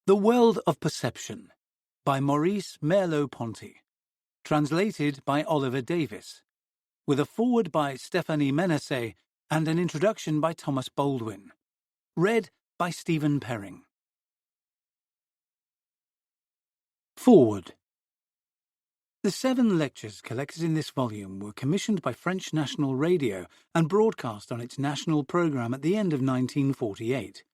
The World of Perception by Maurice Merleau-Ponty, translated by Oliver Davis, with a foreword by Stephanie Menasse and an introduction by Thomas Baldwin. Read by Stephen Perring. Foreword. The 7 lectures collected in this volume were commissioned by French National Radio and broadcast on its national programme at the end of 1948.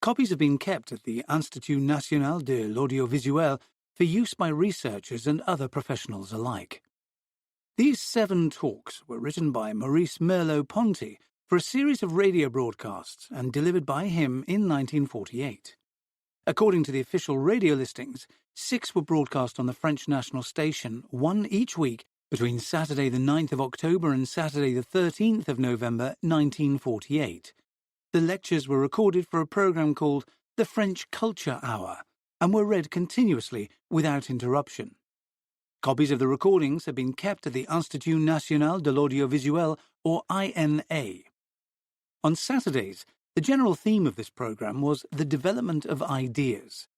Copies have been kept at the Institut National de l'Audiovisuel for use by researchers and other professionals alike. These 7 talks were written by Maurice Merleau-Ponty for a series of radio broadcasts and delivered by him in 1948. According to the official radio listings, 6 were broadcast on the French national station, 1 each week, between Saturday the 9th of October and Saturday the 13th of November 1948. The lectures were recorded for a programme called the French Culture Hour and were read continuously without interruption. Copies of the recordings have been kept at the Institut National de l'Audiovisuel, or INA. On Saturdays, the general theme of this programme was the development of ideas.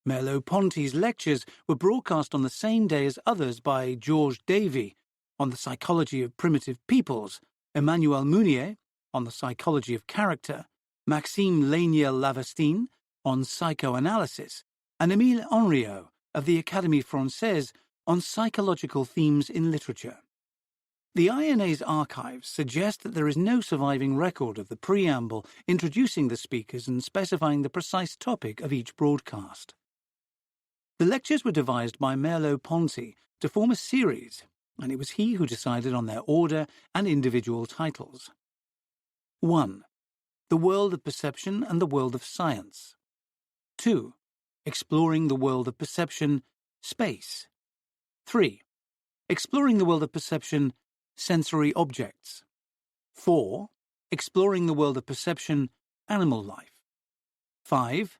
Merleau-Ponty's lectures were broadcast on the same day as others by Georges Davy on the psychology of primitive peoples, Emmanuel Mounier on the psychology of character, Maxime Laniel-Lavastine on psychoanalysis, and Émile Henriot of the Académie Française on psychological themes in literature. The INA's archives suggest that there is no surviving record of the preamble introducing the speakers and specifying the precise topic of each broadcast. The lectures were devised by Merleau-Ponty to form a series, and it was he who decided on their order and individual titles. 1. The World of Perception and the World of Science. 2. Exploring the World of Perception, Space. 3. Exploring the World of Perception, Sensory Objects. 4. Exploring the World of Perception, Animal Life. 5.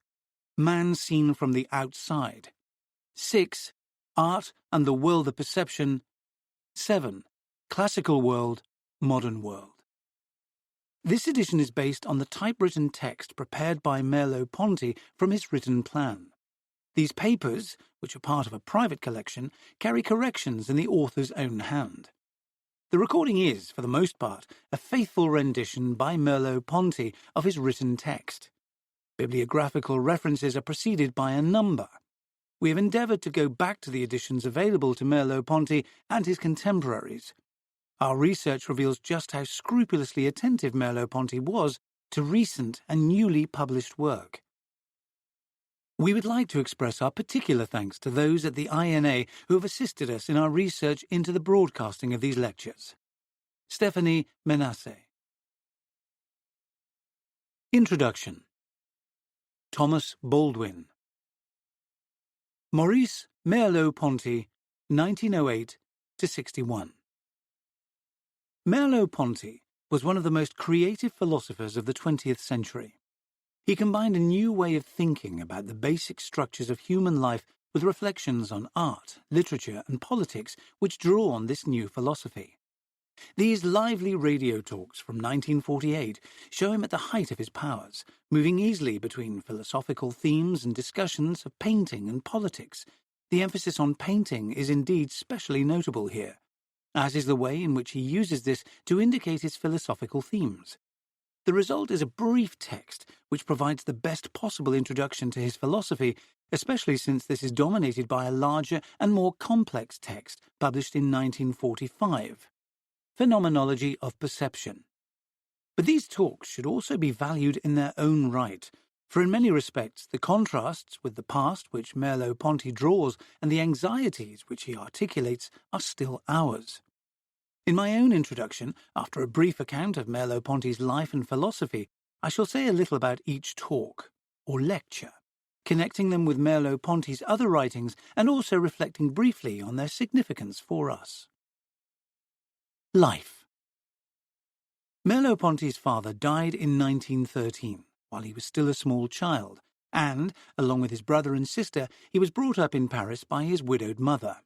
Man Seen from the Outside. 6. Art and the World of Perception. 7. Classical World, Modern World. This edition is based on the typewritten text prepared by Merleau-Ponty from his written plan. These papers, which are part of a private collection, carry corrections in the author's own hand. The recording is, for the most part, a faithful rendition by Merleau-Ponty of his written text. Bibliographical references are preceded by a number. We have endeavoured to go back to the editions available to Merleau-Ponty and his contemporaries. Our research reveals just how scrupulously attentive Merleau-Ponty was to recent and newly published work. We would like to express our particular thanks to those at the INA who have assisted us in our research into the broadcasting of these lectures. Stephanie Menasse. Introduction. Thomas Baldwin. Maurice Merleau-Ponty, 1908–61. Merleau-Ponty was one of the most creative philosophers of the 20th century. He combined a new way of thinking about the basic structures of human life with reflections on art, literature, and politics which draw on this new philosophy. These lively radio talks from 1948 show him at the height of his powers, moving easily between philosophical themes and discussions of painting and politics. The emphasis on painting is indeed specially notable here, as is the way in which he uses this to indicate his philosophical themes. The result is a brief text which provides the best possible introduction to his philosophy, especially since this is dominated by a larger and more complex text published in 1945, Phenomenology of Perception. But these talks should also be valued in their own right, for in many respects the contrasts with the past which Merleau-Ponty draws and the anxieties which he articulates are still ours. In my own introduction, after a brief account of Merleau-Ponty's life and philosophy, I shall say a little about each talk, or lecture, connecting them with Merleau-Ponty's other writings and also reflecting briefly on their significance for us. Life. Merleau-Ponty's father died in 1913, while he was still a small child, and, along with his brother and sister, he was brought up in Paris by his widowed mother.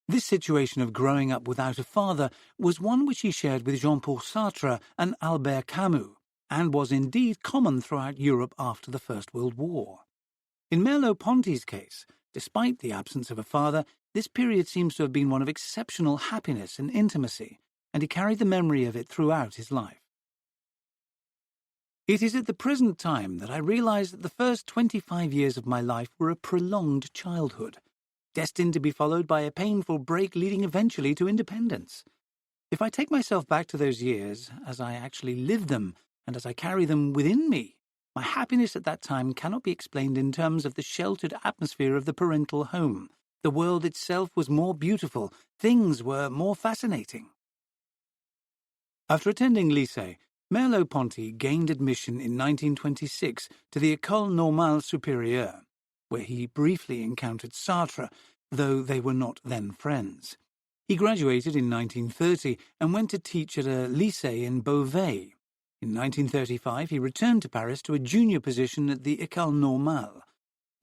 This situation of growing up without a father was one which he shared with Jean-Paul Sartre and Albert Camus, and was indeed common throughout Europe after the First World War. In Merleau-Ponty's case, despite the absence of a father, this period seems to have been one of exceptional happiness and intimacy, and he carried the memory of it throughout his life. It is at the present time that I realize that the first 25 years of my life were a prolonged childhood, destined to be followed by a painful break leading eventually to independence. If I take myself back to those years, as I actually lived them, and as I carry them within me, my happiness at that time cannot be explained in terms of the sheltered atmosphere of the parental home. The world itself was more beautiful, things were more fascinating. After attending lycée, Merleau-Ponty gained admission in 1926 to the École Normale Supérieure, where he briefly encountered Sartre, though they were not then friends. He graduated in 1930 and went to teach at a lycée in Beauvais. In 1935, he returned to Paris to a junior position at the École Normale.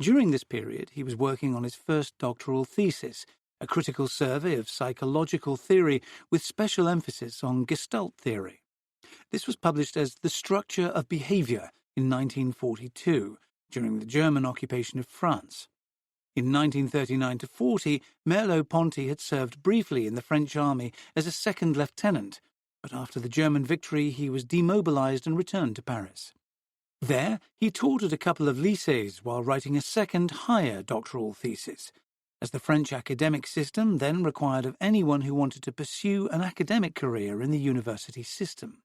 During this period, he was working on his first doctoral thesis, a critical survey of psychological theory with special emphasis on Gestalt theory. This was published as The Structure of Behavior in 1942, during the German occupation of France. In 1939-40, Merleau-Ponty had served briefly in the French army as a second lieutenant, but after the German victory he was demobilized and returned to Paris. There, he taught at a couple of lycées while writing a second, higher doctoral thesis, as the French academic system then required of anyone who wanted to pursue an academic career in the university system.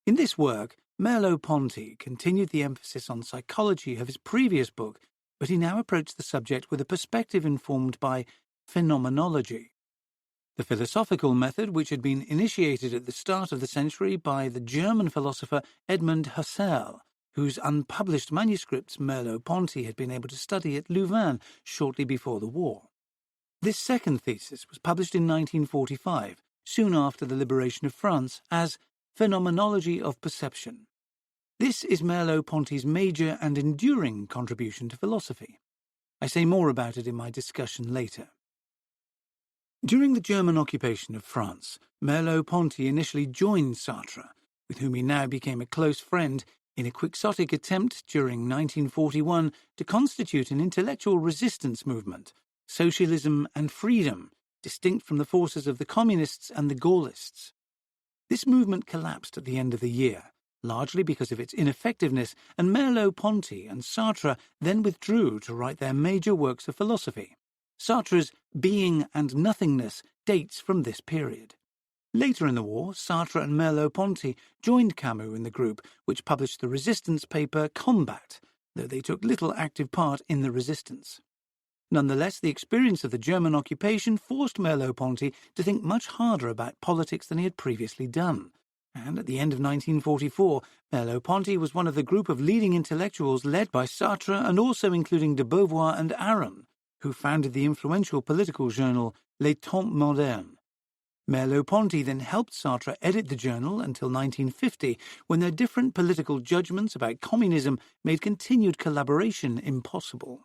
In this work, Merleau-Ponty continued the emphasis on psychology of his previous book, but he now approached the subject with a perspective informed by phenomenology. The philosophical method, which had been initiated at the start of the century by the German philosopher Edmund Husserl, whose unpublished manuscripts Merleau-Ponty had been able to study at Louvain shortly before the war. This second thesis was published in 1945, soon after the liberation of France, as Phenomenology of Perception. This is Merleau-Ponty's major and enduring contribution to philosophy. I say more about it in my discussion later. During the German occupation of France, Merleau-Ponty initially joined Sartre, with whom he now became a close friend, in a quixotic attempt during 1941 to constitute an intellectual resistance movement, socialism and freedom, distinct from the forces of the communists and the Gaullists. This movement collapsed at the end of the year, largely because of its ineffectiveness, and Merleau-Ponty and Sartre then withdrew to write their major works of philosophy. Sartre's Being and Nothingness dates from this period. Later in the war, Sartre and Merleau-Ponty joined Camus in the group which published the resistance paper Combat, though they took little active part in the resistance. Nonetheless, the experience of the German occupation forced Merleau-Ponty to think much harder about politics than he had previously done, and at the end of 1944, Merleau-Ponty was one of the group of leading intellectuals led by Sartre and also including de Beauvoir and Aron, who founded the influential political journal Les Temps Modernes. Merleau-Ponty then helped Sartre edit the journal until 1950, when their different political judgments about communism made continued collaboration impossible.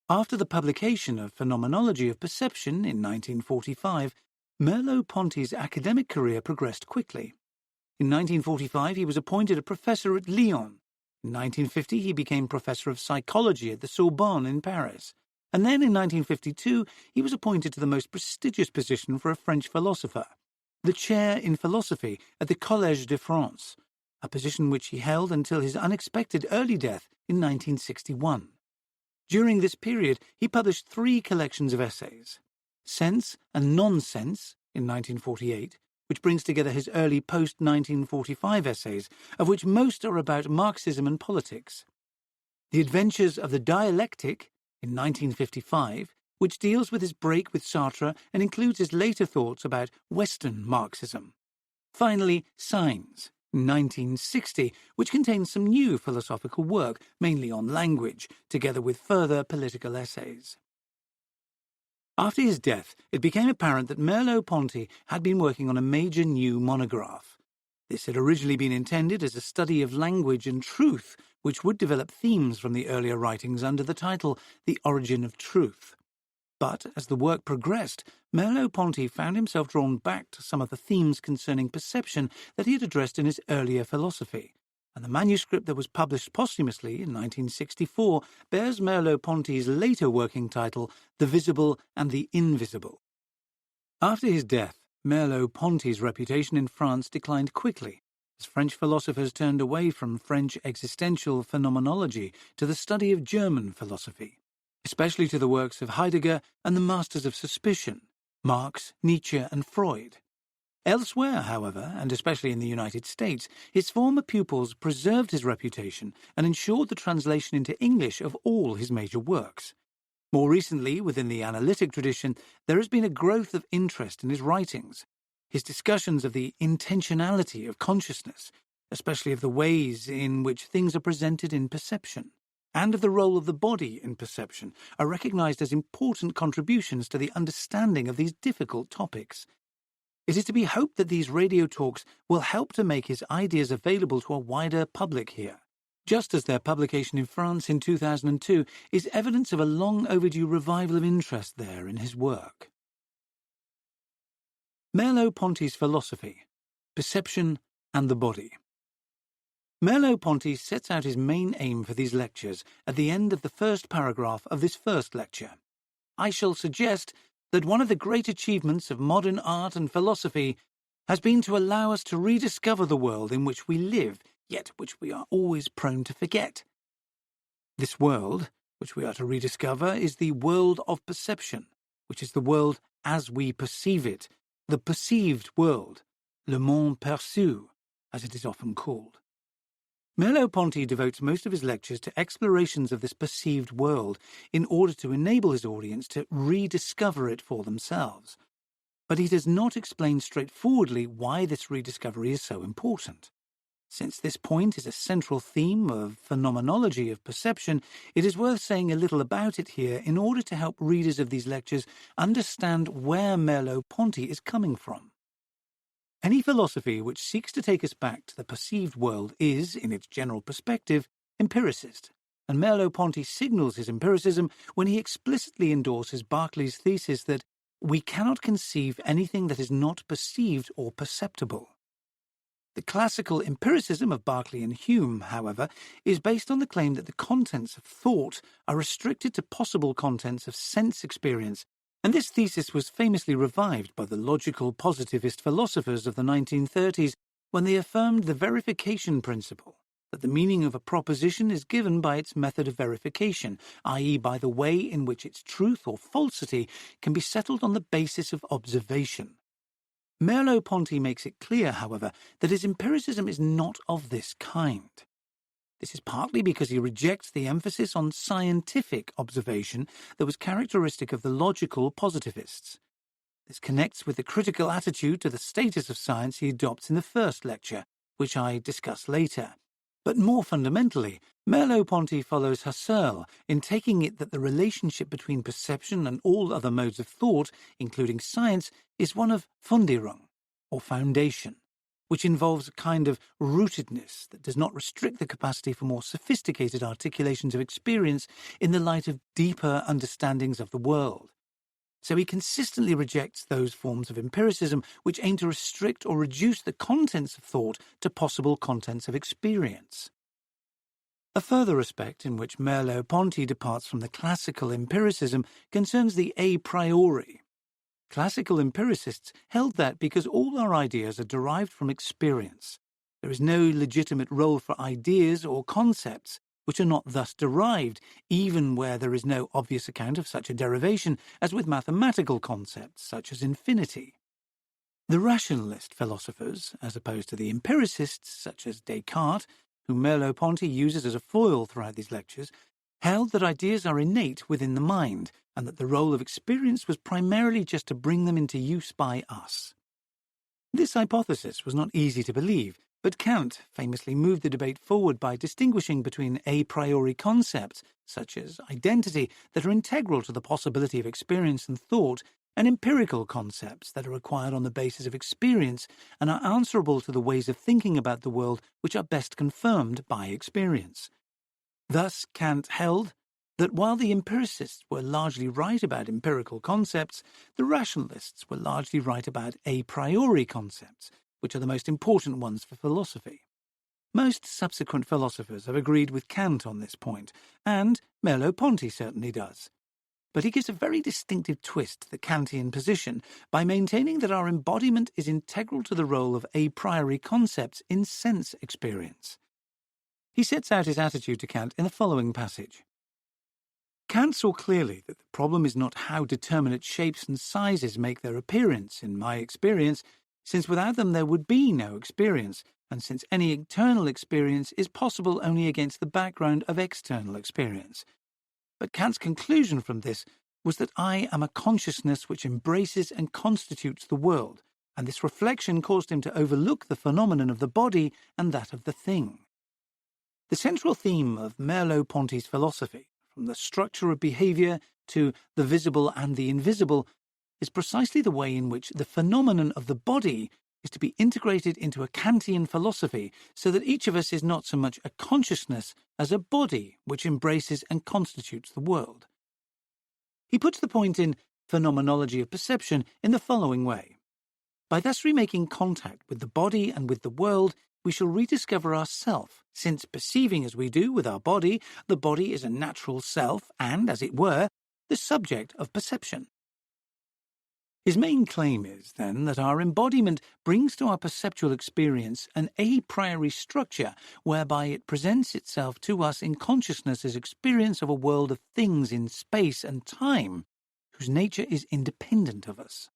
After the publication of Phenomenology of Perception in 1945, Merleau-Ponty's academic career progressed quickly. In 1945, he was appointed a professor at Lyon. In 1950, he became professor of psychology at the Sorbonne in Paris. And then in 1952, he was appointed to the most prestigious position for a French philosopher, the chair in philosophy at the Collège de France, a position which he held until his unexpected early death in 1961. During this period, he published 3 collections of essays, Sense and Nonsense in 1948, which brings together his early post-1945 essays, of which most are about Marxism and politics, The Adventures of the Dialectic in 1955, which deals with his break with Sartre and includes his later thoughts about Western Marxism. Finally, Signs, in 1960, which contains some new philosophical work, mainly on language, together with further political essays. After his death, it became apparent that Merleau-Ponty had been working on a major new monograph. This had originally been intended as a study of language and truth, which would develop themes from the earlier writings under the title The Origin of Truth. But as the work progressed, Merleau-Ponty found himself drawn back to some of the themes concerning perception that he had addressed in his earlier philosophy, and the manuscript that was published posthumously in 1964 bears Merleau-Ponty's later working title, The Visible and the Invisible. After his death, Merleau-Ponty's reputation in France declined quickly, as French philosophers turned away from French existential phenomenology to the study of German philosophy, especially to the works of Heidegger and the masters of suspicion, Marx, Nietzsche and Freud. Elsewhere, however, and especially in the United States, his former pupils preserved his reputation and ensured the translation into English of all his major works. More recently, within the analytic tradition, there has been a growth of interest in his writings. His discussions of the intentionality of consciousness, especially of the ways in which things are presented in perception, and of the role of the body in perception, are recognized as important contributions to the understanding of these difficult topics. It is to be hoped that these radio talks will help to make his ideas available to a wider public here, just as their publication in France in 2002 is evidence of a long overdue revival of interest there in his work. Merleau-Ponty's philosophy, perception and the body. Merleau-Ponty sets out his main aim for these lectures at the end of the first paragraph of this first lecture. I shall suggest that one of the great achievements of modern art and philosophy has been to allow us to rediscover the world in which we live, yet which we are always prone to forget. This world, which we are to rediscover, is the world of perception, which is the world as we perceive it, the perceived world, le monde perçu, as it is often called. Merleau-Ponty devotes most of his lectures to explorations of this perceived world in order to enable his audience to rediscover it for themselves. But he does not explain straightforwardly why this rediscovery is so important. Since this point is a central theme of phenomenology of perception, it is worth saying a little about it here in order to help readers of these lectures understand where Merleau-Ponty is coming from. Any philosophy which seeks to take us back to the perceived world is, in its general perspective, empiricist, and Merleau-Ponty signals his empiricism when he explicitly endorses Berkeley's thesis that we cannot conceive anything that is not perceived or perceptible. The classical empiricism of Berkeley and Hume, however, is based on the claim that the contents of thought are restricted to possible contents of sense experience, and this thesis was famously revived by the logical positivist philosophers of the 1930s when they affirmed the verification principle, that the meaning of a proposition is given by its method of verification, i.e. by the way in which its truth or falsity can be settled on the basis of observation. Merleau-Ponty makes it clear, however, that his empiricism is not of this kind. This is partly because he rejects the emphasis on scientific observation that was characteristic of the logical positivists. This connects with the critical attitude to the status of science he adopts in the first lecture, which I discuss later. But more fundamentally, Merleau-Ponty follows Husserl in taking it that the relationship between perception and all other modes of thought, including science, is one of Fundierung, or foundation, which involves a kind of rootedness that does not restrict the capacity for more sophisticated articulations of experience in the light of deeper understandings of the world. So he consistently rejects those forms of empiricism which aim to restrict or reduce the contents of thought to possible contents of experience. A further aspect in which Merleau-Ponty departs from the classical empiricism concerns the a priori. Classical empiricists held that because all our ideas are derived from experience, there is no legitimate role for ideas or concepts which are not thus derived, even where there is no obvious account of such a derivation as with mathematical concepts such as infinity. The rationalist philosophers, as opposed to the empiricists such as Descartes, whom Merleau-Ponty uses as a foil throughout these lectures, held that ideas are innate within the mind, and that the role of experience was primarily just to bring them into use by us. This hypothesis was not easy to believe, but Kant famously moved the debate forward by distinguishing between a priori concepts, such as identity, that are integral to the possibility of experience and thought, and empirical concepts that are acquired on the basis of experience and are answerable to the ways of thinking about the world which are best confirmed by experience. Thus, Kant held that while the empiricists were largely right about empirical concepts, the rationalists were largely right about a priori concepts, which are the most important ones for philosophy. Most subsequent philosophers have agreed with Kant on this point, and Merleau-Ponty certainly does. But he gives a very distinctive twist to the Kantian position by maintaining that our embodiment is integral to the role of a priori concepts in sense experience. He sets out his attitude to Kant in the following passage. Kant saw clearly that the problem is not how determinate shapes and sizes make their appearance in my experience, since without them there would be no experience, and since any internal experience is possible only against the background of external experience. But Kant's conclusion from this was that I am a consciousness which embraces and constitutes the world, and this reflection caused him to overlook the phenomenon of the body and that of the thing. The central theme of Merleau-Ponty's philosophy, from the structure of behaviour to the visible and the invisible, is precisely the way in which the phenomenon of the body is to be integrated into a Kantian philosophy, so that each of us is not so much a consciousness as a body which embraces and constitutes the world. He puts the point in Phenomenology of Perception in the following way. By thus remaking contact with the body and with the world, we shall rediscover ourself, since perceiving as we do with our body, the body is a natural self and, as it were, the subject of perception. His main claim is, then, that our embodiment brings to our perceptual experience an a priori structure whereby it presents itself to us in consciousness as experience of a world of things in space and time, whose nature is independent of us.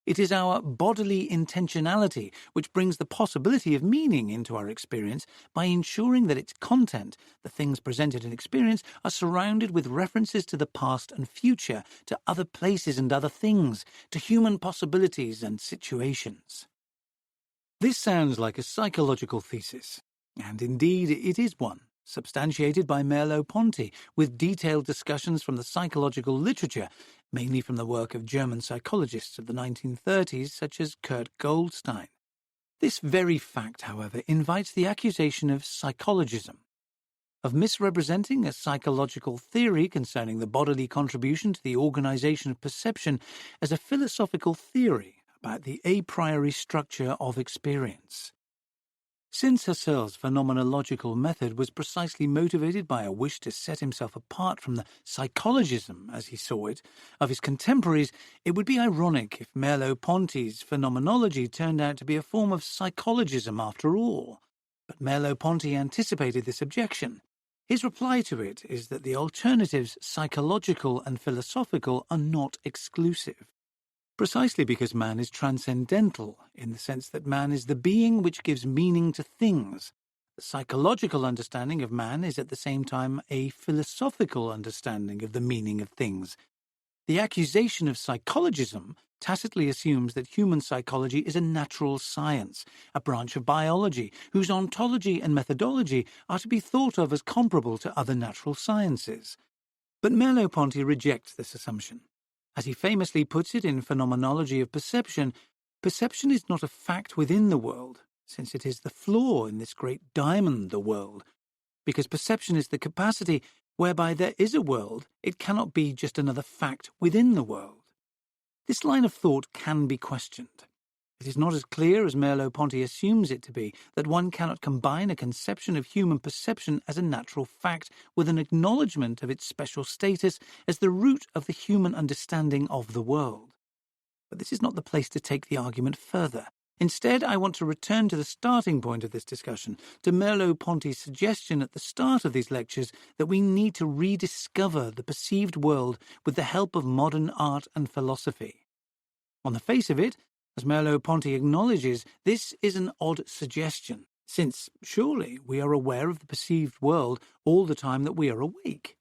It is our bodily intentionality which brings the possibility of meaning into our experience by ensuring that its content, the things presented in experience, are surrounded with references to the past and future, to other places and other things, to human possibilities and situations. This sounds like a psychological thesis, and indeed it is one, substantiated by Merleau-Ponty, with detailed discussions from the psychological literature, mainly from the work of German psychologists of the 1930s, such as Kurt Goldstein. This very fact, however, invites the accusation of psychologism, of misrepresenting a psychological theory concerning the bodily contribution to the organization of perception as a philosophical theory about the a priori structure of experience. Since Husserl's phenomenological method was precisely motivated by a wish to set himself apart from the psychologism, as he saw it, of his contemporaries, it would be ironic if Merleau-Ponty's phenomenology turned out to be a form of psychologism after all. But Merleau-Ponty anticipated this objection. His reply to it is that the alternatives, psychological and philosophical, are not exclusive. Precisely because man is transcendental, in the sense that man is the being which gives meaning to things. The psychological understanding of man is at the same time a philosophical understanding of the meaning of things. The accusation of psychologism tacitly assumes that human psychology is a natural science, a branch of biology, whose ontology and methodology are to be thought of as comparable to other natural sciences. But Merleau-Ponty rejects this assumption. As he famously puts it in Phenomenology of Perception, perception is not a fact within the world, since it is the flaw in this great diamond, the world. Because perception is the capacity whereby there is a world, it cannot be just another fact within the world. This line of thought can be questioned. It is not as clear as Merleau-Ponty assumes it to be that one cannot combine a conception of human perception as a natural fact with an acknowledgement of its special status as the root of the human understanding of the world. But this is not the place to take the argument further. Instead, I want to return to the starting point of this discussion, to Merleau-Ponty's suggestion at the start of these lectures that we need to rediscover the perceived world with the help of modern art and philosophy. On the face of it, as Merleau-Ponty acknowledges, this is an odd suggestion, since surely we are aware of the perceived world all the time that we are awake.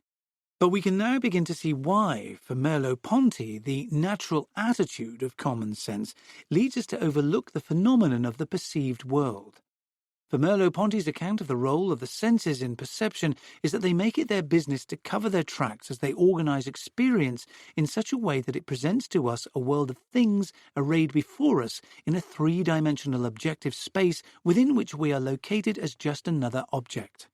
But we can now begin to see why, for Merleau-Ponty, the natural attitude of common sense leads us to overlook the phenomenon of the perceived world. For Merleau-Ponty's account of the role of the senses in perception is that they make it their business to cover their tracks as they organize experience in such a way that it presents to us a world of things arrayed before us in a three-dimensional objective space within which we are located as just another object.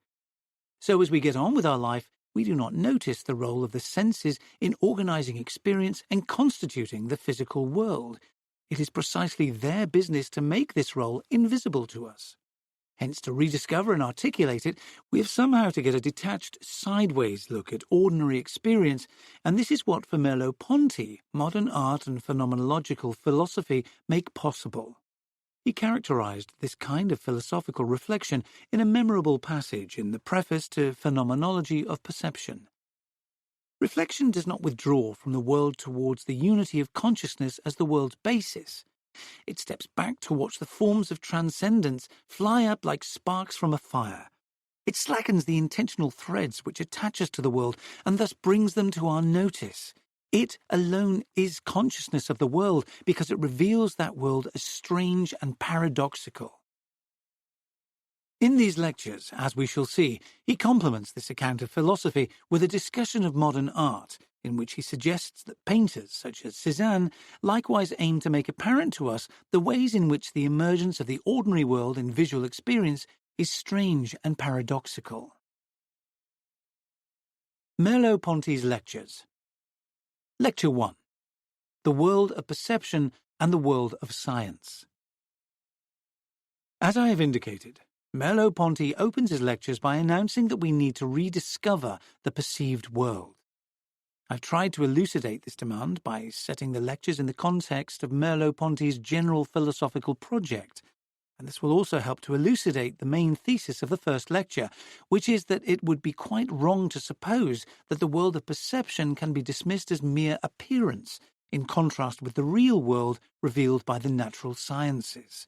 So as we get on with our life, we do not notice the role of the senses in organizing experience and constituting the physical world. It is precisely their business to make this role invisible to us. Hence, to rediscover and articulate it, we have somehow to get a detached, sideways look at ordinary experience, and this is what, for Merleau-Ponty, modern art and phenomenological philosophy make possible. He characterized this kind of philosophical reflection in a memorable passage in the preface to Phenomenology of Perception. Reflection does not withdraw from the world towards the unity of consciousness as the world's basis. It steps back to watch the forms of transcendence fly up like sparks from a fire. It slackens the intentional threads which attach us to the world and thus brings them to our notice. It alone is consciousness of the world because it reveals that world as strange and paradoxical. In these lectures, as we shall see, he complements this account of philosophy with a discussion of modern art, in which he suggests that painters such as Cézanne likewise aim to make apparent to us the ways in which the emergence of the ordinary world in visual experience is strange and paradoxical. Merleau-Ponty's Lectures. Lecture 1. The World of Perception and the World of Science. As I have indicated, Merleau-Ponty opens his lectures by announcing that we need to rediscover the perceived world. I've tried to elucidate this demand by setting the lectures in the context of Merleau-Ponty's general philosophical project, and this will also help to elucidate the main thesis of the first lecture, which is that it would be quite wrong to suppose that the world of perception can be dismissed as mere appearance, in contrast with the real world revealed by the natural sciences.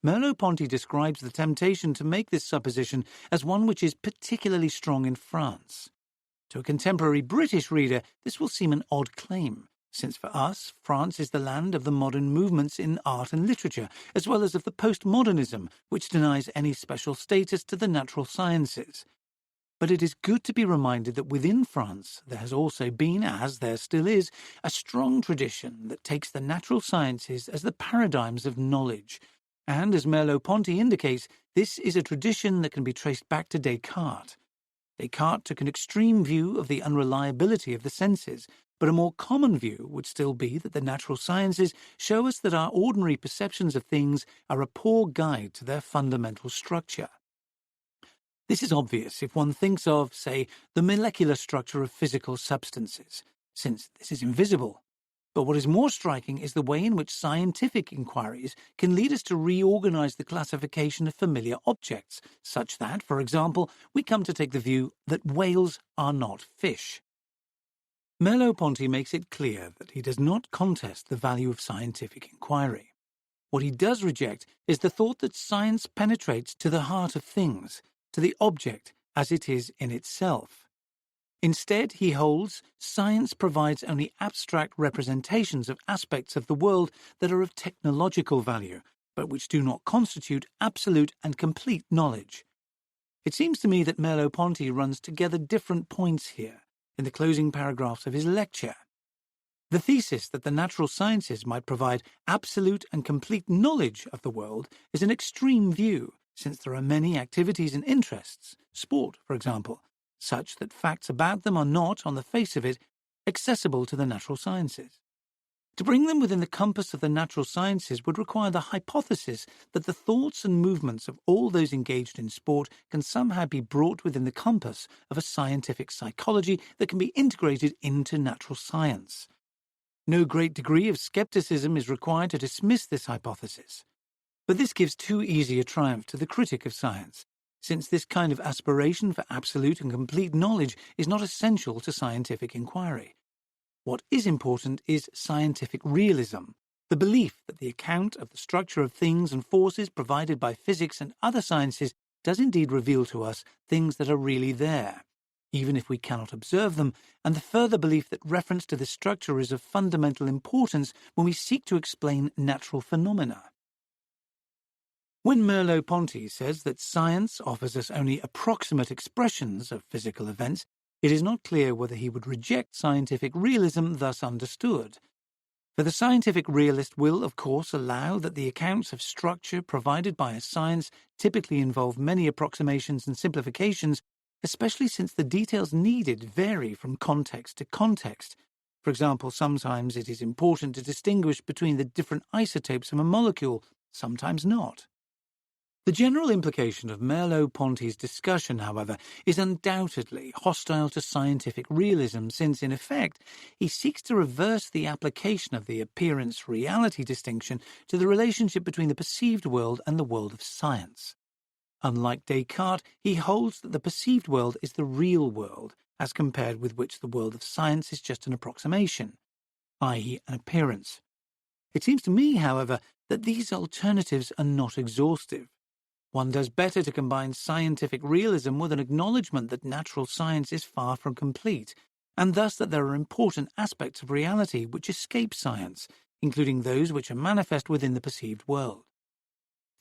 Merleau-Ponty describes the temptation to make this supposition as one which is particularly strong in France. To a contemporary British reader, this will seem an odd claim, since for us, France is the land of the modern movements in art and literature, as well as of the postmodernism, which denies any special status to the natural sciences. But it is good to be reminded that within France there has also been, as there still is, a strong tradition that takes the natural sciences as the paradigms of knowledge. And, as Merleau-Ponty indicates, this is a tradition that can be traced back to Descartes. Descartes took an extreme view of the unreliability of the senses, but a more common view would still be that the natural sciences show us that our ordinary perceptions of things are a poor guide to their fundamental structure. This is obvious if one thinks of, say, the molecular structure of physical substances, since this is invisible. But what is more striking is the way in which scientific inquiries can lead us to reorganize the classification of familiar objects, such that, for example, we come to take the view that whales are not fish. Merleau-Ponty makes it clear that he does not contest the value of scientific inquiry. What he does reject is the thought that science penetrates to the heart of things, to the object as it is in itself. Instead, he holds, science provides only abstract representations of aspects of the world that are of technological value, but which do not constitute absolute and complete knowledge. It seems to me that Merleau-Ponty runs together different points here, in the closing paragraphs of his lecture. The thesis that the natural sciences might provide absolute and complete knowledge of the world is an extreme view, since there are many activities and interests, sport, for example, such that facts about them are not, on the face of it, accessible to the natural sciences. To bring them within the compass of the natural sciences would require the hypothesis that the thoughts and movements of all those engaged in sport can somehow be brought within the compass of a scientific psychology that can be integrated into natural science. No great degree of skepticism is required to dismiss this hypothesis. But this gives too easy a triumph to the critic of science, since this kind of aspiration for absolute and complete knowledge is not essential to scientific inquiry. What is important is scientific realism, the belief that the account of the structure of things and forces provided by physics and other sciences does indeed reveal to us things that are really there, even if we cannot observe them, and the further belief that reference to this structure is of fundamental importance when we seek to explain natural phenomena. When Merleau-Ponty says that science offers us only approximate expressions of physical events, it is not clear whether he would reject scientific realism thus understood. For the scientific realist will, of course, allow that the accounts of structure provided by a science typically involve many approximations and simplifications, especially since the details needed vary from context to context. For example, sometimes it is important to distinguish between the different isotopes of a molecule, sometimes not. The general implication of Merleau-Ponty's discussion, however, is undoubtedly hostile to scientific realism, since, in effect, he seeks to reverse the application of the appearance-reality distinction to the relationship between the perceived world and the world of science. Unlike Descartes, he holds that the perceived world is the real world, as compared with which the world of science is just an approximation, i.e. an appearance. It seems to me, however, that these alternatives are not exhaustive. One does better to combine scientific realism with an acknowledgement that natural science is far from complete, and thus that there are important aspects of reality which escape science, including those which are manifest within the perceived world.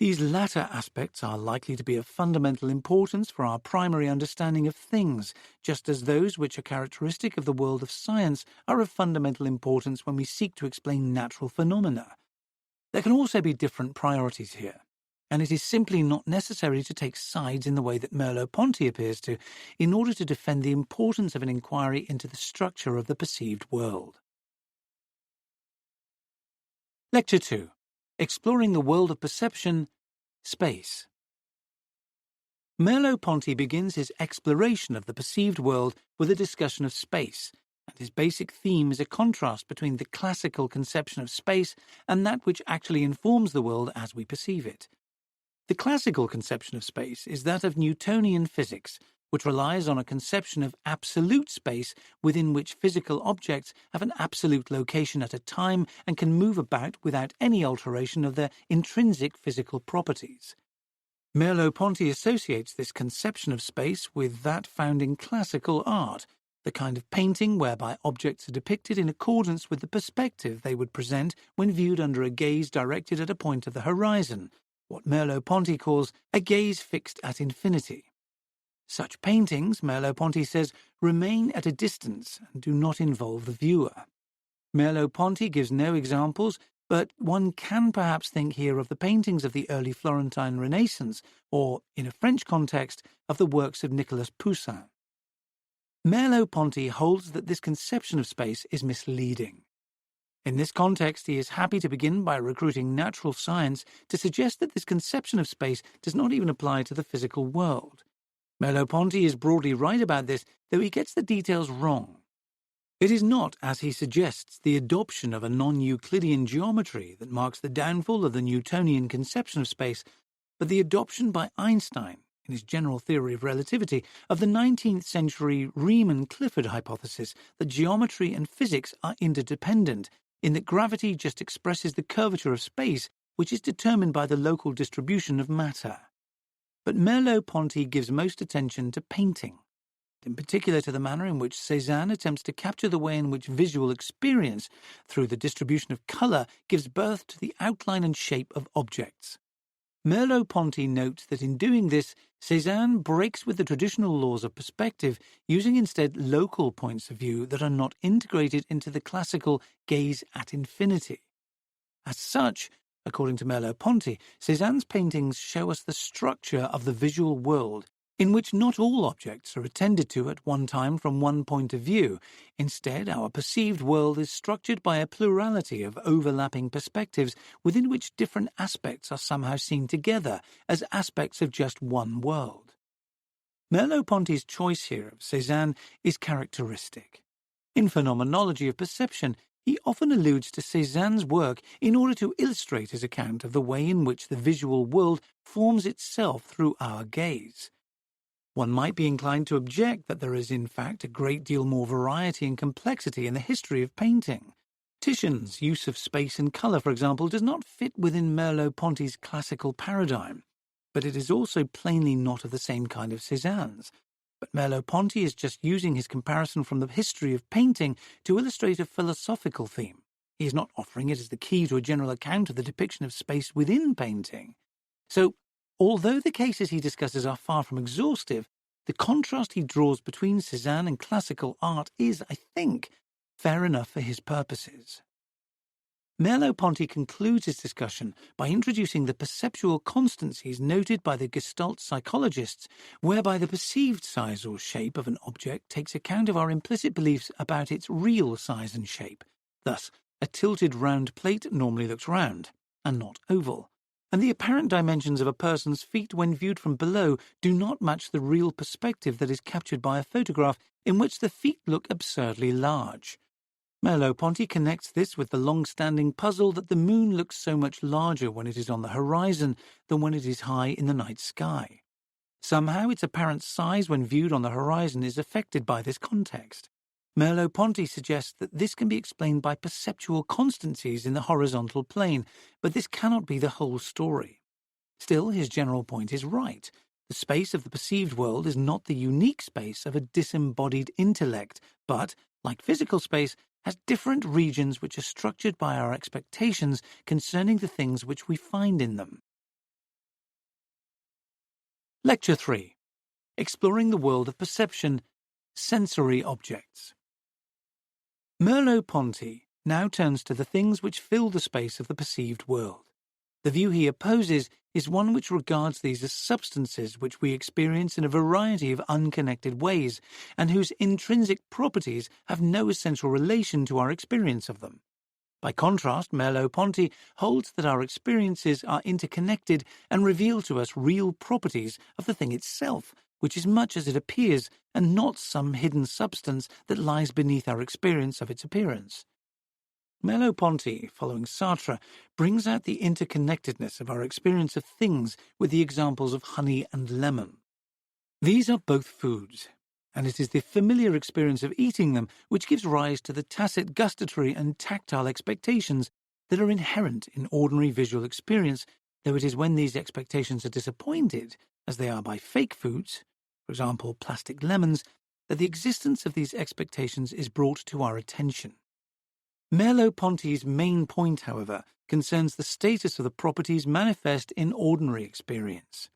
These latter aspects are likely to be of fundamental importance for our primary understanding of things, just as those which are characteristic of the world of science are of fundamental importance when we seek to explain natural phenomena. There can also be different priorities here, and it is simply not necessary to take sides in the way that Merleau-Ponty appears to, in order to defend the importance of an inquiry into the structure of the perceived world. Lecture 2. Exploring the world of perception, space. Merleau-Ponty begins his exploration of the perceived world with a discussion of space, and his basic theme is a contrast between the classical conception of space and that which actually informs the world as we perceive it. The classical conception of space is that of Newtonian physics, which relies on a conception of absolute space within which physical objects have an absolute location at a time and can move about without any alteration of their intrinsic physical properties. Merleau-Ponty associates this conception of space with that found in classical art, the kind of painting whereby objects are depicted in accordance with the perspective they would present when viewed under a gaze directed at a point of the horizon, what Merleau-Ponty calls a gaze fixed at infinity. Such paintings, Merleau-Ponty says, remain at a distance and do not involve the viewer. Merleau-Ponty gives no examples, but one can perhaps think here of the paintings of the early Florentine Renaissance, or, in a French context, of the works of Nicolas Poussin. Merleau-Ponty holds that this conception of space is misleading. In this context, he is happy to begin by recruiting natural science to suggest that this conception of space does not even apply to the physical world. Merleau-Ponty is broadly right about this, though he gets the details wrong. It is not, as he suggests, the adoption of a non-Euclidean geometry that marks the downfall of the Newtonian conception of space, but the adoption by Einstein, in his general theory of relativity, of the 19th century Riemann-Clifford hypothesis that geometry and physics are interdependent, in that gravity just expresses the curvature of space, which is determined by the local distribution of matter. But Merleau-Ponty gives most attention to painting, in particular to the manner in which Cézanne attempts to capture the way in which visual experience, through the distribution of colour, gives birth to the outline and shape of objects. Merleau-Ponty notes that in doing this, Cézanne breaks with the traditional laws of perspective, using instead local points of view that are not integrated into the classical gaze at infinity. As such, according to Merleau-Ponty, Cézanne's paintings show us the structure of the visual world, in which not all objects are attended to at one time from one point of view. Instead, our perceived world is structured by a plurality of overlapping perspectives within which different aspects are somehow seen together as aspects of just one world. Merleau-Ponty's choice here of Cézanne is characteristic. In Phenomenology of Perception, he often alludes to Cézanne's work in order to illustrate his account of the way in which the visual world forms itself through our gaze. One might be inclined to object that there is in fact a great deal more variety and complexity in the history of painting. Titian's use of space and colour, for example, does not fit within Merleau-Ponty's classical paradigm, but it is also plainly not of the same kind of Cézanne's. But Merleau-Ponty is just using his comparison from the history of painting to illustrate a philosophical theme. He is not offering it as the key to a general account of the depiction of space within painting. So, although the cases he discusses are far from exhaustive, the contrast he draws between Cézanne and classical art is, I think, fair enough for his purposes. Merleau-Ponty concludes his discussion by introducing the perceptual constancies noted by the Gestalt psychologists, whereby the perceived size or shape of an object takes account of our implicit beliefs about its real size and shape. Thus, a tilted round plate normally looks round, and not oval. and the apparent dimensions of a person's feet when viewed from below do not match the real perspective that is captured by a photograph in which the feet look absurdly large. Merleau-Ponty connects this with the long-standing puzzle that the moon looks so much larger when it is on the horizon than when it is high in the night sky. Somehow its apparent size when viewed on the horizon is affected by this context. Merleau-Ponty suggests that this can be explained by perceptual constancies in the horizontal plane, but this cannot be the whole story. Still, his general point is right. The space of the perceived world is not the unique space of a disembodied intellect, but, like physical space, has different regions which are structured by our expectations concerning the things which we find in them. Lecture 3. Exploring the World of Perception, Sensory Objects. Merleau-Ponty now turns to the things which fill the space of the perceived world. The view he opposes is one which regards these as substances which we experience in a variety of unconnected ways, and whose intrinsic properties have no essential relation to our experience of them. By contrast, Merleau-Ponty holds that our experiences are interconnected and reveal to us real properties of the thing itself, which is much as it appears, and not some hidden substance that lies beneath our experience of its appearance. Merleau-Ponty, following Sartre, brings out the interconnectedness of our experience of things with the examples of honey and lemon. These are both foods, and it is the familiar experience of eating them which gives rise to the tacit gustatory and tactile expectations that are inherent in ordinary visual experience, though it is when these expectations are disappointed, as they are by fake foods, for example plastic lemons, that the existence of these expectations is brought to our attention. Merleau-Ponty's main point, however, concerns the status of the properties manifest in ordinary experience.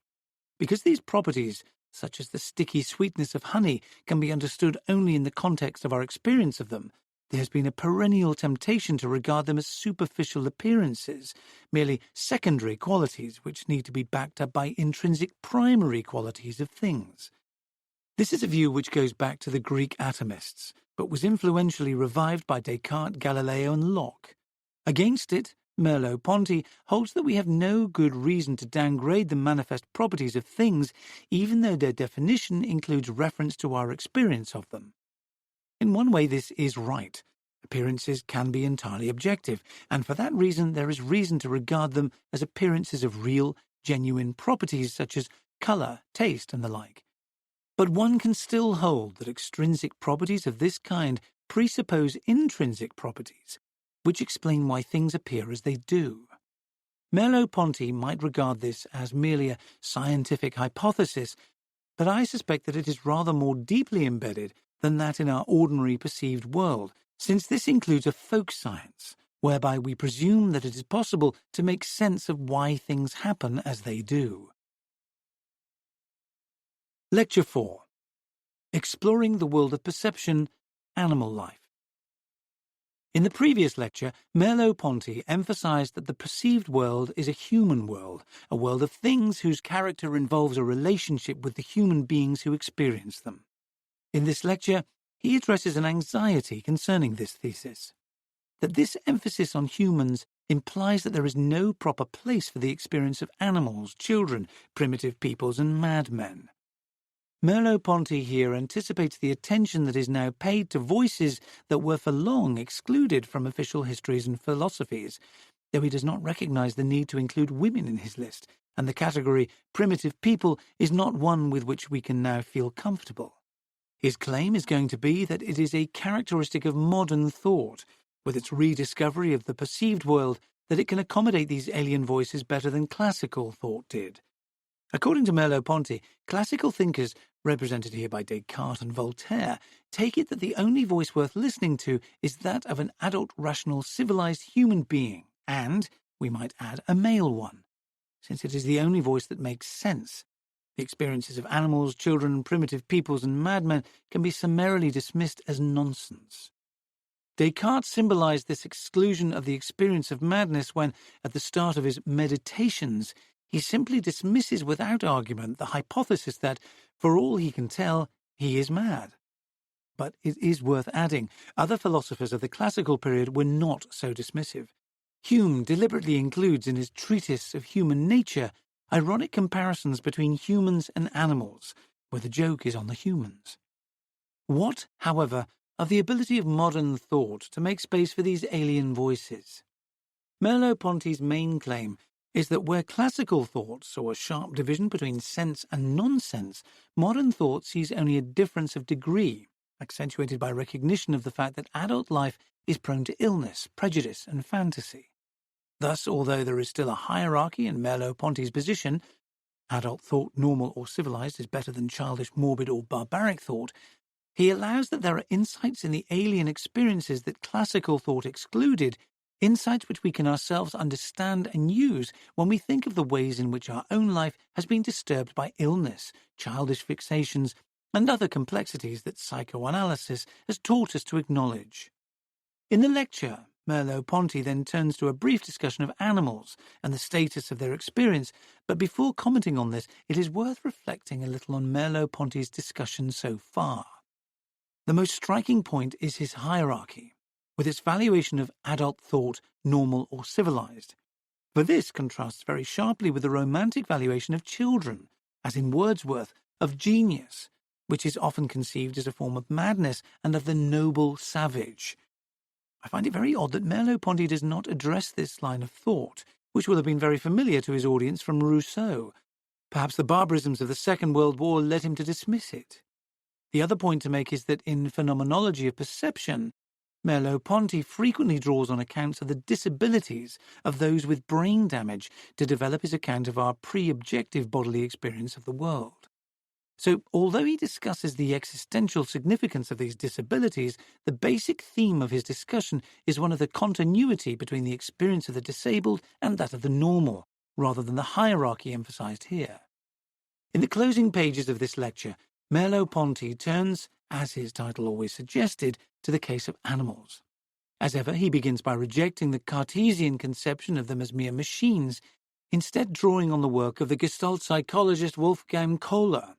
Because these properties, such as the sticky sweetness of honey, can be understood only in the context of our experience of them, there has been a perennial temptation to regard them as superficial appearances, merely secondary qualities which need to be backed up by intrinsic primary qualities of things. This is a view which goes back to the Greek atomists, but was influentially revived by Descartes, Galileo, and Locke. Against it, Merleau-Ponty holds that we have no good reason to downgrade the manifest properties of things, even though their definition includes reference to our experience of them. In one way, this is right. Appearances can be entirely objective, and for that reason there is reason to regard them as appearances of real, genuine properties such as colour, taste, and the like. But one can still hold that extrinsic properties of this kind presuppose intrinsic properties, which explain why things appear as they do. Merleau-Ponty might regard this as merely a scientific hypothesis, but I suspect that it is rather more deeply embedded than that in our ordinary perceived world, since this includes a folk science, whereby we presume that it is possible to make sense of why things happen as they do. Lecture 4. Exploring the World of Perception, Animal Life. In the previous lecture, Merleau-Ponty emphasized that the perceived world is a human world, a world of things whose character involves a relationship with the human beings who experience them. In this lecture, he addresses an anxiety concerning this thesis, that this emphasis on humans implies that there is no proper place for the experience of animals, children, primitive peoples, and madmen. Merleau-Ponty here anticipates the attention that is now paid to voices that were for long excluded from official histories and philosophies, though he does not recognize the need to include women in his list, and the category primitive people is not one with which we can now feel comfortable. His claim is going to be that it is a characteristic of modern thought, with its rediscovery of the perceived world, that it can accommodate these alien voices better than classical thought did. According to Merleau-Ponty, classical thinkers, represented here by Descartes and Voltaire, take it that the only voice worth listening to is that of an adult, rational, civilized human being, and, we might add, a male one, since it is the only voice that makes sense. The experiences of animals, children, primitive peoples, and madmen can be summarily dismissed as nonsense. Descartes symbolized this exclusion of the experience of madness when, at the start of his Meditations, he simply dismisses without argument the hypothesis that, for all he can tell, he is mad. But it is worth adding, other philosophers of the classical period were not so dismissive. Hume deliberately includes in his treatise of human nature ironic comparisons between humans and animals, where the joke is on the humans. What, however, of the ability of modern thought to make space for these alien voices? Merleau-Ponty's main claim is that where classical thought saw a sharp division between sense and nonsense, modern thought sees only a difference of degree, accentuated by recognition of the fact that adult life is prone to illness, prejudice, and fantasy. Thus, although there is still a hierarchy in Merleau-Ponty's position, adult thought, normal or civilized, is better than childish, morbid, or barbaric thought, he allows that there are insights in the alien experiences that classical thought excluded, insights which we can ourselves understand and use when we think of the ways in which our own life has been disturbed by illness, childish fixations, and other complexities that psychoanalysis has taught us to acknowledge. In the lecture, Merleau-Ponty then turns to a brief discussion of animals and the status of their experience, but before commenting on this, it is worth reflecting a little on Merleau-Ponty's discussion so far. The most striking point is his hierarchy, with its valuation of adult thought, normal or civilized. For this contrasts very sharply with the romantic valuation of children, as in Wordsworth, of genius, which is often conceived as a form of madness, and of the noble savage. I find it very odd that Merleau-Ponty does not address this line of thought, which will have been very familiar to his audience from Rousseau. Perhaps the barbarisms of the Second World War led him to dismiss it. The other point to make is that in Phenomenology of Perception, Merleau-Ponty frequently draws on accounts of the disabilities of those with brain damage to develop his account of our pre-objective bodily experience of the world. So, although he discusses the existential significance of these disabilities, the basic theme of his discussion is one of the continuity between the experience of the disabled and that of the normal, rather than the hierarchy emphasized here. In the closing pages of this lecture, Merleau-Ponty turns, as his title always suggested, to the case of animals. As ever, he begins by rejecting the Cartesian conception of them as mere machines, instead drawing on the work of the Gestalt psychologist Wolfgang Kohler.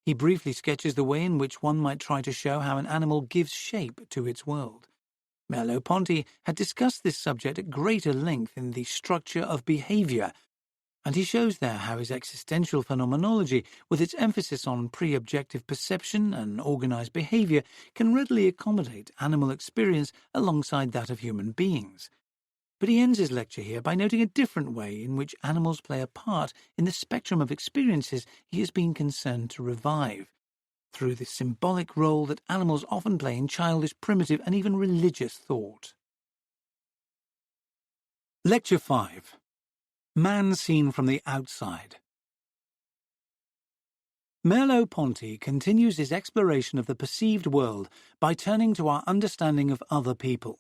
He briefly sketches the way in which one might try to show how an animal gives shape to its world. Merleau-Ponty had discussed this subject at greater length in The Structure of Behavior, and he shows there how his existential phenomenology, with its emphasis on pre-objective perception and organized behavior, can readily accommodate animal experience alongside that of human beings. But he ends his lecture here by noting a different way in which animals play a part in the spectrum of experiences he has been concerned to revive, through the symbolic role that animals often play in childish, primitive, and even religious thought. Lecture 5. Man Seen from the Outside. Merleau-Ponty continues his exploration of the perceived world by turning to our understanding of other people.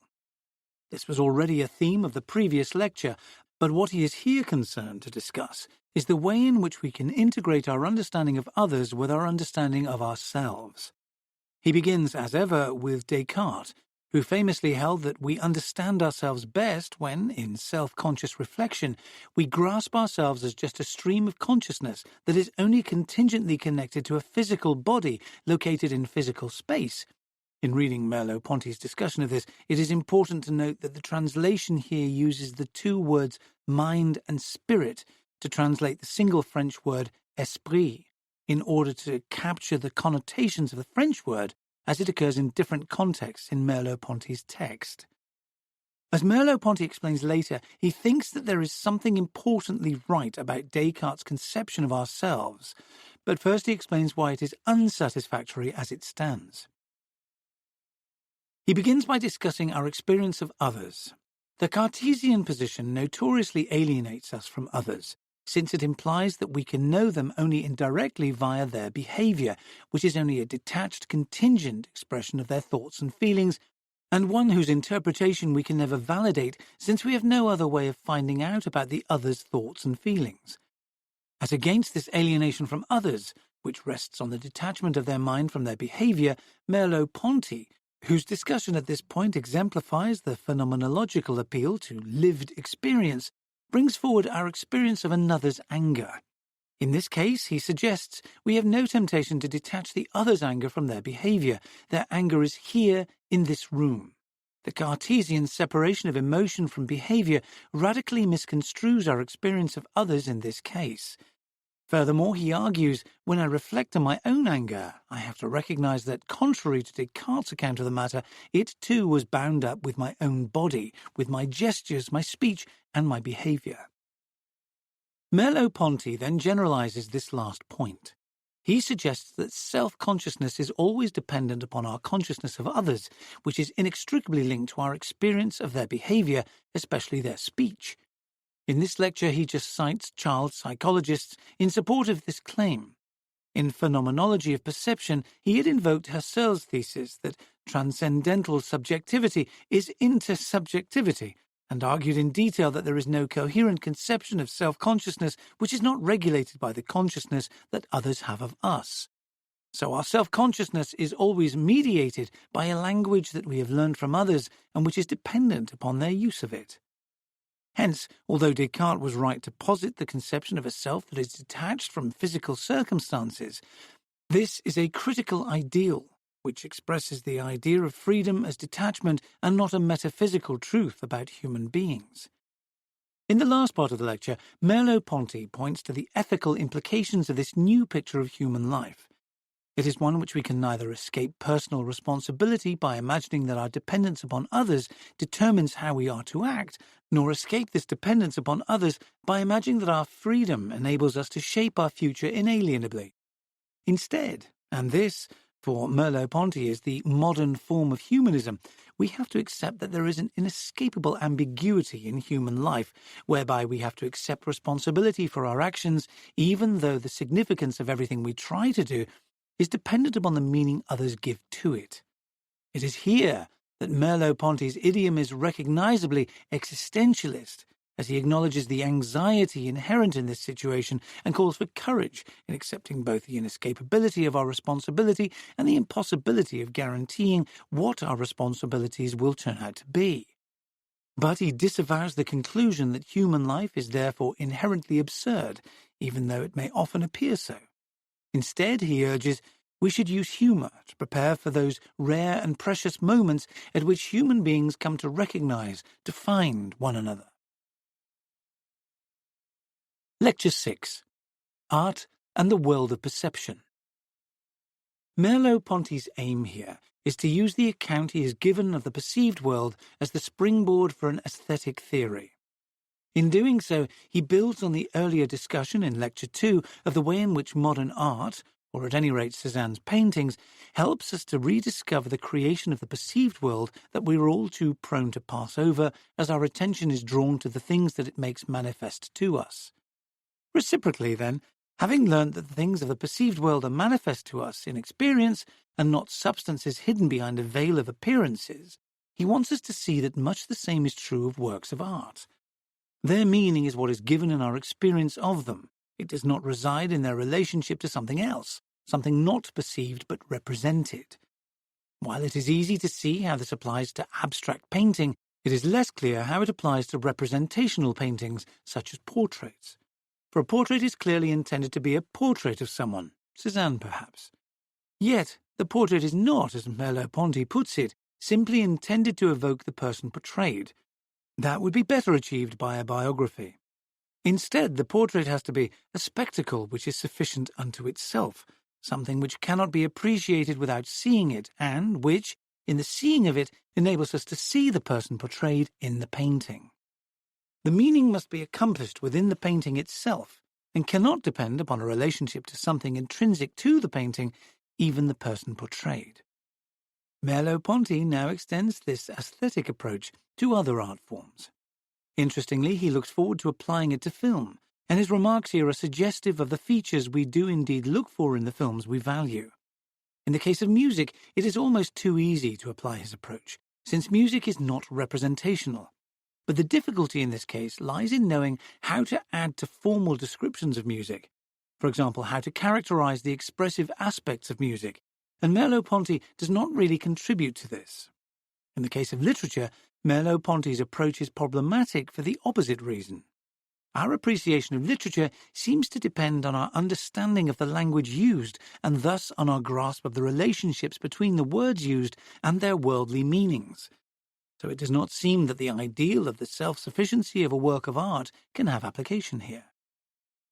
This was already a theme of the previous lecture, but what he is here concerned to discuss is the way in which we can integrate our understanding of others with our understanding of ourselves. He begins, as ever, with Descartes, who famously held that we understand ourselves best when, in self-conscious reflection, we grasp ourselves as just a stream of consciousness that is only contingently connected to a physical body located in physical space. In reading Merleau-Ponty's discussion of this, it is important to note that the translation here uses the two words mind and spirit to translate the single French word esprit, in order to capture the connotations of the French word as it occurs in different contexts in Merleau-Ponty's text. As Merleau-Ponty explains later, he thinks that there is something importantly right about Descartes' conception of ourselves, but first he explains why it is unsatisfactory as it stands. He begins by discussing our experience of others. The Cartesian position notoriously alienates us from others, since it implies that we can know them only indirectly via their behavior, which is only a detached, contingent expression of their thoughts and feelings, and one whose interpretation we can never validate, since we have no other way of finding out about the other's thoughts and feelings. As against this alienation from others, which rests on the detachment of their mind from their behavior, Merleau-Ponty, whose discussion at this point exemplifies the phenomenological appeal to lived experience, brings forward our experience of another's anger. In this case, he suggests we have no temptation to detach the other's anger from their behavior. Their anger is here in this room. The Cartesian separation of emotion from behaviour radically misconstrues our experience of others in this case. Furthermore, he argues, when I reflect on my own anger, I have to recognise that, contrary to Descartes' account of the matter, it too was bound up with my own body, with my gestures, my speech, and my behaviour. Merleau-Ponty then generalises this last point. He suggests that self-consciousness is always dependent upon our consciousness of others, which is inextricably linked to our experience of their behaviour, especially their speech. In this lecture, he just cites child psychologists in support of this claim. In Phenomenology of Perception, he had invoked Husserl's thesis that transcendental subjectivity is intersubjectivity, and argued in detail that there is no coherent conception of self-consciousness which is not regulated by the consciousness that others have of us. So our self-consciousness is always mediated by a language that we have learned from others and which is dependent upon their use of it. Hence, although Descartes was right to posit the conception of a self that is detached from physical circumstances, this is a critical ideal, which expresses the idea of freedom as detachment and not a metaphysical truth about human beings. In the last part of the lecture, Merleau-Ponty points to the ethical implications of this new picture of human life. It is one which we can neither escape personal responsibility by imagining that our dependence upon others determines how we are to act, nor escape this dependence upon others by imagining that our freedom enables us to shape our future inalienably. Instead, and this, for Merleau-Ponty, is the modern form of humanism, we have to accept that there is an inescapable ambiguity in human life, whereby we have to accept responsibility for our actions, even though the significance of everything we try to do is dependent upon the meaning others give to it. It is here that Merleau-Ponty's idiom is recognizably existentialist, as he acknowledges the anxiety inherent in this situation and calls for courage in accepting both the inescapability of our responsibility and the impossibility of guaranteeing what our responsibilities will turn out to be. But he disavows the conclusion that human life is therefore inherently absurd, even though it may often appear so. Instead, he urges, we should use humour to prepare for those rare and precious moments at which human beings come to recognise, to find one another. Lecture 6. Art and the World of Perception. Merleau-Ponty's aim here is to use the account he has given of the perceived world as the springboard for an aesthetic theory. In doing so, he builds on the earlier discussion in Lecture 2 of the way in which modern art, or at any rate Cézanne's paintings, helps us to rediscover the creation of the perceived world that we are all too prone to pass over as our attention is drawn to the things that it makes manifest to us. Reciprocally, then, having learned that the things of the perceived world are manifest to us in experience and not substances hidden behind a veil of appearances, he wants us to see that much the same is true of works of art. Their meaning is what is given in our experience of them. It does not reside in their relationship to something else, something not perceived but represented. While it is easy to see how this applies to abstract painting, it is less clear how it applies to representational paintings, such as portraits. For a portrait is clearly intended to be a portrait of someone, Cézanne perhaps. Yet, the portrait is not, as Merleau-Ponty puts it, simply intended to evoke the person portrayed. That would be better achieved by a biography. Instead, the portrait has to be a spectacle which is sufficient unto itself, something which cannot be appreciated without seeing it, and which, in the seeing of it, enables us to see the person portrayed in the painting. The meaning must be accomplished within the painting itself, and cannot depend upon a relationship to something intrinsic to the painting, even the person portrayed. Merleau-Ponty now extends this aesthetic approach to other art forms. Interestingly, he looks forward to applying it to film, and his remarks here are suggestive of the features we do indeed look for in the films we value. In the case of music, it is almost too easy to apply his approach, since music is not representational. But the difficulty in this case lies in knowing how to add to formal descriptions of music. For example, how to characterize the expressive aspects of music, and Merleau-Ponty does not really contribute to this. In the case of literature, Merleau-Ponty's approach is problematic for the opposite reason. Our appreciation of literature seems to depend on our understanding of the language used, and thus on our grasp of the relationships between the words used and their worldly meanings. so it does not seem that the ideal of the self-sufficiency of a work of art can have application here.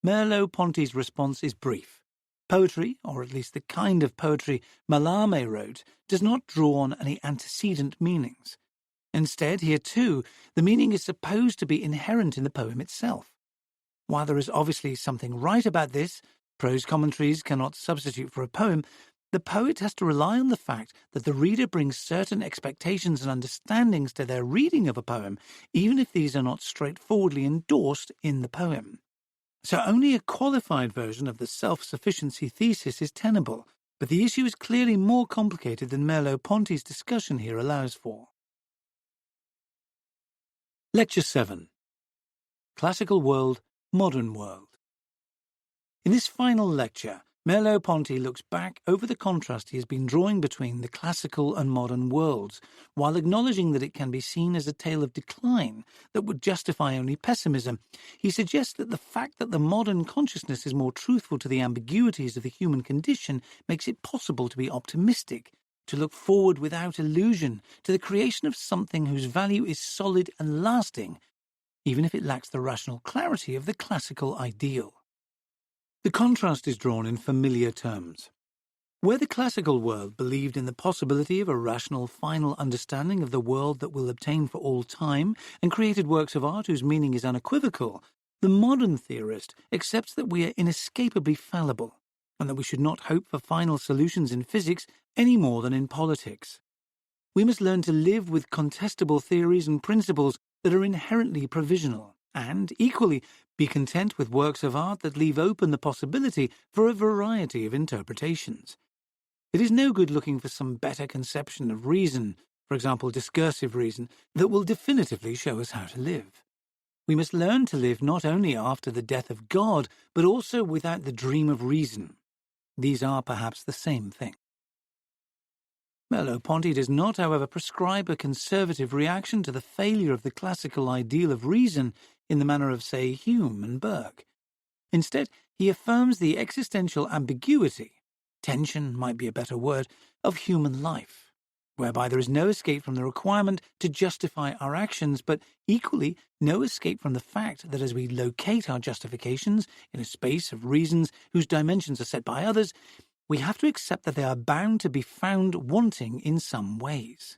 Merleau-Ponty's response is brief. Poetry, or at least the kind of poetry Mallarmé wrote, does not draw on any antecedent meanings. Instead, here too, the meaning is supposed to be inherent in the poem itself. While there is obviously something right about this, prose commentaries cannot substitute for a poem, the poet has to rely on the fact that the reader brings certain expectations and understandings to their reading of a poem, even if these are not straightforwardly endorsed in the poem. So only a qualified version of the self-sufficiency thesis is tenable, but the issue is clearly more complicated than Merleau-Ponty's discussion here allows for. Lecture 7. Classical World, Modern World. In this final lecture, Merleau-Ponty looks back over the contrast he has been drawing between the classical and modern worlds, while acknowledging that it can be seen as a tale of decline that would justify only pessimism. He suggests that the fact that the modern consciousness is more truthful to the ambiguities of the human condition makes it possible to be optimistic, to look forward without illusion to the creation of something whose value is solid and lasting, even if it lacks the rational clarity of the classical ideal. The contrast is drawn in familiar terms. Where the classical world believed in the possibility of a rational final understanding of the world that will obtain for all time and created works of art whose meaning is unequivocal, the modern theorist accepts that we are inescapably fallible and that we should not hope for final solutions in physics any more than in politics. We must learn to live with contestable theories and principles that are inherently provisional, and, equally, be content with works of art that leave open the possibility for a variety of interpretations. It is no good looking for some better conception of reason, for example discursive reason, that will definitively show us how to live. We must learn to live not only after the death of God, but also without the dream of reason. These are perhaps the same thing. Merleau-Ponty does not, however, prescribe a conservative reaction to the failure of the classical ideal of reason in the manner of, say, Hume and Burke. Instead, he affirms the existential ambiguity, tension might be a better word, of human life, whereby there is no escape from the requirement to justify our actions, but equally no escape from the fact that as we locate our justifications in a space of reasons whose dimensions are set by others, we have to accept that they are bound to be found wanting in some ways.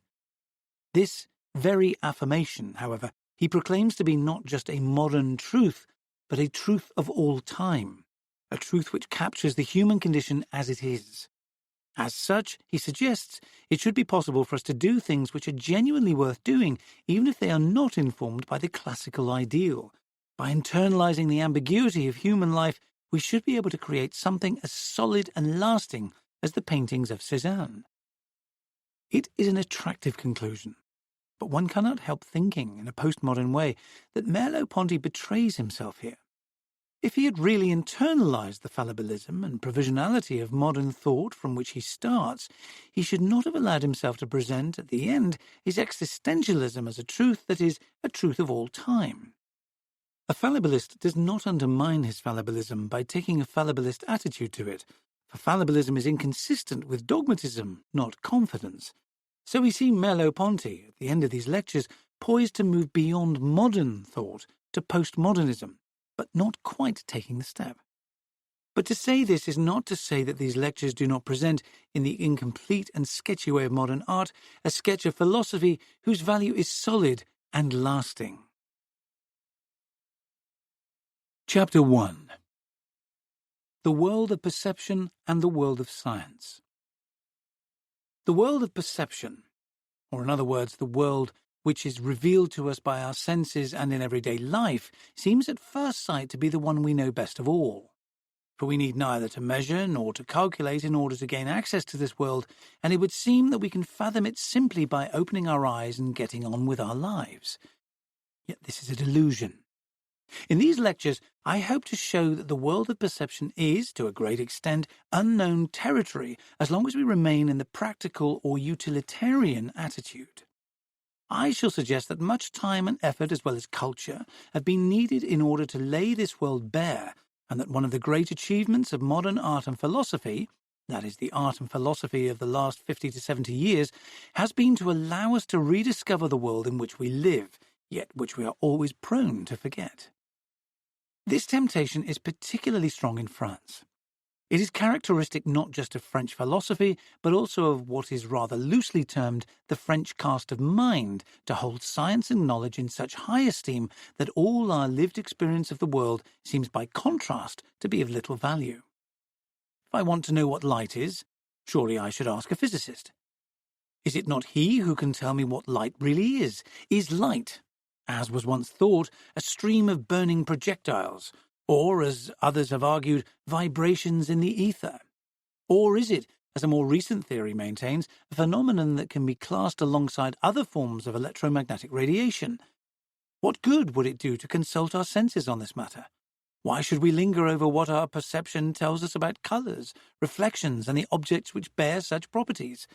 This very affirmation, however, he proclaims to be not just a modern truth, but a truth of all time, a truth which captures the human condition as it is. As such, he suggests, it should be possible for us to do things which are genuinely worth doing, even if they are not informed by the classical ideal. By internalizing the ambiguity of human life, we should be able to create something as solid and lasting as the paintings of Cézanne. It is an attractive conclusion, but one cannot help thinking, in a postmodern way, that Merleau-Ponty betrays himself here. If he had really internalized the fallibilism and provisionality of modern thought from which he starts, he should not have allowed himself to present, at the end, his existentialism as a truth that is a truth of all time. A fallibilist does not undermine his fallibilism by taking a fallibilist attitude to it, for fallibilism is inconsistent with dogmatism, not confidence. So we see Merleau-Ponty, at the end of these lectures, poised to move beyond modern thought to postmodernism, but not quite taking the step. But to say this is not to say that these lectures do not present, in the incomplete and sketchy way of modern art, a sketch of philosophy whose value is solid and lasting. Chapter 1. The World of Perception and the World of Science. The world of perception, or in other words, the world which is revealed to us by our senses and in everyday life, seems at first sight to be the one we know best of all. For we need neither to measure nor to calculate in order to gain access to this world, and it would seem that we can fathom it simply by opening our eyes and getting on with our lives. Yet this is a delusion. In these lectures, I hope to show that the world of perception is, to a great extent, unknown territory as long as we remain in the practical or utilitarian attitude. I shall suggest that much time and effort as well as culture have been needed in order to lay this world bare, and that one of the great achievements of modern art and philosophy, that is the art and philosophy of the last 50 to 70 years, has been to allow us to rediscover the world in which we live, yet which we are always prone to forget. This temptation is particularly strong in France. It is characteristic not just of French philosophy, but also of what is rather loosely termed the French cast of mind, to hold science and knowledge in such high esteem that all our lived experience of the world seems by contrast to be of little value. If I want to know what light is, surely I should ask a physicist. Is it not he who can tell me what light really is? Is light, as was once thought, a stream of burning projectiles, or, as others have argued, vibrations in the ether? Or is it, as a more recent theory maintains, a phenomenon that can be classed alongside other forms of electromagnetic radiation? What good would it do to consult our senses on this matter? Why should we linger over what our perception tells us about colours, reflections, and the objects which bear such properties?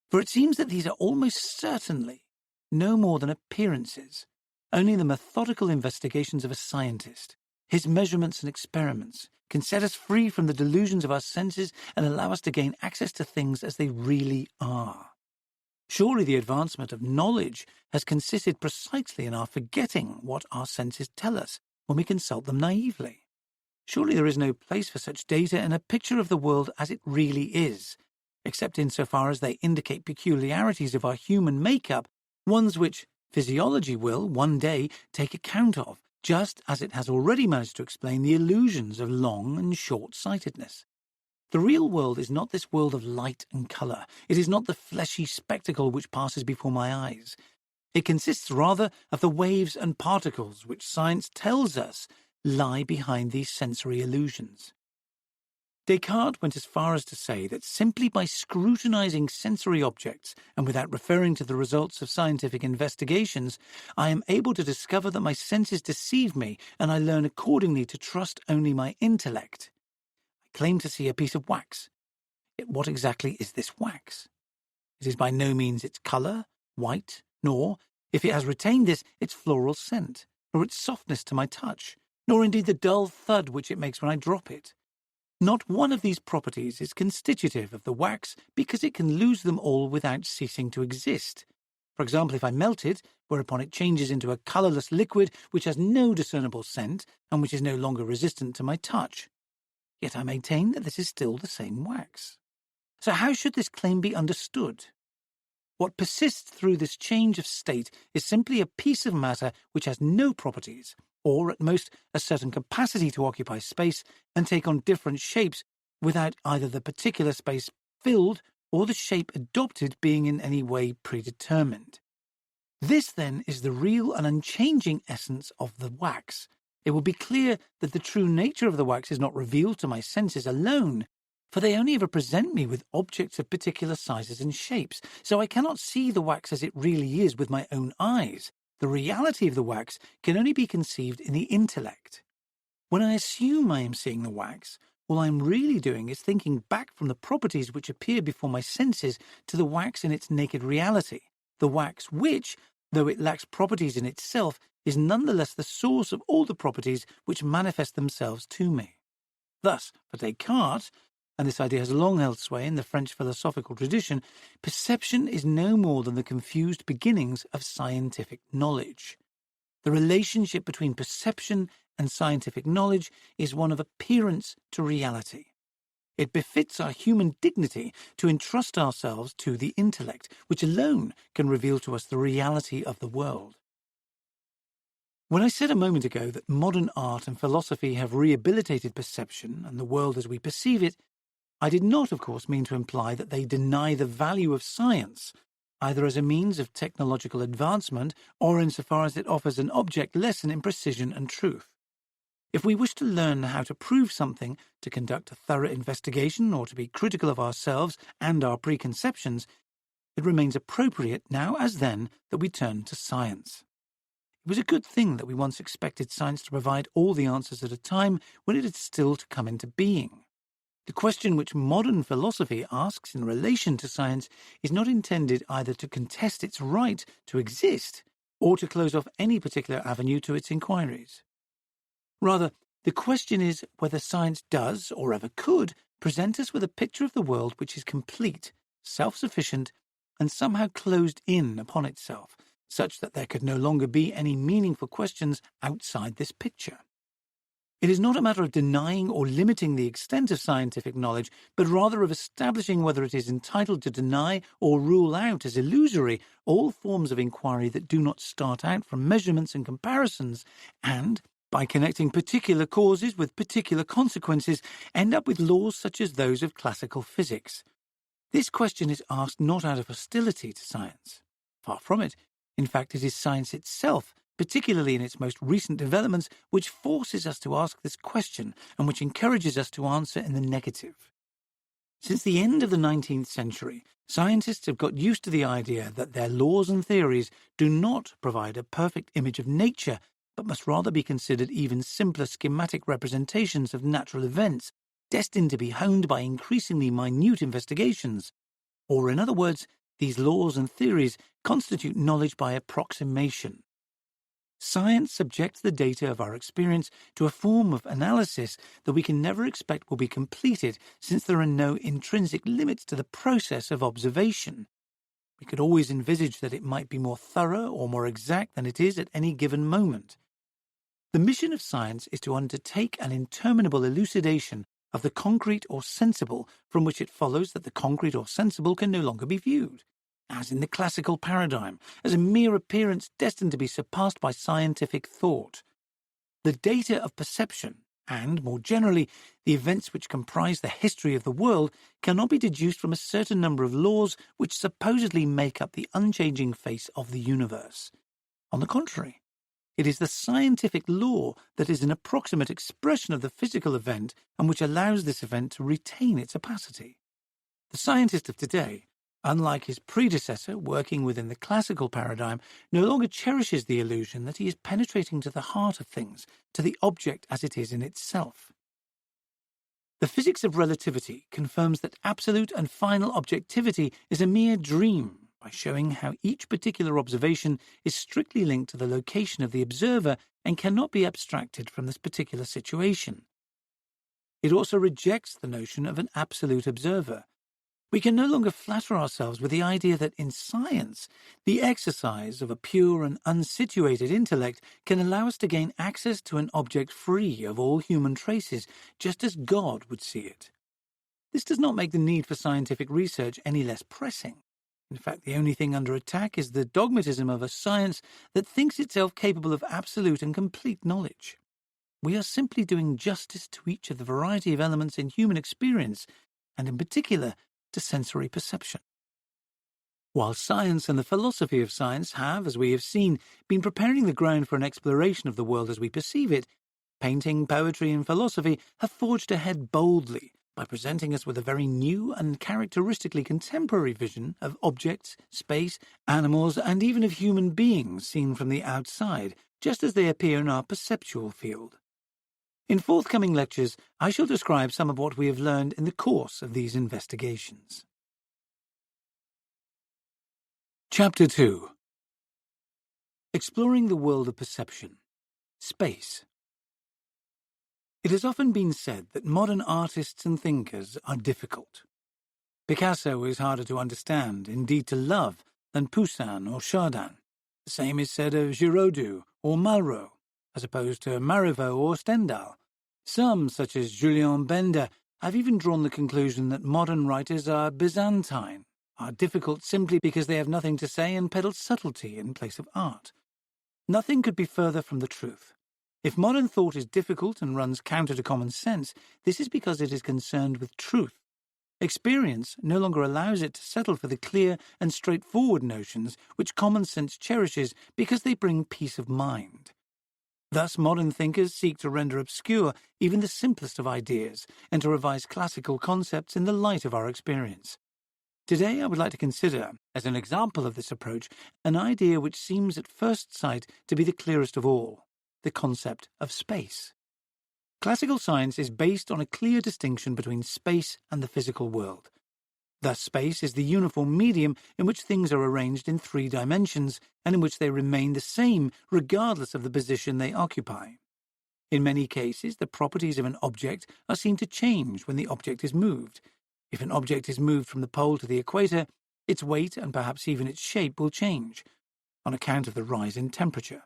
For it seems that these are almost certainly no more than appearances, only the methodical investigations of a scientist. His measurements and experiments can set us free from the delusions of our senses and allow us to gain access to things as they really are. Surely the advancement of knowledge has consisted precisely in our forgetting what our senses tell us when we consult them naively. Surely there is no place for such data in a picture of the world as it really is, except insofar as they indicate peculiarities of our human makeup, ones which physiology will, one day, take account of, just as it has already managed to explain the illusions of long and short-sightedness. The real world is not this world of light and colour. It is not the fleshy spectacle which passes before my eyes. It consists rather of the waves and particles which science tells us lie behind these sensory illusions. Descartes went as far as to say that simply by scrutinizing sensory objects and without referring to the results of scientific investigations, I am able to discover that my senses deceive me, and I learn accordingly to trust only my intellect. I claim to see a piece of wax. Yet what exactly is this wax? It is by no means its colour, white, nor, if it has retained this, its floral scent, nor its softness to my touch, nor indeed the dull thud which it makes when I drop it. Not one of these properties is constitutive of the wax because it can lose them all without ceasing to exist. For example, if I melt it, whereupon it changes into a colourless liquid which has no discernible scent and which is no longer resistant to my touch. Yet I maintain that this is still the same wax. So how should this claim be understood? What persists through this change of state is simply a piece of matter which has no properties, or at most a certain capacity to occupy space and take on different shapes without either the particular space filled or the shape adopted being in any way predetermined. This, then, is the real and unchanging essence of the wax. It will be clear that the true nature of the wax is not revealed to my senses alone, for they only ever present me with objects of particular sizes and shapes, so I cannot see the wax as it really is with my own eyes. The reality of the wax can only be conceived in the intellect. When I assume I am seeing the wax, all I am really doing is thinking back from the properties which appear before my senses to the wax in its naked reality, the wax which, though it lacks properties in itself, is nonetheless the source of all the properties which manifest themselves to me. Thus, for Descartes, and this idea has long held sway in the French philosophical tradition, perception is no more than the confused beginnings of scientific knowledge. The relationship between perception and scientific knowledge is one of appearance to reality. It befits our human dignity to entrust ourselves to the intellect, which alone can reveal to us the reality of the world. When I said a moment ago that modern art and philosophy have rehabilitated perception and the world as we perceive it, I did not, of course, mean to imply that they deny the value of science, either as a means of technological advancement or insofar as it offers an object lesson in precision and truth. If we wish to learn how to prove something, to conduct a thorough investigation, or to be critical of ourselves and our preconceptions, it remains appropriate, now as then, that we turn to science. It was a good thing that we once expected science to provide all the answers at a time when it had still to come into being. The question which modern philosophy asks in relation to science is not intended either to contest its right to exist or to close off any particular avenue to its inquiries. Rather, the question is whether science does, or ever could, present us with a picture of the world which is complete, self-sufficient, and somehow closed in upon itself, such that there could no longer be any meaningful questions outside this picture. It is not a matter of denying or limiting the extent of scientific knowledge, but rather of establishing whether it is entitled to deny or rule out as illusory all forms of inquiry that do not start out from measurements and comparisons, and, by connecting particular causes with particular consequences, end up with laws such as those of classical physics. This question is asked not out of hostility to science. Far from it. In fact, it is science itself, particularly in its most recent developments, which forces us to ask this question and which encourages us to answer in the negative. Since the end of the 19th century, scientists have got used to the idea that their laws and theories do not provide a perfect image of nature, but must rather be considered even simpler schematic representations of natural events, destined to be honed by increasingly minute investigations. Or, in other words, these laws and theories constitute knowledge by approximation. Science subjects the data of our experience to a form of analysis that we can never expect will be completed, since there are no intrinsic limits to the process of observation. We could always envisage that it might be more thorough or more exact than it is at any given moment. The mission of science is to undertake an interminable elucidation of the concrete or sensible, from which it follows that the concrete or sensible can no longer be viewed, as in the classical paradigm, as a mere appearance destined to be surpassed by scientific thought. The data of perception, and, more generally, the events which comprise the history of the world, cannot be deduced from a certain number of laws which supposedly make up the unchanging face of the universe. On the contrary, it is the scientific law that is an approximate expression of the physical event and which allows this event to retain its opacity. The scientist of today, unlike his predecessor working within the classical paradigm, no longer cherishes the illusion that he is penetrating to the heart of things, to the object as it is in itself. The physics of relativity confirms that absolute and final objectivity is a mere dream, by showing how each particular observation is strictly linked to the location of the observer and cannot be abstracted from this particular situation. It also rejects the notion of an absolute observer. We can no longer flatter ourselves with the idea that in science, the exercise of a pure and unsituated intellect can allow us to gain access to an object free of all human traces, just as God would see it. This does not make the need for scientific research any less pressing. In fact, the only thing under attack is the dogmatism of a science that thinks itself capable of absolute and complete knowledge. We are simply doing justice to each of the variety of elements in human experience, and in particular, to sensory perception. While science and the philosophy of science have, as we have seen, been preparing the ground for an exploration of the world as we perceive it, painting, poetry, and philosophy have forged ahead boldly, by presenting us with a very new and characteristically contemporary vision of objects, space, animals, and even of human beings seen from the outside, just as they appear in our perceptual field. In forthcoming lectures, I shall describe some of what we have learned in the course of these investigations. Chapter 2. Exploring the world of perception. Space. It has often been said that modern artists and thinkers are difficult. Picasso is harder to understand, indeed to love, than Poussin or Chardin. The same is said of Giraudoux or Malraux, as opposed to Marivaux or Stendhal. Some, such as Julien Bender, have even drawn the conclusion that modern writers are Byzantine, are difficult simply because they have nothing to say and peddle subtlety in place of art. Nothing could be further from the truth. If modern thought is difficult and runs counter to common sense, this is because it is concerned with truth. Experience no longer allows it to settle for the clear and straightforward notions which common sense cherishes because they bring peace of mind. Thus, modern thinkers seek to render obscure even the simplest of ideas and to revise classical concepts in the light of our experience. Today, I would like to consider, as an example of this approach, an idea which seems at first sight to be the clearest of all: the concept of space. Classical science is based on a clear distinction between space and the physical world. Thus, space is the uniform medium in which things are arranged in 3 dimensions and in which they remain the same regardless of the position they occupy. In many cases, the properties of an object are seen to change when the object is moved. If an object is moved from the pole to the equator, its weight and perhaps even its shape will change, on account of the rise in temperature.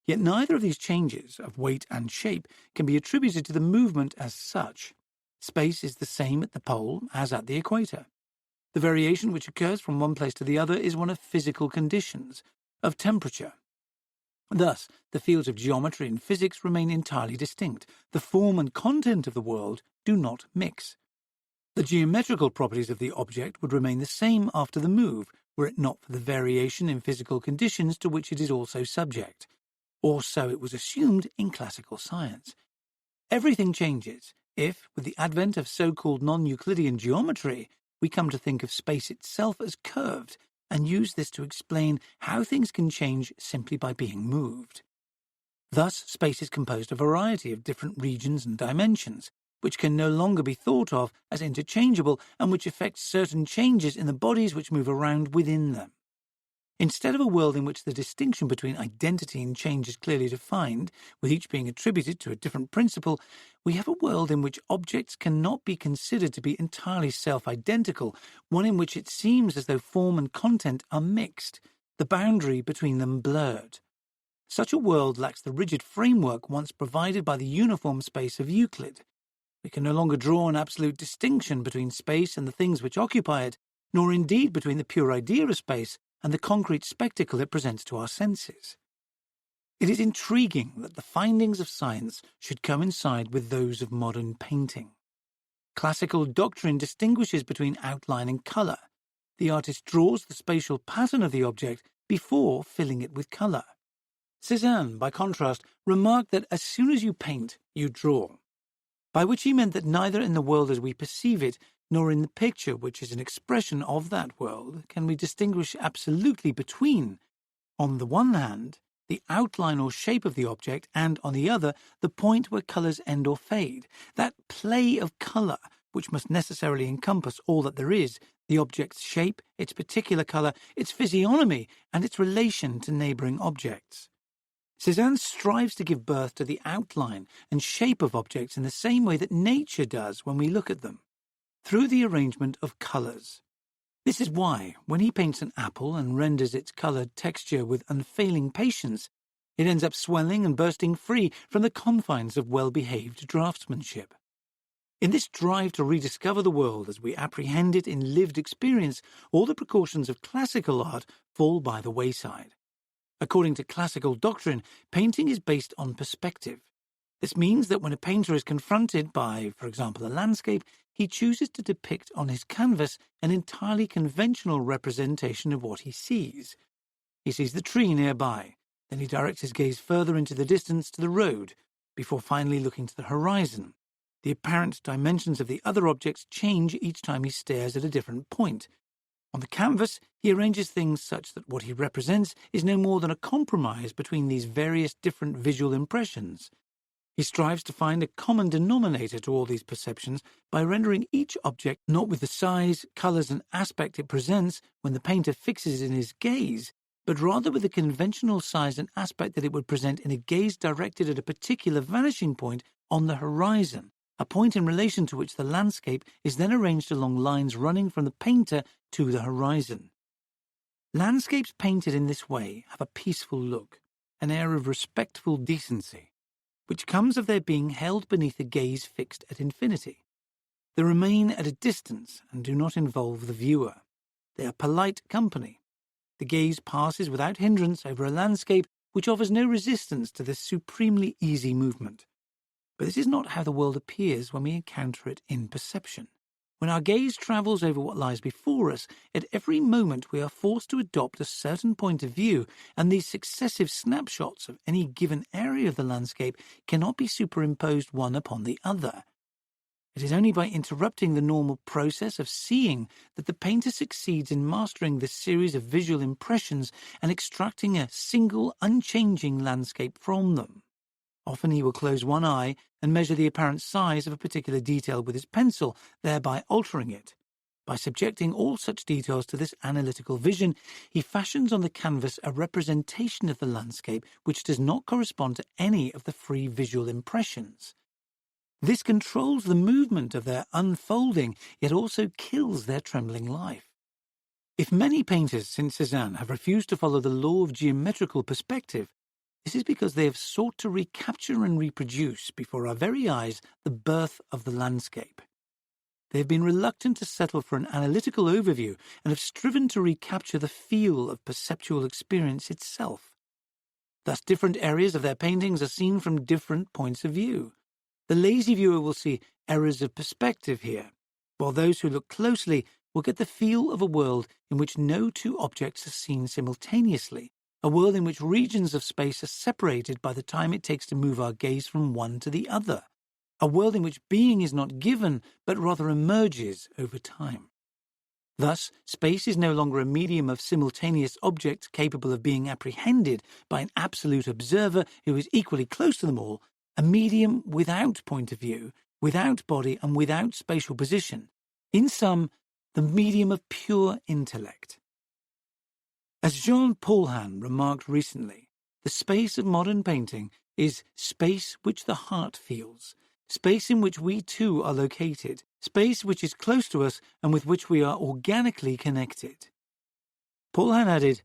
Yet neither of these changes of weight and shape can be attributed to the movement as such. Space is the same at the pole as at the equator. The variation which occurs from one place to the other is one of physical conditions, of temperature. Thus, the fields of geometry and physics remain entirely distinct. The form and content of the world do not mix. The geometrical properties of the object would remain the same after the move, were it not for the variation in physical conditions to which it is also subject. Or so it was assumed in classical science. Everything changes if, with the advent of so-called non-Euclidean geometry, we come to think of space itself as curved and use this to explain how things can change simply by being moved. Thus, space is composed of a variety of different regions and dimensions, which can no longer be thought of as interchangeable and which affect certain changes in the bodies which move around within them. Instead of a world in which the distinction between identity and change is clearly defined, with each being attributed to a different principle, we have a world in which objects cannot be considered to be entirely self-identical, one in which it seems as though form and content are mixed, the boundary between them blurred. Such a world lacks the rigid framework once provided by the uniform space of Euclid. We can no longer draw an absolute distinction between space and the things which occupy it, nor indeed between the pure idea of space and the concrete spectacle it presents to our senses. It is intriguing that the findings of science should coincide with those of modern painting. Classical doctrine distinguishes between outline and colour. The artist draws the spatial pattern of the object before filling it with colour. Cézanne, by contrast, remarked that as soon as you paint, you draw, by which he meant that neither in the world as we perceive it, nor in the picture which is an expression of that world, can we distinguish absolutely between, on the one hand, the outline or shape of the object, and, on the other, the point where colours end or fade, that play of colour which must necessarily encompass all that there is, the object's shape, its particular colour, its physiognomy, and its relation to neighbouring objects. Cézanne strives to give birth to the outline and shape of objects in the same way that nature does when we look at them, through the arrangement of colours. This is why, when he paints an apple and renders its coloured texture with unfailing patience, it ends up swelling and bursting free from the confines of well-behaved draftsmanship. In this drive to rediscover the world as we apprehend it in lived experience, all the precautions of classical art fall by the wayside. According to classical doctrine, painting is based on perspective. This means that when a painter is confronted by, for example, a landscape, he chooses to depict on his canvas an entirely conventional representation of what he sees. He sees the tree nearby, then he directs his gaze further into the distance to the road, before finally looking to the horizon. The apparent dimensions of the other objects change each time he stares at a different point. On the canvas, he arranges things such that what he represents is no more than a compromise between these various different visual impressions. He strives to find a common denominator to all these perceptions by rendering each object not with the size, colours and aspect it presents when the painter fixes it in his gaze, but rather with the conventional size and aspect that it would present in a gaze directed at a particular vanishing point on the horizon, a point in relation to which the landscape is then arranged along lines running from the painter to the horizon. Landscapes painted in this way have a peaceful look, an air of respectful decency, which comes of their being held beneath a gaze fixed at infinity. They remain at a distance and do not involve the viewer. They are polite company. The gaze passes without hindrance over a landscape which offers no resistance to this supremely easy movement. But this is not how the world appears when we encounter it in perception. When our gaze travels over what lies before us, at every moment we are forced to adopt a certain point of view, and these successive snapshots of any given area of the landscape cannot be superimposed one upon the other. It is only by interrupting the normal process of seeing that the painter succeeds in mastering this series of visual impressions and extracting a single, unchanging landscape from them. Often he will close one eye and measure the apparent size of a particular detail with his pencil, thereby altering it. By subjecting all such details to this analytical vision, he fashions on the canvas a representation of the landscape which does not correspond to any of the free visual impressions. This controls the movement of their unfolding, yet also kills their trembling life. If many painters since Cézanne have refused to follow the law of geometrical perspective, this is because they have sought to recapture and reproduce before our very eyes the birth of the landscape. They have been reluctant to settle for an analytical overview and have striven to recapture the feel of perceptual experience itself. Thus, different areas of their paintings are seen from different points of view. The lazy viewer will see errors of perspective here, while those who look closely will get the feel of a world in which no two objects are seen simultaneously, a world in which regions of space are separated by the time it takes to move our gaze from one to the other, a world in which being is not given but rather emerges over time. Thus, space is no longer a medium of simultaneous objects capable of being apprehended by an absolute observer who is equally close to them all, a medium without point of view, without body and without spatial position. In sum, the medium of pure intellect. As Jean Paulhan remarked recently, the space of modern painting is space which the heart feels, space in which we too are located, space which is close to us and with which we are organically connected. Paulhan added,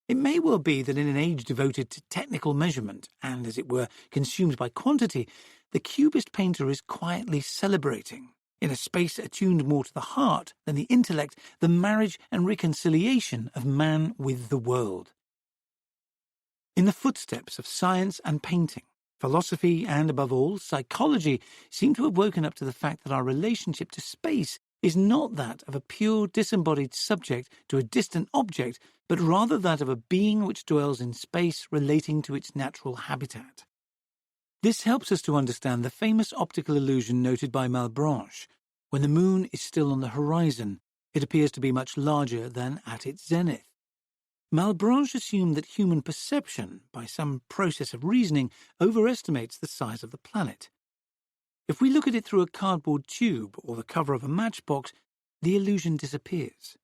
"It may well be that in an age devoted to technical measurement and, as it were, consumed by quantity, the Cubist painter is quietly celebrating, in a space attuned more to the heart than the intellect, the marriage and reconciliation of man with the world." In the footsteps of science and painting, philosophy and, above all, psychology seem to have woken up to the fact that our relationship to space is not that of a pure disembodied subject to a distant object, but rather that of a being which dwells in space relating to its natural habitat. This helps us to understand the famous optical illusion noted by Malebranche. When the moon is still on the horizon, it appears to be much larger than at its zenith. Malebranche assumed that human perception, by some process of reasoning, overestimates the size of the planet. If we look at it through a cardboard tube or the cover of a matchbox, the illusion disappears.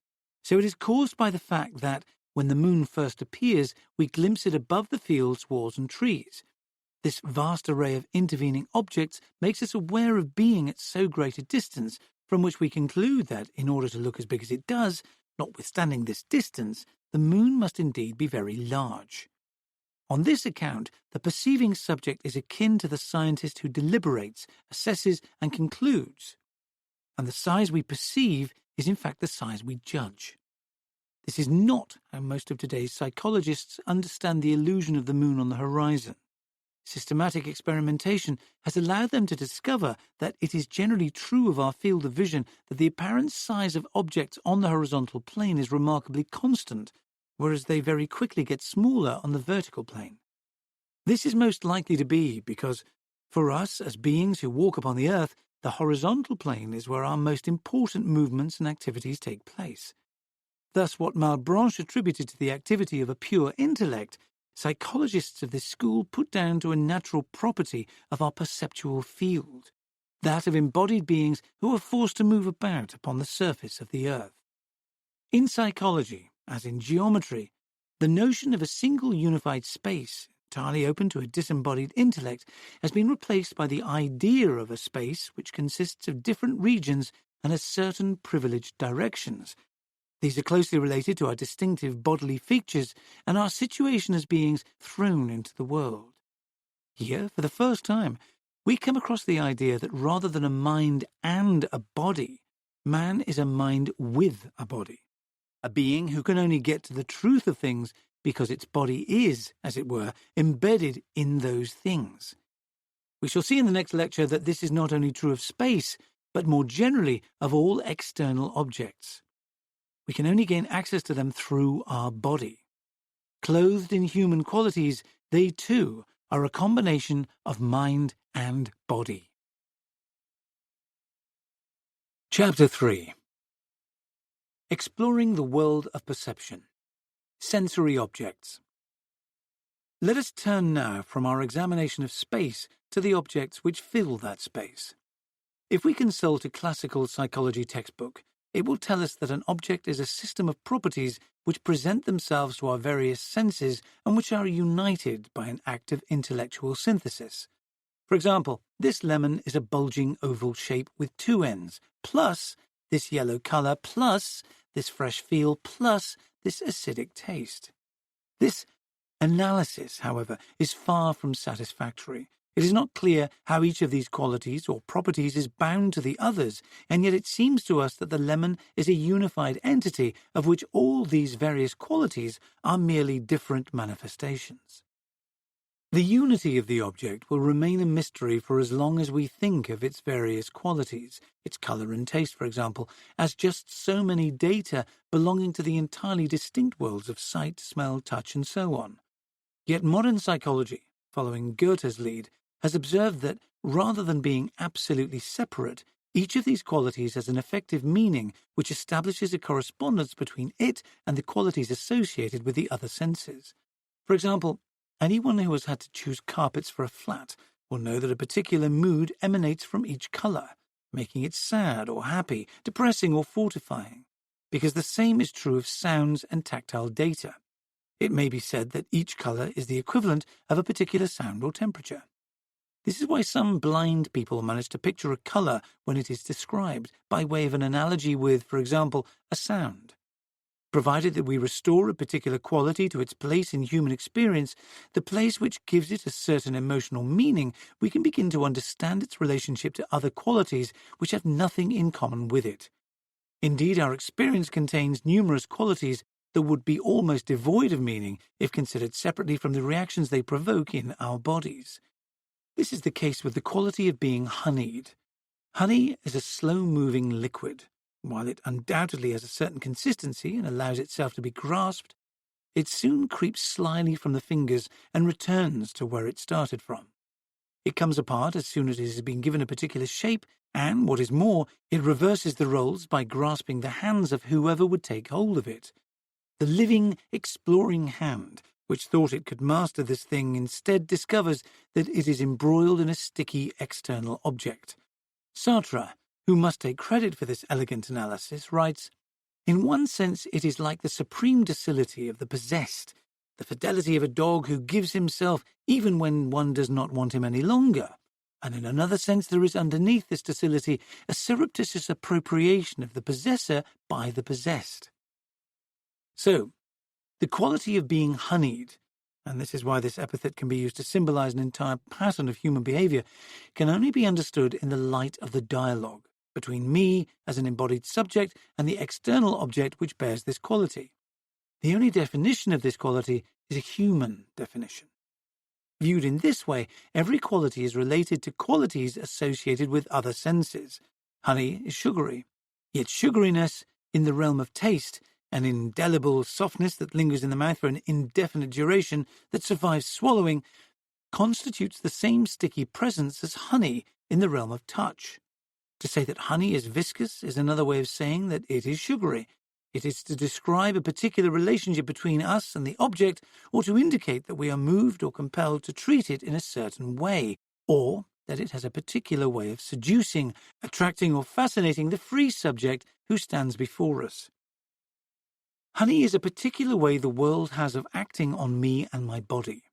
So it is caused by the fact that, when the moon first appears, we glimpse it above the fields, walls and trees. This vast array of intervening objects makes us aware of being at so great a distance, from which we conclude that, in order to look as big as it does, notwithstanding this distance, the moon must indeed be very large. On this account, the perceiving subject is akin to the scientist who deliberates, assesses, and concludes, and the size we perceive is in fact the size we judge. This is not how most of today's psychologists understand the illusion of the moon on the horizon. Systematic experimentation has allowed them to discover that it is generally true of our field of vision that the apparent size of objects on the horizontal plane is remarkably constant, whereas they very quickly get smaller on the vertical plane. This is most likely to be because, for us as beings who walk upon the earth, the horizontal plane is where our most important movements and activities take place. Thus, what Malebranche attributed to the activity of a pure intellect, psychologists of this school put down to a natural property of our perceptual field, that of embodied beings who are forced to move about upon the surface of the earth. In psychology, as in geometry, the notion of a single unified space, entirely open to a disembodied intellect, has been replaced by the idea of a space which consists of different regions and has certain privileged directions. These are closely related to our distinctive bodily features and our situation as beings thrown into the world. Here, for the first time, we come across the idea that rather than a mind and a body, man is a mind with a body, a being who can only get to the truth of things because its body is, as it were, embedded in those things. We shall see in the next lecture that this is not only true of space, but more generally of all external objects. We can only gain access to them through our body. Clothed in human qualities, they too are a combination of mind and body. Chapter 3. Exploring the world of perception. Sensory objects. Let us turn now from our examination of space to the objects which fill that space. If we consult a classical psychology textbook, it will tell us that an object is a system of properties which present themselves to our various senses and which are united by an act of intellectual synthesis. For example, this lemon is a bulging oval shape with two ends, plus this yellow colour, plus this fresh feel, plus this acidic taste. This analysis, however, is far from satisfactory. It is not clear how each of these qualities or properties is bound to the others, and yet it seems to us that the lemon is a unified entity of which all these various qualities are merely different manifestations. The unity of the object will remain a mystery for as long as we think of its various qualities, its colour and taste, for example, as just so many data belonging to the entirely distinct worlds of sight, smell, touch, and so on. Yet modern psychology, following Goethe's lead, has observed that, rather than being absolutely separate, each of these qualities has an effective meaning which establishes a correspondence between it and the qualities associated with the other senses. For example, anyone who has had to choose carpets for a flat will know that a particular mood emanates from each colour, making it sad or happy, depressing or fortifying, because the same is true of sounds and tactile data. It may be said that each colour is the equivalent of a particular sound or temperature. This is why some blind people manage to picture a colour when it is described, by way of an analogy with, for example, a sound. Provided that we restore a particular quality to its place in human experience, the place which gives it a certain emotional meaning, we can begin to understand its relationship to other qualities which have nothing in common with it. Indeed, our experience contains numerous qualities that would be almost devoid of meaning if considered separately from the reactions they provoke in our bodies. This is the case with the quality of being honeyed. Honey is a slow-moving liquid. While it undoubtedly has a certain consistency and allows itself to be grasped, it soon creeps slyly from the fingers and returns to where it started from. It comes apart as soon as it has been given a particular shape, and, what is more, it reverses the roles by grasping the hands of whoever would take hold of it. The living, exploring hand, which thought it could master this thing, instead discovers that it is embroiled in a sticky external object. Sartre, who must take credit for this elegant analysis, writes, "In one sense it is like the supreme docility of the possessed, the fidelity of a dog who gives himself even when one does not want him any longer. And in another sense there is underneath this docility a surreptitious appropriation of the possessor by the possessed." So, the quality of being honeyed, and this is why this epithet can be used to symbolize an entire pattern of human behavior, can only be understood in the light of the dialogue between me as an embodied subject and the external object which bears this quality. The only definition of this quality is a human definition. Viewed in this way, every quality is related to qualities associated with other senses. Honey is sugary, yet sugariness in the realm of taste, an indelible softness that lingers in the mouth for an indefinite duration that survives swallowing, constitutes the same sticky presence as honey in the realm of touch. To say that honey is viscous is another way of saying that it is sugary. It is to describe a particular relationship between us and the object, or to indicate that we are moved or compelled to treat it in a certain way, or that it has a particular way of seducing, attracting or fascinating the free subject who stands before us. Honey is a particular way the world has of acting on me and my body,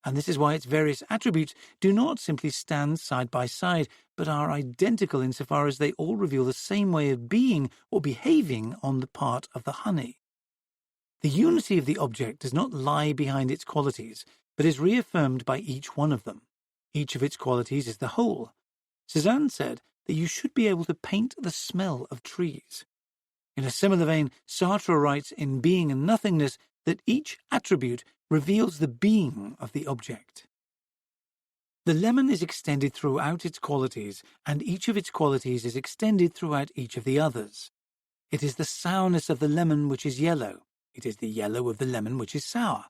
and this is why its various attributes do not simply stand side by side, but are identical insofar as they all reveal the same way of being or behaving on the part of the honey. The unity of the object does not lie behind its qualities, but is reaffirmed by each one of them. Each of its qualities is the whole. Cézanne said that you should be able to paint the smell of trees. In a similar vein, Sartre writes in Being and Nothingness that each attribute reveals the being of the object. The lemon is extended throughout its qualities, and each of its qualities is extended throughout each of the others. It is the sourness of the lemon which is yellow. It is the yellow of the lemon which is sour.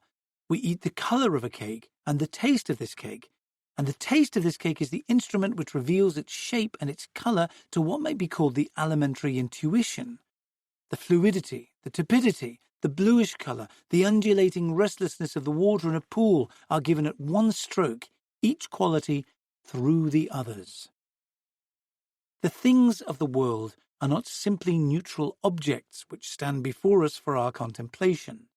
We eat the colour of a cake and the taste of this cake, and the taste of this cake is the instrument which reveals its shape and its colour to what may be called the alimentary intuition. The fluidity, the tepidity, the bluish colour, the undulating restlessness of the water in a pool are given at one stroke, each quality through the others. The things of the world are not simply neutral objects which stand before us for our contemplation.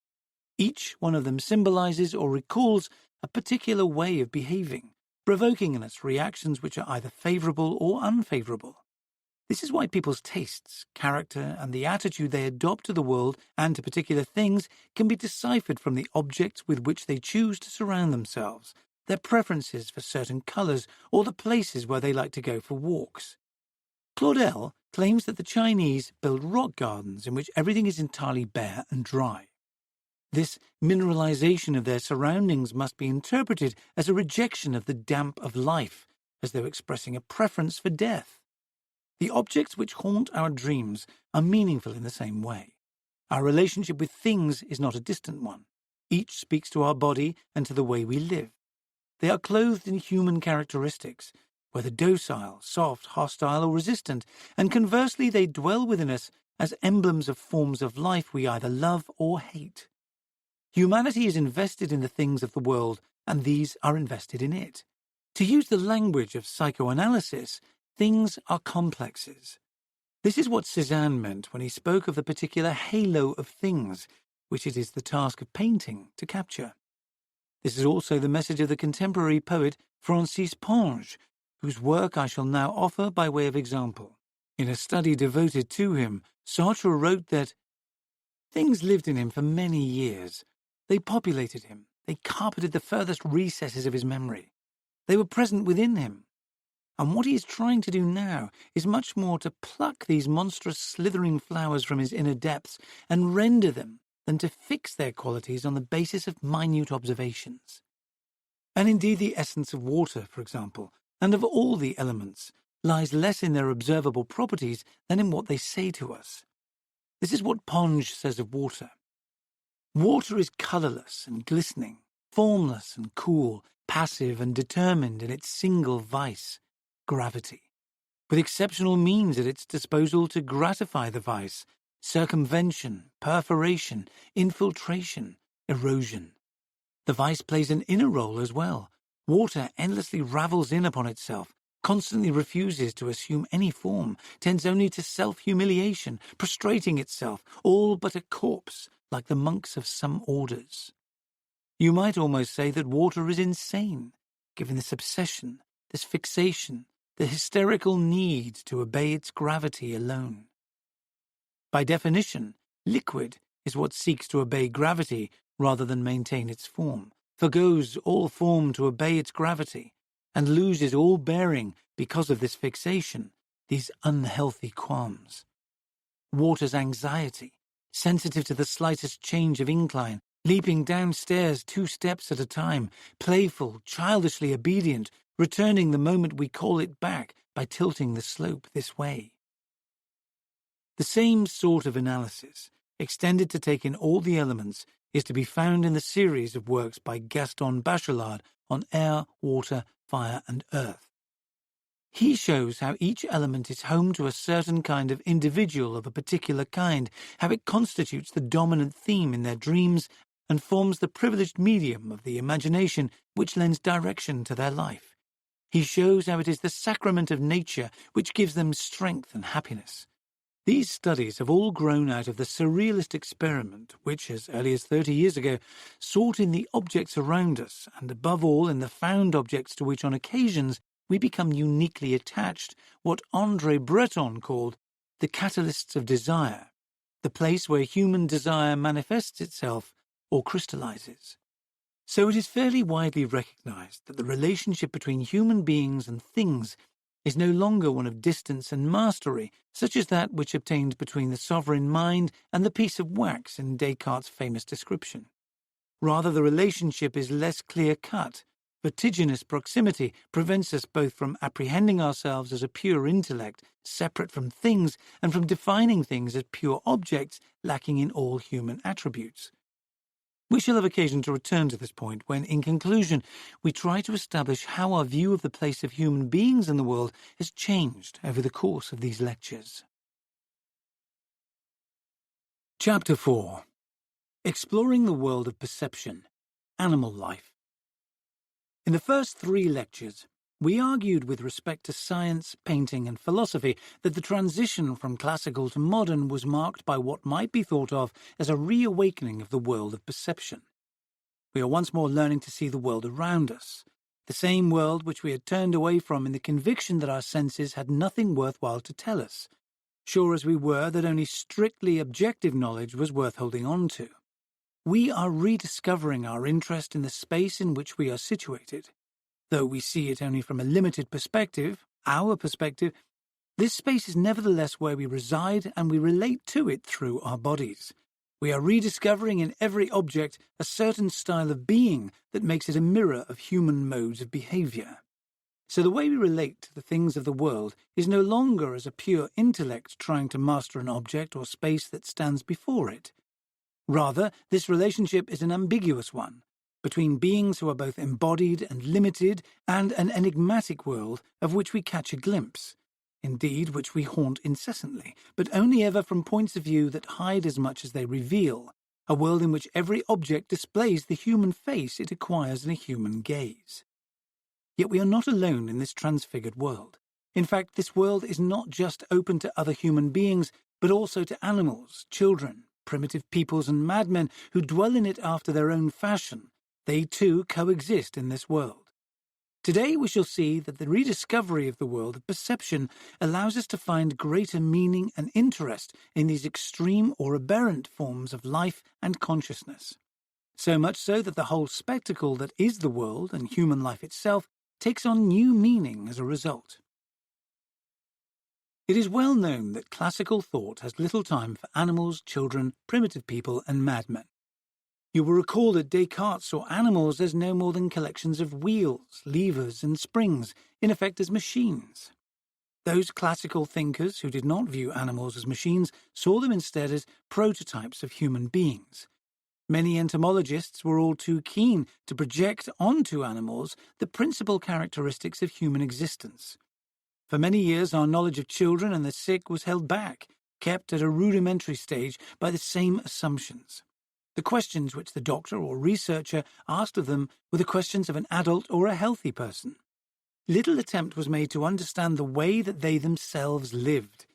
Each one of them symbolizes or recalls a particular way of behaving, provoking in us reactions which are either favorable or unfavorable. This is why people's tastes, character, and the attitude they adopt to the world and to particular things can be deciphered from the objects with which they choose to surround themselves, their preferences for certain colours, or the places where they like to go for walks. Claudel claims that the Chinese build rock gardens in which everything is entirely bare and dry. This mineralization of their surroundings must be interpreted as a rejection of the damp of life, as though expressing a preference for death. The objects which haunt our dreams are meaningful in the same way. Our relationship with things is not a distant one. Each speaks to our body and to the way we live. They are clothed in human characteristics, whether docile, soft, hostile, or resistant, and conversely they dwell within us as emblems of forms of life we either love or hate. Humanity is invested in the things of the world, and these are invested in it. To use the language of psychoanalysis, things are complexes. This is what Cézanne meant when he spoke of the particular halo of things, which it is the task of painting to capture. This is also the message of the contemporary poet Francis PontY, whose work I shall now offer by way of example. In a study devoted to him, Sartre wrote that things lived in him for many years. They populated him. They carpeted the furthest recesses of his memory. They were present within him. And what he is trying to do now is much more to pluck these monstrous slithering flowers from his inner depths and render them than to fix their qualities on the basis of minute observations. And indeed the essence of water, for example, and of all the elements, lies less in their observable properties than in what they say to us. This is what PontY says of water. Water is colourless and glistening, formless and cool, passive and determined in its single vice, gravity, with exceptional means at its disposal to gratify the vice, circumvention, perforation, infiltration, erosion. The vice plays an inner role as well. Water endlessly ravels in upon itself, constantly refuses to assume any form, tends only to self-humiliation, prostrating itself, all but a corpse, like the monks of some orders. You might almost say that water is insane, given this obsession, this fixation, the hysterical need to obey its gravity alone. By definition, liquid is what seeks to obey gravity rather than maintain its form, forgoes all form to obey its gravity, and loses all bearing because of this fixation, these unhealthy qualms. Water's anxiety, sensitive to the slightest change of incline, leaping downstairs 2 steps at a time, playful, childishly obedient, returning the moment we call it back by tilting the slope this way. The same sort of analysis, extended to take in all the elements, is to be found in the series of works by Gaston Bachelard on air, water, fire, and earth. He shows how each element is home to a certain kind of individual of a particular kind, how it constitutes the dominant theme in their dreams and forms the privileged medium of the imagination which lends direction to their life. He shows how it is the sacrament of nature which gives them strength and happiness. These studies have all grown out of the surrealist experiment which, as early as 30 years ago, sought in the objects around us, and above all in the found objects to which on occasions we become uniquely attached, what André Breton called the catalysts of desire, the place where human desire manifests itself or crystallizes. So it is fairly widely recognized that the relationship between human beings and things is no longer one of distance and mastery, such as that which obtained between the sovereign mind and the piece of wax in Descartes' famous description. Rather, the relationship is less clear-cut. Vertiginous proximity prevents us both from apprehending ourselves as a pure intellect, separate from things, and from defining things as pure objects lacking in all human attributes. We shall have occasion to return to this point when, in conclusion, we try to establish how our view of the place of human beings in the world has changed over the course of these lectures. Chapter 4. Exploring the world of perception, animal life. In the first 3 lectures, We argued with respect to science, painting, and philosophy that the transition from classical to modern was marked by what might be thought of as a reawakening of the world of perception. We are once more learning to see the world around us, the same world which we had turned away from in the conviction that our senses had nothing worthwhile to tell us, sure as we were that only strictly objective knowledge was worth holding on to. We are rediscovering our interest in the space in which we are situated. Though we see it only from a limited perspective, our perspective, this space is nevertheless where we reside and we relate to it through our bodies. We are rediscovering in every object a certain style of being that makes it a mirror of human modes of behavior. So the way we relate to the things of the world is no longer as a pure intellect trying to master an object or space that stands before it. Rather, this relationship is an ambiguous one, between beings who are both embodied and limited, and an enigmatic world of which we catch a glimpse, indeed which we haunt incessantly, but only ever from points of view that hide as much as they reveal, a world in which every object displays the human face it acquires in a human gaze. Yet we are not alone in this transfigured world. In fact, this world is not just open to other human beings, but also to animals, children, primitive peoples and madmen who dwell in it after their own fashion. They too coexist in this world. Today we shall see that the rediscovery of the world of perception allows us to find greater meaning and interest in these extreme or aberrant forms of life and consciousness. So much so that the whole spectacle that is the world and human life itself takes on new meaning as a result. It is well known that classical thought has little time for animals, children, primitive people, and madmen. You will recall that Descartes saw animals as no more than collections of wheels, levers, and springs, in effect as machines. Those classical thinkers who did not view animals as machines saw them instead as prototypes of human beings. Many entomologists were all too keen to project onto animals the principal characteristics of human existence. For many years our knowledge of children and the sick was held back, kept at a rudimentary stage by the same assumptions. The questions which the doctor or researcher asked of them were the questions of an adult or a healthy person. Little attempt was made to understand the way that they themselves lived.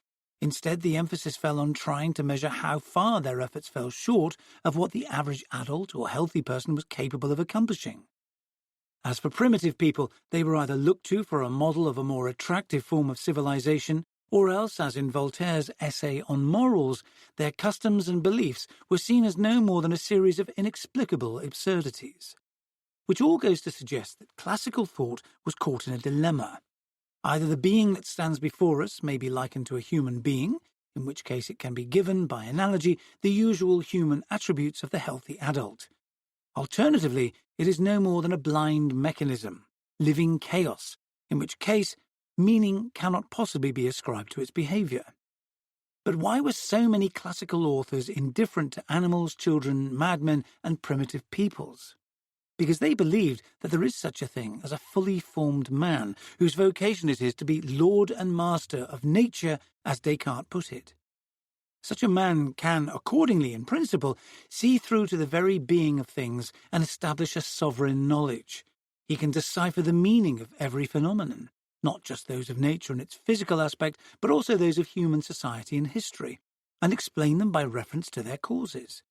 Instead, the emphasis fell on trying to measure how far their efforts fell short of what the average adult or healthy person was capable of accomplishing. As for primitive people, they were either looked to for a model of a more attractive form of civilization, or else, as in Voltaire's essay on morals, their customs and beliefs were seen as no more than a series of inexplicable absurdities. Which all goes to suggest that classical thought was caught in a dilemma. Either the being that stands before us may be likened to a human being, in which case it can be given, by analogy, the usual human attributes of the healthy adult. Alternatively, it is no more than a blind mechanism, living chaos, in which case meaning cannot possibly be ascribed to its behavior. But why were so many classical authors indifferent to animals, children, madmen, and primitive peoples? Because they believed that there is such a thing as a fully formed man, whose vocation it is to be lord and master of nature, as Descartes put it. Such a man can, accordingly, in principle, see through to the very being of things and establish a sovereign knowledge. He can decipher the meaning of every phenomenon, not just those of nature in its physical aspect, but also those of human society and history, and explain them by reference to their causes.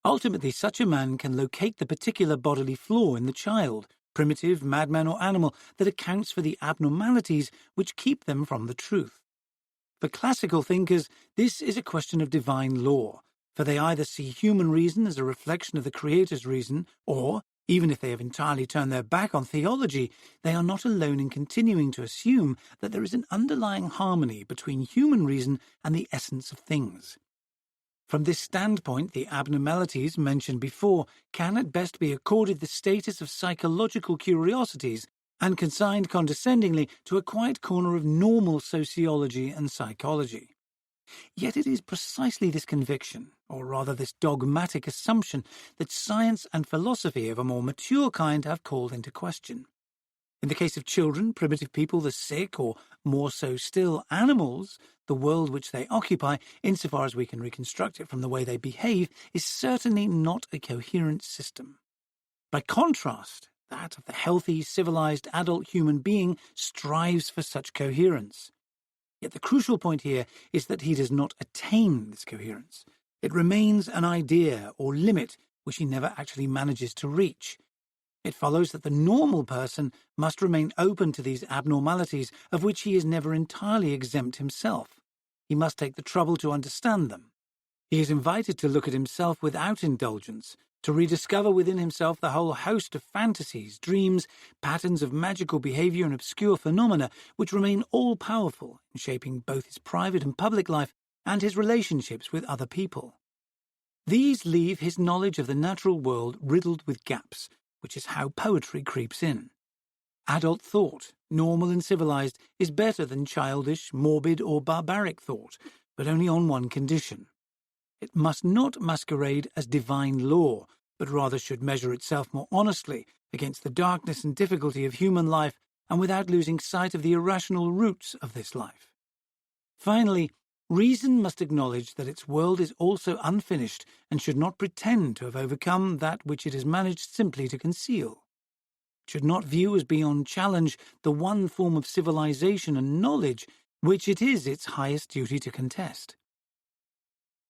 Ultimately, such a man can locate the particular bodily flaw in the child, primitive, madman, or animal that accounts for the abnormalities which keep them from the truth. For classical thinkers, this is a question of divine law, for they either see human reason as a reflection of the Creator's reason, or, even if they have entirely turned their back on theology, they are not alone in continuing to assume that there is an underlying harmony between human reason and the essence of things. From this standpoint, the abnormalities mentioned before can at best be accorded the status of psychological curiosities and consigned condescendingly to a quiet corner of normal sociology and psychology. Yet it is precisely this conviction, or rather this dogmatic assumption, that science and philosophy of a more mature kind have called into question. In the case of children, primitive people, the sick, or more so still animals, the world which they occupy, insofar as we can reconstruct it from the way they behave, is certainly not a coherent system. By contrast, that of the healthy, civilized adult human being, strives for such coherence. Yet the crucial point here is that he does not attain this coherence. It remains an idea or limit which he never actually manages to reach. It follows that the normal person must remain open to these abnormalities of which he is never entirely exempt himself. He must take the trouble to understand them. He is invited to look at himself without indulgence, to rediscover within himself the whole host of fantasies, dreams, patterns of magical behavior and obscure phenomena which remain all-powerful in shaping both his private and public life and his relationships with other people. These leave his knowledge of the natural world riddled with gaps, which is how poetry creeps in. Adult thought, normal and civilized, is better than childish, morbid, or barbaric thought, but only on one condition. It must not masquerade as divine law, but rather should measure itself more honestly against the darkness and difficulty of human life and without losing sight of the irrational roots of this life. Finally, reason must acknowledge that its world is also unfinished and should not pretend to have overcome that which it has managed simply to conceal. It should not view as beyond challenge the one form of civilization and knowledge which it is its highest duty to contest.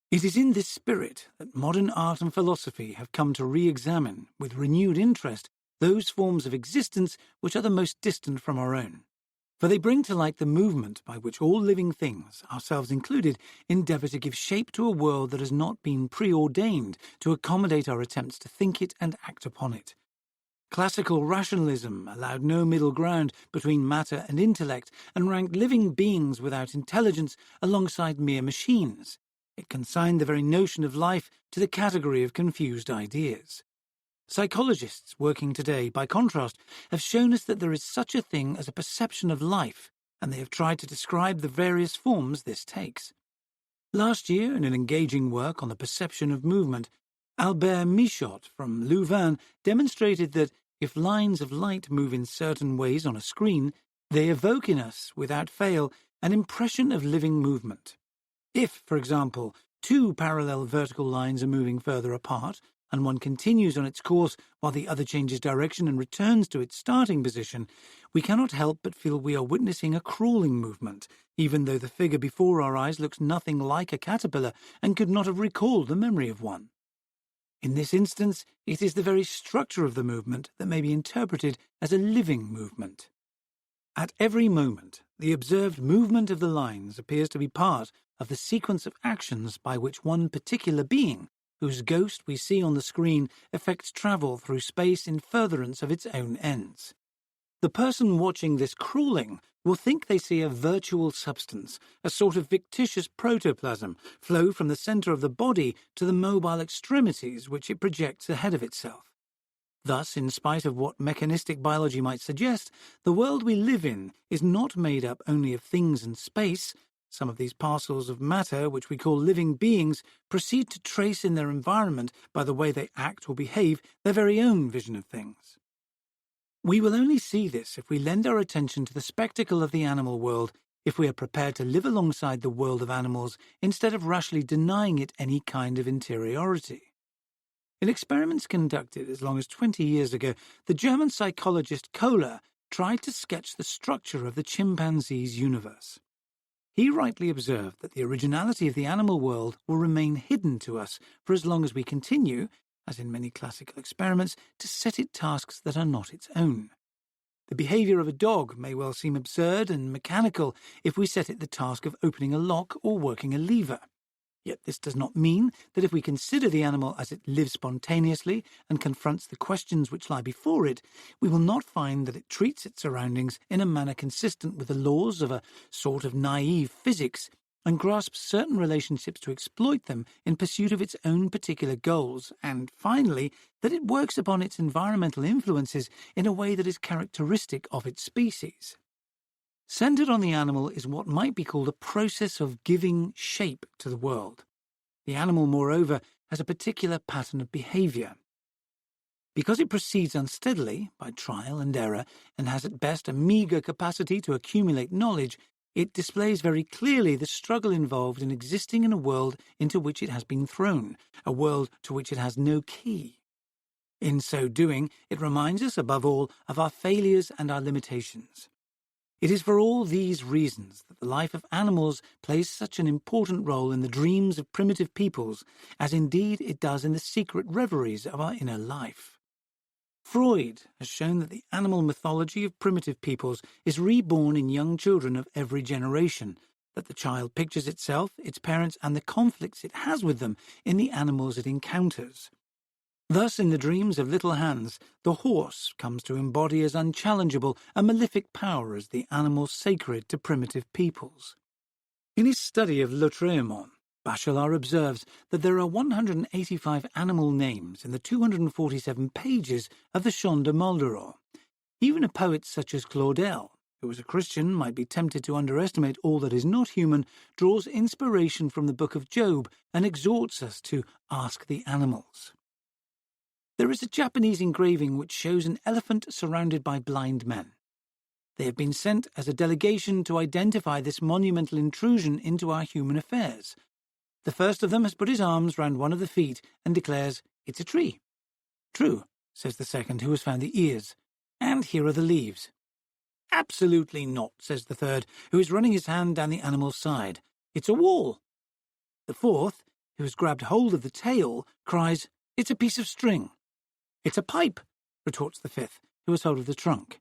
It is in this spirit that modern art and philosophy have come to re-examine, with renewed interest, those forms of existence which are the most distant from our own. For they bring to light the movement by which all living things, ourselves included, endeavour to give shape to a world that has not been preordained to accommodate our attempts to think it and act upon it. Classical rationalism allowed no middle ground between matter and intellect and ranked living beings without intelligence alongside mere machines. It consigned the very notion of life to the category of confused ideas. Psychologists working today, by contrast, have shown us that there is such a thing as a perception of life, and they have tried to describe the various forms this takes. Last year, in an engaging work on the perception of movement, Albert Michot from Louvain demonstrated that if lines of light move in certain ways on a screen, they evoke in us, without fail, an impression of living movement. If, for example, two parallel vertical lines are moving further apart, and one continues on its course while the other changes direction and returns to its starting position, we cannot help but feel we are witnessing a crawling movement, even though the figure before our eyes looks nothing like a caterpillar and could not have recalled the memory of one. In this instance, it is the very structure of the movement that may be interpreted as a living movement. At every moment, the observed movement of the lines appears to be part of the sequence of actions by which one particular being, whose ghost we see on the screen, effects travel through space in furtherance of its own ends. The person watching this crawling will think they see a virtual substance, a sort of fictitious protoplasm, flow from the centre of the body to the mobile extremities which it projects ahead of itself. Thus, in spite of what mechanistic biology might suggest, the world we live in is not made up only of things and space. Some of these parcels of matter, which we call living beings, proceed to trace in their environment, by the way they act or behave, their very own vision of things. We will only see this if we lend our attention to the spectacle of the animal world, if we are prepared to live alongside the world of animals instead of rashly denying it any kind of interiority. In experiments conducted as long as 20 years ago, the German psychologist Kohler tried to sketch the structure of the chimpanzee's universe. He rightly observed that the originality of the animal world will remain hidden to us for as long as we continue, as in many classical experiments, to set it tasks that are not its own. The behaviour of a dog may well seem absurd and mechanical if we set it the task of opening a lock or working a lever. Yet this does not mean that if we consider the animal as it lives spontaneously and confronts the questions which lie before it, we will not find that it treats its surroundings in a manner consistent with the laws of a sort of naive physics and grasps certain relationships to exploit them in pursuit of its own particular goals, and finally, that it works upon its environmental influences in a way that is characteristic of its species. Centred on the animal is what might be called a process of giving shape to the world. The animal, moreover, has a particular pattern of behaviour. Because it proceeds unsteadily, by trial and error, and has at best a meagre capacity to accumulate knowledge, it displays very clearly the struggle involved in existing in a world into which it has been thrown, a world to which it has no key. In so doing, it reminds us, above all, of our failures and our limitations. It is for all these reasons that the life of animals plays such an important role in the dreams of primitive peoples, as indeed it does in the secret reveries of our inner life. Freud has shown that the animal mythology of primitive peoples is reborn in young children of every generation, that the child pictures itself, its parents, and the conflicts it has with them in the animals it encounters. Thus, in the dreams of little Hans, the horse comes to embody as unchallengeable a malefic power as the animal sacred to primitive peoples. In his study of Lautréamont, Bachelard observes that there are 185 animal names in the 247 pages of the Chant de Malderon. Even a poet such as Claudel, who as a Christian might be tempted to underestimate all that is not human, draws inspiration from the book of Job and exhorts us to ask the animals. There is a Japanese engraving which shows an elephant surrounded by blind men. They have been sent as a delegation to identify this monumental intrusion into our human affairs. The first of them has put his arms round one of the feet and declares, "It's a tree." "True," says the second, who has found the ears. "And here are the leaves." "Absolutely not," says the third, who is running his hand down the animal's side. "It's a wall." The fourth, who has grabbed hold of the tail, cries, "It's a piece of string." "It's a pipe," retorts the fifth, who has hold of the trunk.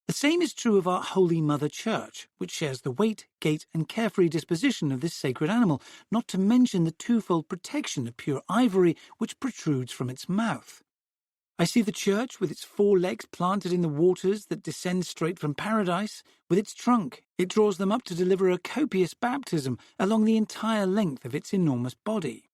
The same is true of our Holy Mother Church, which shares the weight, gait, and carefree disposition of this sacred animal, not to mention the twofold protection of pure ivory which protrudes from its mouth. I see the church with its 4 legs planted in the waters that descend straight from paradise. With its trunk, it draws them up to deliver a copious baptism along the entire length of its enormous body.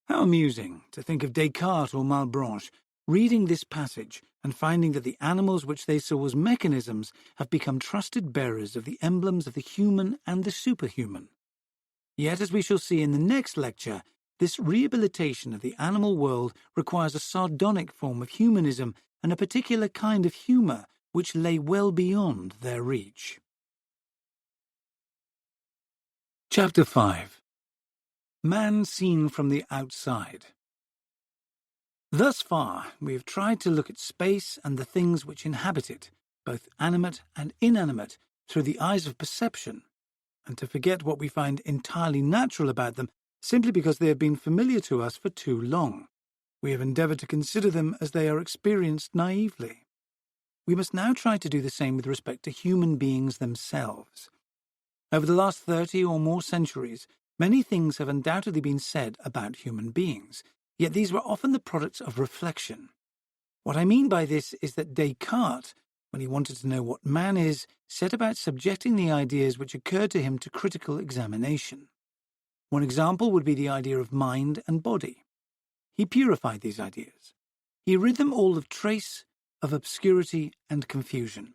How amusing to think of Descartes or Malebranche reading this passage and finding that the animals which they saw as mechanisms have become trusted bearers of the emblems of the human and the superhuman. Yet, as we shall see in the next lecture, this rehabilitation of the animal world requires a sardonic form of humanism and a particular kind of humour which lay well beyond their reach. Chapter 5. Man seen from the outside. Thus far, we have tried to look at space and the things which inhabit it, both animate and inanimate, through the eyes of perception, and to forget what we find entirely natural about them simply because they have been familiar to us for too long. We have endeavoured to consider them as they are experienced naively. We must now try to do the same with respect to human beings themselves. Over the last 30 or more centuries, many things have undoubtedly been said about human beings, yet these were often the products of reflection. What I mean by this is that Descartes, when he wanted to know what man is, set about subjecting the ideas which occurred to him to critical examination. One example would be the idea of mind and body. He purified these ideas. He rid them all of trace, of obscurity and confusion.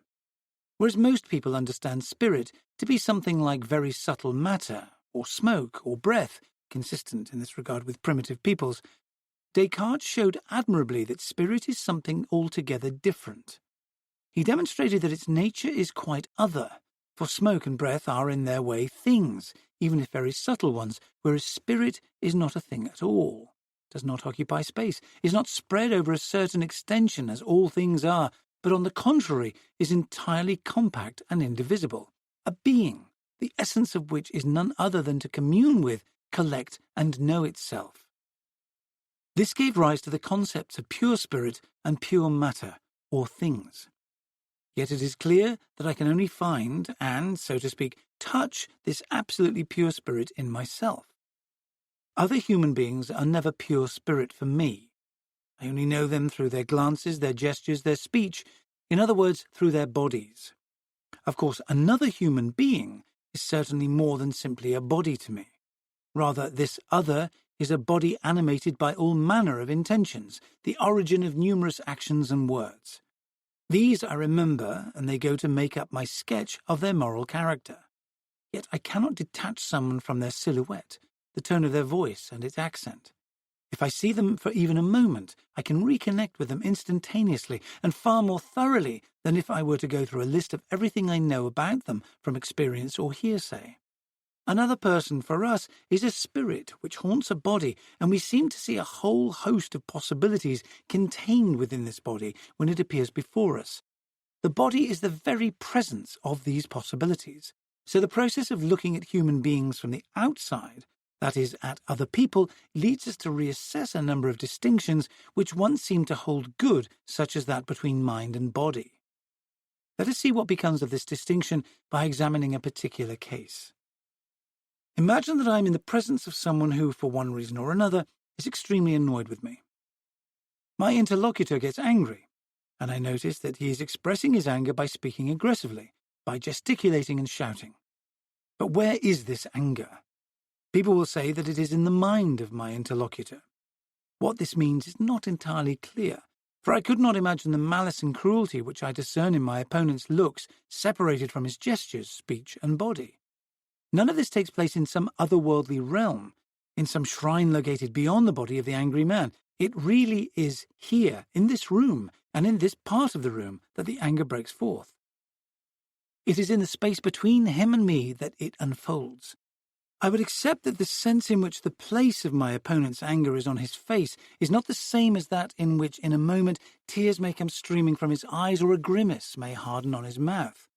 Whereas most people understand spirit to be something like very subtle matter, or smoke, or breath, consistent in this regard with primitive peoples, Descartes showed admirably that spirit is something altogether different. He demonstrated that its nature is quite other, for smoke and breath are in their way things, even if very subtle ones, whereas spirit is not a thing at all, does not occupy space, is not spread over a certain extension as all things are, but on the contrary is entirely compact and indivisible, a being, the essence of which is none other than to commune with, collect, and know itself. This gave rise to the concepts of pure spirit and pure matter, or things. Yet it is clear that I can only find and, so to speak, touch this absolutely pure spirit in myself. Other human beings are never pure spirit for me. I only know them through their glances, their gestures, their speech, in other words, through their bodies. Of course, another human being is certainly more than simply a body to me. Rather, this other is a body animated by all manner of intentions, the origin of numerous actions and words. These I remember, and they go to make up my sketch of their moral character. Yet I cannot detach someone from their silhouette, the tone of their voice and its accent. If I see them for even a moment, I can reconnect with them instantaneously and far more thoroughly than if I were to go through a list of everything I know about them from experience or hearsay. Another person, for us, is a spirit which haunts a body, and we seem to see a whole host of possibilities contained within this body when it appears before us. The body is the very presence of these possibilities. So the process of looking at human beings from the outside, that is, at other people, leads us to reassess a number of distinctions which once seemed to hold good, such as that between mind and body. Let us see what becomes of this distinction by examining a particular case. Imagine that I am in the presence of someone who, for one reason or another, is extremely annoyed with me. My interlocutor gets angry, and I notice that he is expressing his anger by speaking aggressively, by gesticulating and shouting. But where is this anger? People will say that it is in the mind of my interlocutor. What this means is not entirely clear, for I could not imagine the malice and cruelty which I discern in my opponent's looks separated from his gestures, speech, and body. None of this takes place in some otherworldly realm, in some shrine located beyond the body of the angry man. It really is here, in this room, and in this part of the room, that the anger breaks forth. It is in the space between him and me that it unfolds. I would accept that the sense in which the place of my opponent's anger is on his face is not the same as that in which, in a moment, tears may come streaming from his eyes or a grimace may harden on his mouth.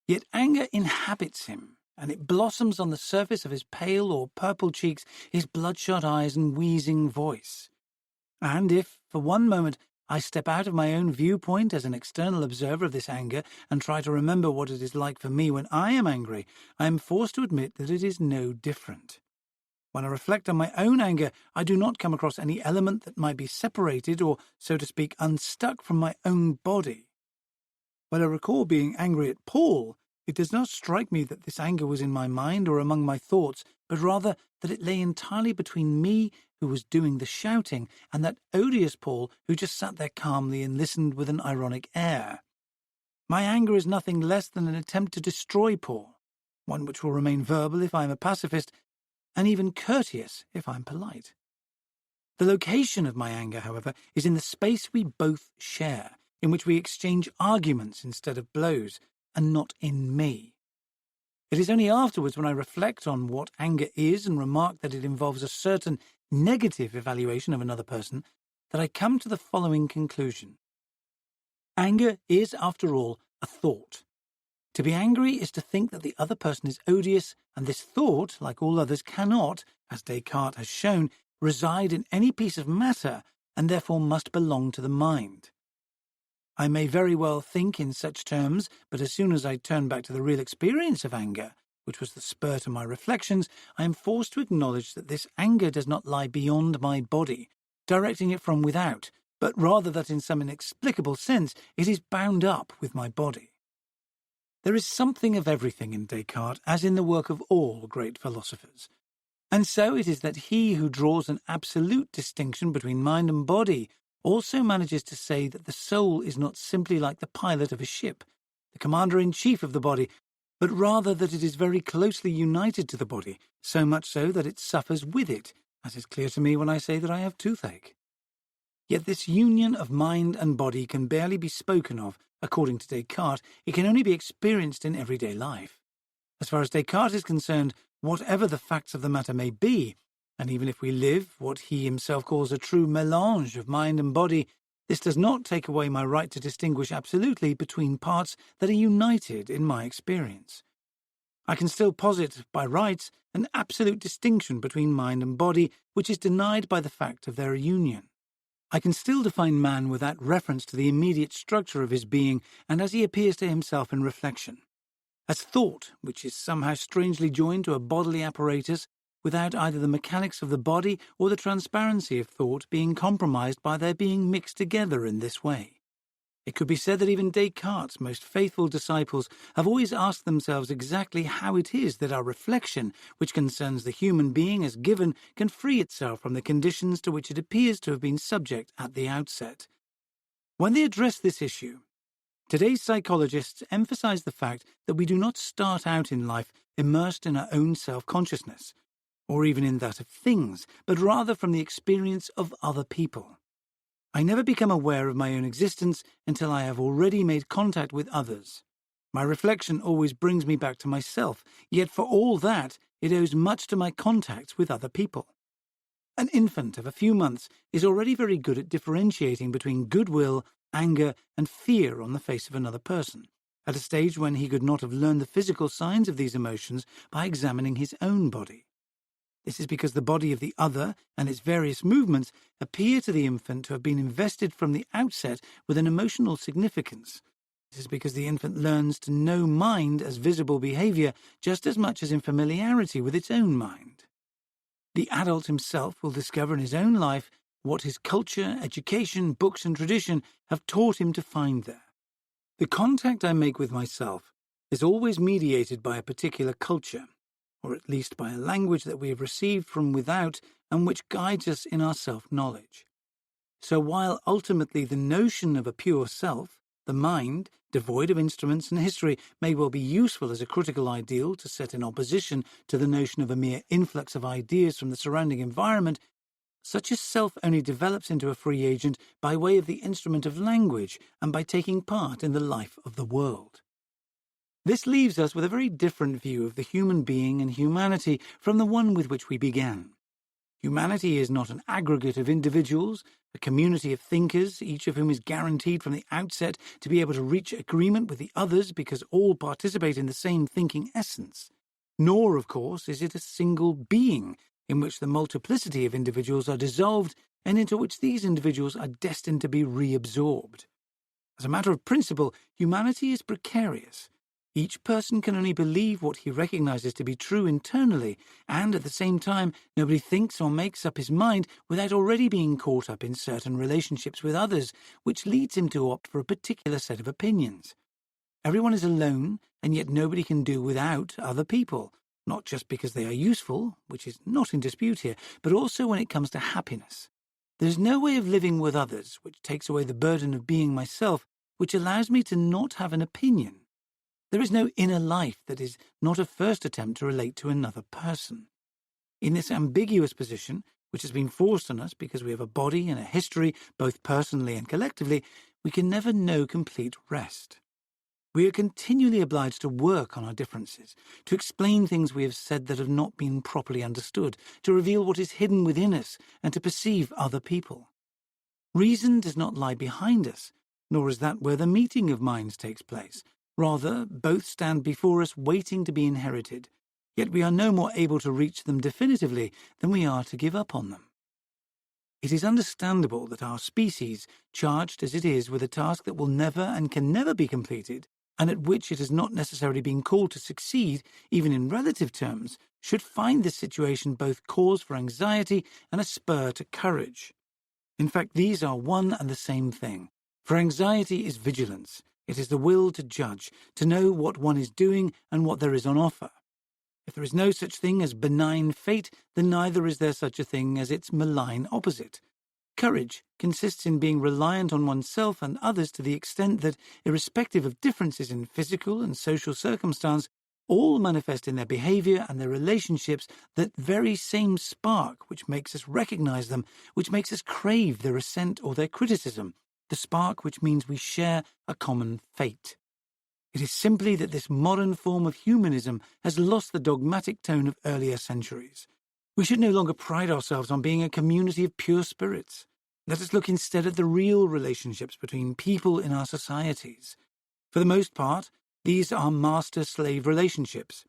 Yet anger inhabits him, and it blossoms on the surface of his pale or purple cheeks, his bloodshot eyes and wheezing voice. And if, for one moment, I step out of my own viewpoint as an external observer of this anger and try to remember what it is like for me when I am angry, I am forced to admit that it is no different. When I reflect on my own anger, I do not come across any element that might be separated or, so to speak, unstuck from my own body. When I recall being angry at Paul, it does not strike me that this anger was in my mind or among my thoughts, but rather that it lay entirely between me, who was doing the shouting, and that odious Paul, who just sat there calmly and listened with an ironic air. My anger is nothing less than an attempt to destroy Paul, one which will remain verbal if I am a pacifist, and even courteous if I am polite. The location of my anger, however, is in the space we both share, in which we exchange arguments instead of blows, and not in me. It is only afterwards, when I reflect on what anger is and remark that it involves a certain negative evaluation of another person, that I come to the following conclusion. Anger is, after all, a thought. To be angry is to think that the other person is odious, and this thought, like all others, cannot, as Descartes has shown, reside in any piece of matter, and therefore must belong to the mind. I may very well think in such terms, but as soon as I turn back to the real experience of anger, which was the spur to my reflections, I am forced to acknowledge that this anger does not lie beyond my body, directing it from without, but rather that in some inexplicable sense it is bound up with my body. There is something of everything in Descartes, as in the work of all great philosophers. And so it is that he who draws an absolute distinction between mind and body also manages to say that the soul is not simply like the pilot of a ship, the commander-in-chief of the body, but rather that it is very closely united to the body, so much so that it suffers with it, as is clear to me when I say that I have toothache. Yet this union of mind and body can barely be spoken of, according to Descartes. It can only be experienced in everyday life. As far as Descartes is concerned, whatever the facts of the matter may be, and even if we live what he himself calls a true mélange of mind and body, this does not take away my right to distinguish absolutely between parts that are united in my experience. I can still posit, by rights, an absolute distinction between mind and body, which is denied by the fact of their union. I can still define man without reference to the immediate structure of his being and as he appears to himself in reflection, as thought, which is somehow strangely joined to a bodily apparatus, without either the mechanics of the body or the transparency of thought being compromised by their being mixed together in this way. It could be said that even Descartes' most faithful disciples have always asked themselves exactly how it is that our reflection, which concerns the human being as given, can free itself from the conditions to which it appears to have been subject at the outset. When they address this issue, today's psychologists emphasize the fact that we do not start out in life immersed in our own self-consciousness, or even in that of things, but rather from the experience of other people. I never become aware of my own existence until I have already made contact with others. My reflection always brings me back to myself, yet for all that, it owes much to my contacts with other people. An infant of a few months is already very good at differentiating between goodwill, anger, and fear on the face of another person, at a stage when he could not have learned the physical signs of these emotions by examining his own body. This is because the body of the other and its various movements appear to the infant to have been invested from the outset with an emotional significance. This is because the infant learns to know mind as visible behavior just as much as in familiarity with its own mind. The adult himself will discover in his own life what his culture, education, books, and tradition have taught him to find there. The contact I make with myself is always mediated by a particular culture, or at least by a language that we have received from without and which guides us in our self-knowledge. So while ultimately the notion of a pure self, the mind, devoid of instruments and history, may well be useful as a critical ideal to set in opposition to the notion of a mere influx of ideas from the surrounding environment, such a self only develops into a free agent by way of the instrument of language and by taking part in the life of the world. This leaves us with a very different view of the human being and humanity from the one with which we began. Humanity is not an aggregate of individuals, a community of thinkers, each of whom is guaranteed from the outset to be able to reach agreement with the others because all participate in the same thinking essence. Nor, of course, is it a single being in which the multiplicity of individuals are dissolved and into which these individuals are destined to be reabsorbed. As a matter of principle, humanity is precarious. Each person can only believe what he recognizes to be true internally, and at the same time, nobody thinks or makes up his mind without already being caught up in certain relationships with others, which leads him to opt for a particular set of opinions. Everyone is alone, and yet nobody can do without other people, not just because they are useful, which is not in dispute here, but also when it comes to happiness. There is no way of living with others which takes away the burden of being myself, which allows me to not have an opinion. There is no inner life that is not a first attempt to relate to another person. In this ambiguous position, which has been forced on us because we have a body and a history, both personally and collectively, we can never know complete rest. We are continually obliged to work on our differences, to explain things we have said that have not been properly understood, to reveal what is hidden within us, and to perceive other people. Reason does not lie behind us, nor is that where the meeting of minds takes place. Rather, both stand before us waiting to be inherited, yet we are no more able to reach them definitively than we are to give up on them. It is understandable that our species, charged as it is with a task that will never and can never be completed, and at which it has not necessarily been called to succeed, even in relative terms, should find this situation both cause for anxiety and a spur to courage. In fact, these are one and the same thing, for anxiety is vigilance. It is the will to judge, to know what one is doing and what there is on offer. If there is no such thing as benign fate, then neither is there such a thing as its malign opposite. Courage consists in being reliant on oneself and others to the extent that, irrespective of differences in physical and social circumstance, all manifest in their behavior and their relationships that very same spark which makes us recognize them, which makes us crave their assent or their criticism, the spark which means we share a common fate. It is simply that this modern form of humanism has lost the dogmatic tone of earlier centuries. We should no longer pride ourselves on being a community of pure spirits. Let us look instead at the real relationships between people in our societies. For the most part, these are master-slave relationships.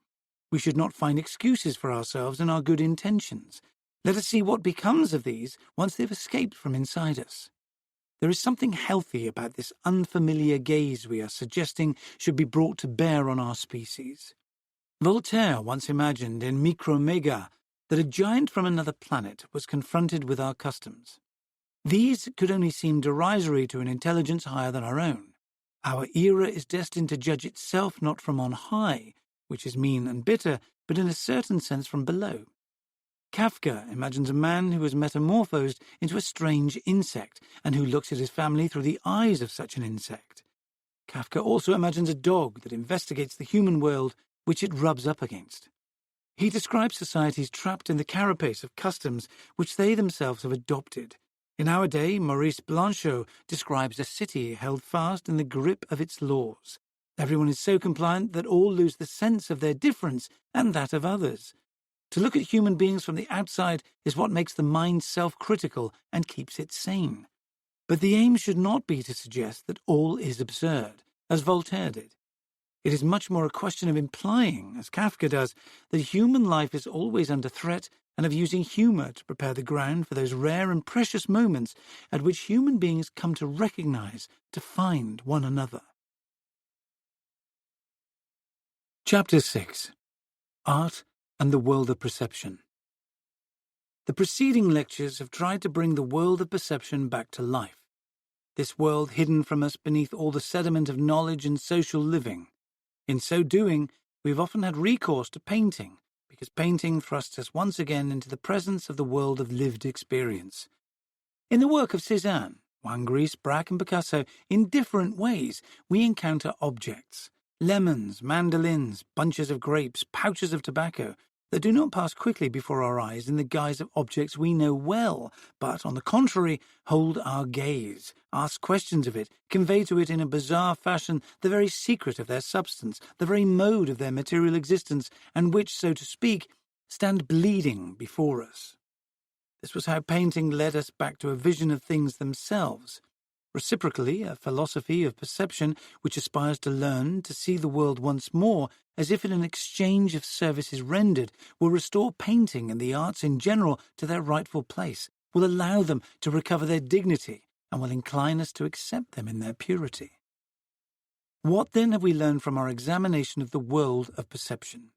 We should not find excuses for ourselves and our good intentions. Let us see what becomes of these once they've escaped from inside us. There is something healthy about this unfamiliar gaze we are suggesting should be brought to bear on our species. Voltaire once imagined in Microméga that a giant from another planet was confronted with our customs. These could only seem derisory to an intelligence higher than our own. Our era is destined to judge itself not from on high, which is mean and bitter, but in a certain sense from below. Kafka imagines a man who is metamorphosed into a strange insect and who looks at his family through the eyes of such an insect. Kafka also imagines a dog that investigates the human world which it rubs up against. He describes societies trapped in the carapace of customs which they themselves have adopted. In our day, Maurice describes a city held fast in the grip of its laws. Everyone is so compliant that all lose the sense of their difference and that of others. To look at human beings from the outside is what makes the mind self-critical and keeps it sane. But the aim should not be to suggest that all is absurd, as Voltaire did. It is much more a question of implying, as Kafka does, that human life is always under threat and of using humour to prepare the ground for those rare and precious moments at which human beings come to recognise, to find one another. Chapter 6. Art and the World of Perception. The preceding lectures have tried to bring the world of perception back to life. This world hidden from us beneath all the sediment of knowledge and social living. In so doing, we've often had recourse to painting, because painting thrusts us once again into the presence of the world of lived experience. In the work of Cézanne, Maurice, Braque and Picasso, in different ways, we encounter objects, lemons, mandolins, bunches of grapes, pouches of tobacco, that do not pass quickly before our eyes in the guise of objects we know well, but, on the contrary, hold our gaze, ask questions of it, convey to it in a bizarre fashion the very secret of their substance, the very mode of their material existence, and which, so to speak, stand bleeding before us. This was how painting led us back to a vision of things themselves. Reciprocally, a philosophy of perception which aspires to learn to see the world once more as if in an exchange of services rendered will restore painting and the arts in general to their rightful place, will allow them to recover their dignity, and will incline us to accept them in their purity. What then have we learned from our examination of the world of perception?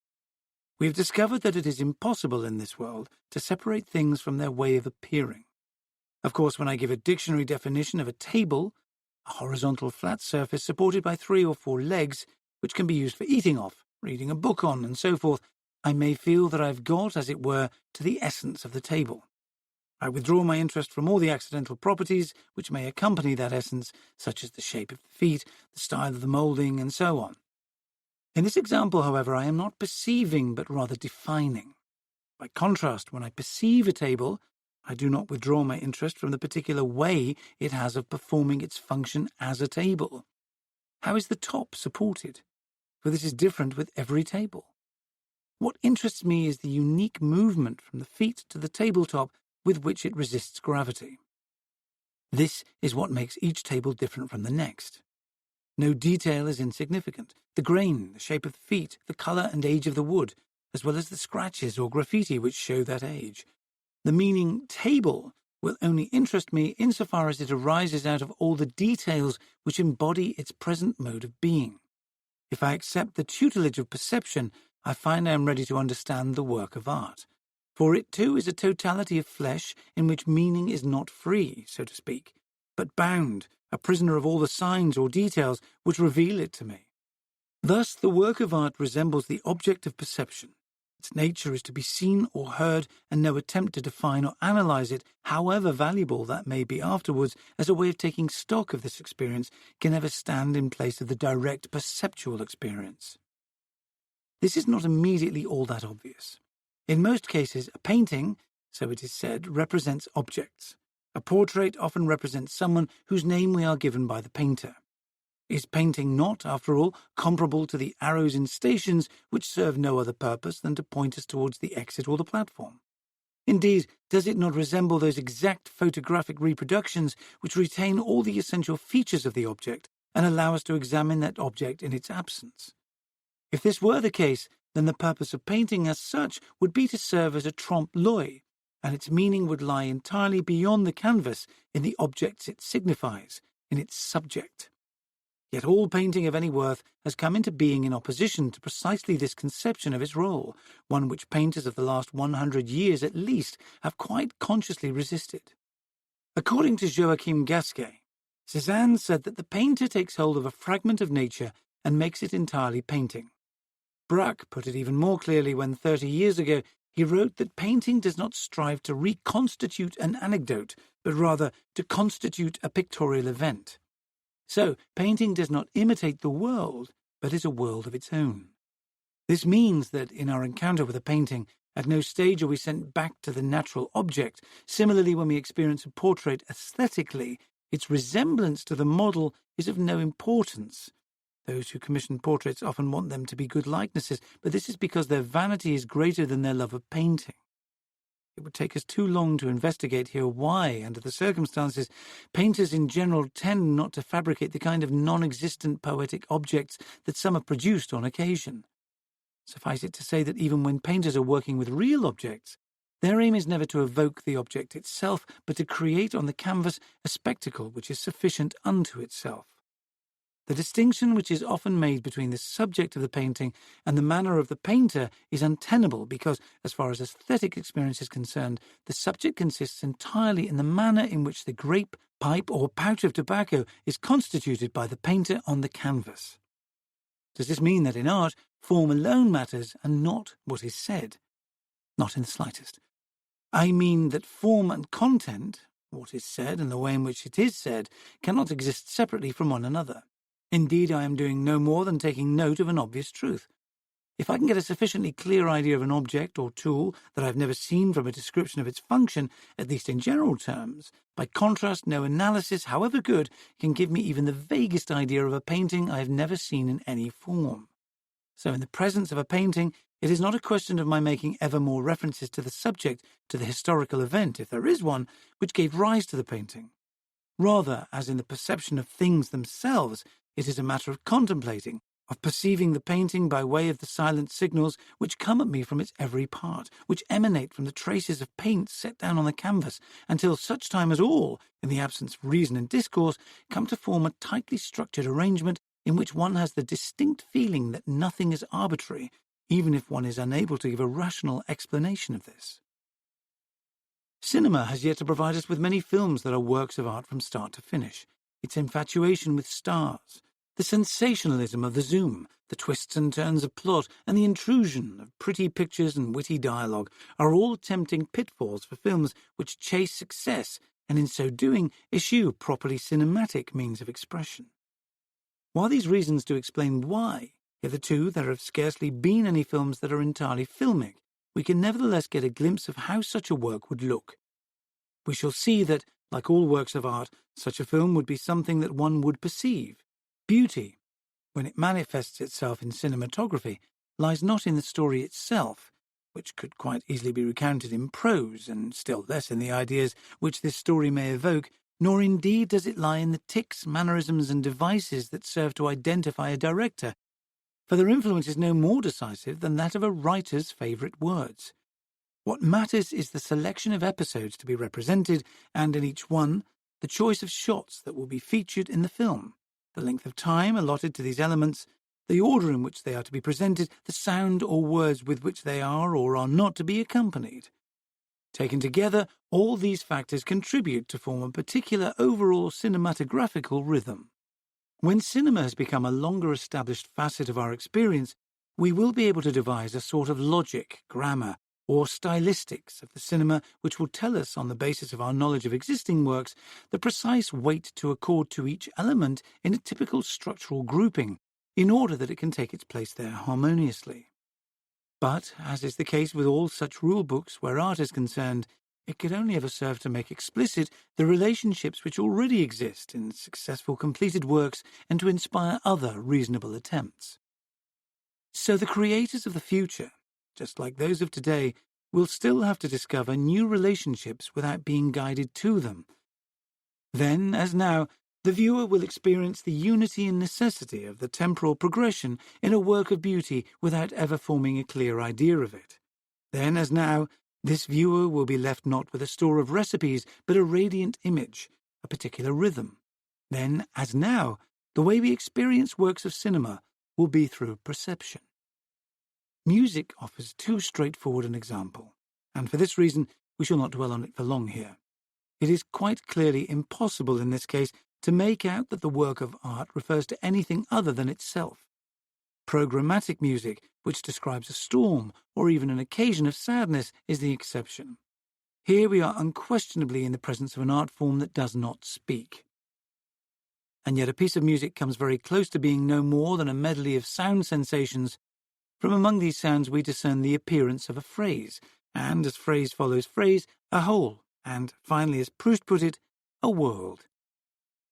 We have discovered that it is impossible in this world to separate things from their way of appearing. Of course, when I give a dictionary definition of a table, a horizontal flat surface supported by 3 or 4 legs, which can be used for eating off, reading a book on, and so forth, I may feel that I've got, as it were, to the essence of the table. I withdraw my interest from all the accidental properties which may accompany that essence, such as the shape of the feet, the style of the moulding, and so on. In this example, however, I am not perceiving, but rather defining. By contrast, when I perceive a table, I do not withdraw my interest from the particular way it has of performing its function as a table. How is the top supported? For this is different with every table. What interests me is the unique movement from the feet to the tabletop with which it resists gravity. This is what makes each table different from the next. No detail is insignificant. The grain, the shape of the feet, the colour and age of the wood, as well as the scratches or graffiti which show that age. The meaning table will only interest me insofar as it arises out of all the details which embody its present mode of being. If I accept the tutelage of perception, I find I am ready to understand the work of art. For it too is a totality of flesh in which meaning is not free, so to speak, but bound, a prisoner of all the signs or details which reveal it to me. Thus the work of art resembles the object of perception. Its nature is to be seen or heard, and no attempt to define or analyse it, however valuable that may be afterwards, as a way of taking stock of this experience, can ever stand in place of the direct perceptual experience. This is not immediately all that obvious. In most cases, a painting, so it is said, represents objects. A portrait often represents someone whose name we are given by the painter. Is painting not, after all, comparable to the arrows in stations which serve no other purpose than to point us towards the exit or the platform? Indeed, does it not resemble those exact photographic reproductions which retain all the essential features of the object and allow us to examine that object in its absence? If this were the case, then the purpose of painting as such would be to serve as a trompe-l'oeil, and its meaning would lie entirely beyond the canvas, in the objects it signifies, in its subject. Yet all painting of any worth has come into being in opposition to precisely this conception of its role, one which painters of the last 100 years at least have quite consciously resisted. According to Joachim Gasquet, Cézanne said that the painter takes hold of a fragment of nature and makes it entirely painting. Braque put it even more clearly when 30 years ago he wrote that painting does not strive to reconstitute an anecdote, but rather to constitute a pictorial event. So, painting does not imitate the world, but is a world of its own. This means that, in our encounter with a painting, at no stage are we sent back to the natural object. Similarly, when we experience a portrait aesthetically, its resemblance to the model is of no importance. Those who commission portraits often want them to be good likenesses, but this is because their vanity is greater than their love of painting. It would take us too long to investigate here why, under the circumstances, painters in general tend not to fabricate the kind of non-existent poetic objects that some have produced on occasion. Suffice it to say that even when painters are working with real objects, their aim is never to evoke the object itself, but to create on the canvas a spectacle which is sufficient unto itself. The distinction which is often made between the subject of the painting and the manner of the painter is untenable because, as far as aesthetic experience is concerned, the subject consists entirely in the manner in which the grape, pipe, or pouch of tobacco is constituted by the painter on the canvas. Does this mean that in art, form alone matters and not what is said? Not in the slightest. I mean that form and content, what is said and the way in which it is said, cannot exist separately from one another. Indeed, I am doing no more than taking note of an obvious truth. If I can get a sufficiently clear idea of an object or tool that I have never seen from a description of its function, at least in general terms, by contrast, no analysis, however good, can give me even the vaguest idea of a painting I have never seen in any form. So in the presence of a painting, it is not a question of my making ever more references to the subject, to the historical event, if there is one, which gave rise to the painting. Rather, as in the perception of things themselves, it is a matter of contemplating, of perceiving the painting by way of the silent signals which come at me from its every part, which emanate from the traces of paint set down on the canvas, until such time as all, in the absence of reason and discourse, come to form a tightly structured arrangement in which one has the distinct feeling that nothing is arbitrary, even if one is unable to give a rational explanation of this. Cinema has yet to provide us with many films that are works of art from start to finish. Its infatuation with stars, the sensationalism of the zoom, the twists and turns of plot, and the intrusion of pretty pictures and witty dialogue are all tempting pitfalls for films which chase success and in so doing eschew properly cinematic means of expression. While these reasons do explain why, hitherto there have scarcely been any films that are entirely filmic, we can nevertheless get a glimpse of how such a work would look. We shall see that, like all works of art, such a film would be something that one would perceive. Beauty, when it manifests itself in cinematography, lies not in the story itself, which could quite easily be recounted in prose, and still less in the ideas which this story may evoke, nor indeed does it lie in the tics, mannerisms, and devices that serve to identify a director, for their influence is no more decisive than that of a writer's favourite words. What matters is the selection of episodes to be represented, and in each one, the choice of shots that will be featured in the film, the length of time allotted to these elements, the order in which they are to be presented, the sound or words with which they are or are not to be accompanied. Taken together, all these factors contribute to form a particular overall cinematographical rhythm. When cinema has become a longer established facet of our experience, we will be able to devise a sort of logic, grammar, or stylistics of the cinema which will tell us, on the basis of our knowledge of existing works, the precise weight to accord to each element in a typical structural grouping, in order that it can take its place there harmoniously. But, as is the case with all such rule-books where art is concerned, it could only ever serve to make explicit the relationships which already exist in successful completed works and to inspire other reasonable attempts. So the creators of the future, just like those of today, will still have to discover new relationships without being guided to them. Then, as now, the viewer will experience the unity and necessity of the temporal progression in a work of beauty without ever forming a clear idea of it. Then, as now, this viewer will be left not with a store of recipes, but a radiant image, a particular rhythm. Then, as now, the way we experience works of cinema will be through perception. Music offers too straightforward an example, and for this reason we shall not dwell on it for long here. It is quite clearly impossible in this case to make out that the work of art refers to anything other than itself. Programmatic music, which describes a storm or even an occasion of sadness, is the exception. Here we are unquestionably in the presence of an art form that does not speak. And yet a piece of music comes very close to being no more than a medley of sound sensations. From among these sounds we discern the appearance of a phrase, and as phrase follows phrase, a whole, and finally, as Proust put it, a world.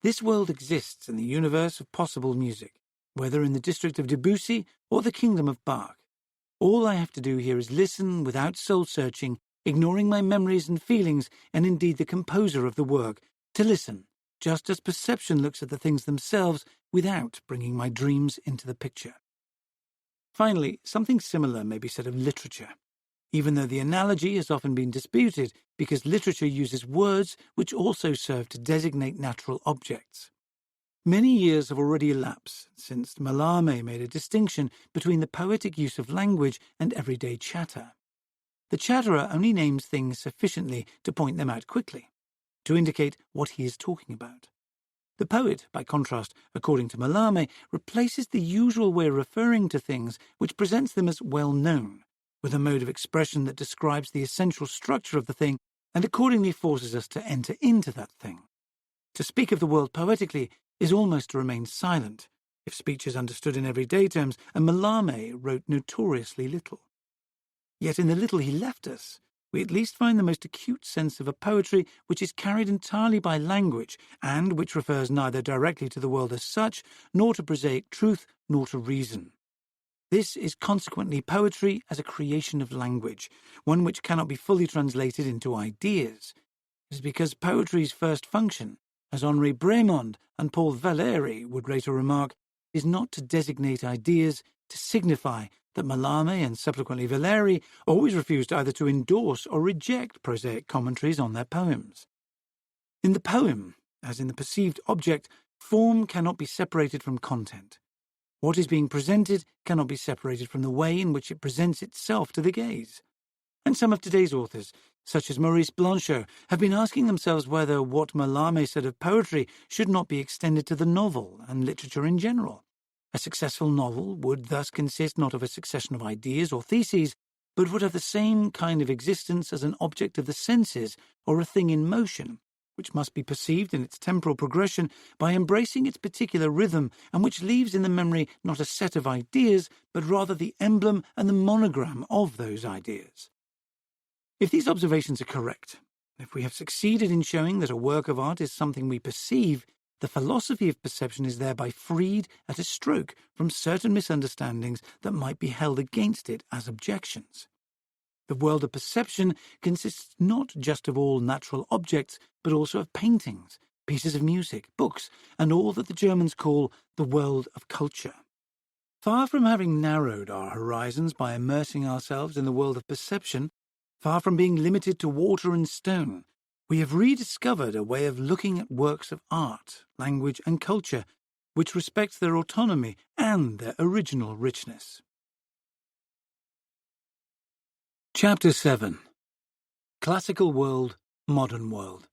This world exists in the universe of possible music, whether in the district of Debussy or the kingdom of Bach. All I have to do here is listen without soul-searching, ignoring my memories and feelings, and indeed the composer of the work, to listen, just as perception looks at the things themselves without bringing my dreams into the picture. Finally, something similar may be said of literature, even though the analogy has often been disputed because literature uses words which also serve to designate natural objects. Many years have already elapsed since Mallarmé made a distinction between the poetic use of language and everyday chatter. The chatterer only names things sufficiently to point them out quickly, to indicate what he is talking about. The poet, by contrast, according to Mallarmé, replaces the usual way of referring to things which presents them as well-known, with a mode of expression that describes the essential structure of the thing and accordingly forces us to enter into that thing. To speak of the world poetically is almost to remain silent, if speech is understood in everyday terms, and Mallarmé wrote notoriously little. Yet in the little he left us, we at least find the most acute sense of a poetry which is carried entirely by language, and which refers neither directly to the world as such, nor to prosaic truth, nor to reason. This is consequently poetry as a creation of language, one which cannot be fully translated into ideas. It is because poetry's first function, as Henri Bremond and Paul Valéry would later remark, is not to designate ideas, to signify that Mallarmé and subsequently Valéry always refused either to endorse or reject prosaic commentaries on their poems. In the poem, as in the perceived object, form cannot be separated from content. What is being presented cannot be separated from the way in which it presents itself to the gaze. And some of today's authors, such as Maurice Blanchot, have been asking themselves whether what Mallarmé said of poetry should not be extended to the novel and literature in general. A successful novel would thus consist not of a succession of ideas or theses, but would have the same kind of existence as an object of the senses or a thing in motion, which must be perceived in its temporal progression by embracing its particular rhythm, and which leaves in the memory not a set of ideas, but rather the emblem and the monogram of those ideas. If these observations are correct, if we have succeeded in showing that a work of art is something we perceive, the philosophy of perception is thereby freed at a stroke from certain misunderstandings that might be held against it as objections. The world of perception consists not just of all natural objects, but also of paintings, pieces of music, books, and all that the Germans call the world of culture. Far from having narrowed our horizons by immersing ourselves in the world of perception, far from being limited to water and stone, we have rediscovered a way of looking at works of art, language, and culture, which respects their autonomy and their original richness. Chapter 7. Classical World, Modern World.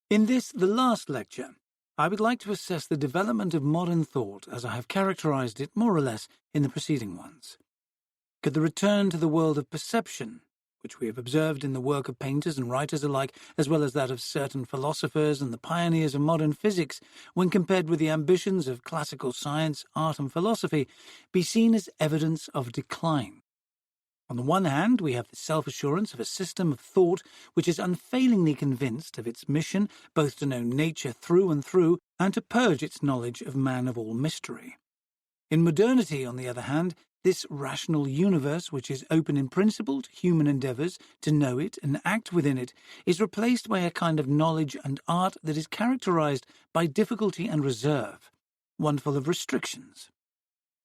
In this, the last lecture, I would like to assess the development of modern thought as I have characterized it more or less in the preceding ones. Could the return to the world of perception, which we have observed in the work of painters and writers alike, as well as that of certain philosophers and the pioneers of modern physics, when compared with the ambitions of classical science, art, and philosophy, be seen as evidence of decline? On the one hand, we have the self-assurance of a system of thought which is unfailingly convinced of its mission both to know nature through and through and to purge its knowledge of man of all mystery. In modernity, on the other hand, this rational universe, which is open in principle to human endeavours to know it and act within it, is replaced by a kind of knowledge and art that is characterized by difficulty and reserve, one full of restrictions.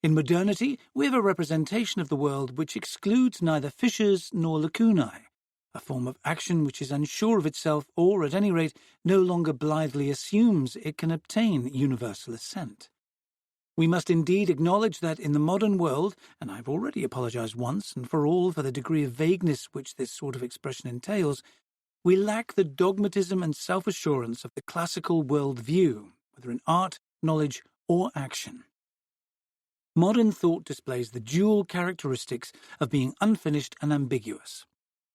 In modernity, we have a representation of the world which excludes neither fissures nor lacunae, a form of action which is unsure of itself or, at any rate, no longer blithely assumes it can obtain universal assent. We must indeed acknowledge that in the modern world, and I have already apologized once and for all for the degree of vagueness which this sort of expression entails, we lack the dogmatism and self-assurance of the classical world view, whether in art, knowledge, or action. Modern thought displays the dual characteristics of being unfinished and ambiguous.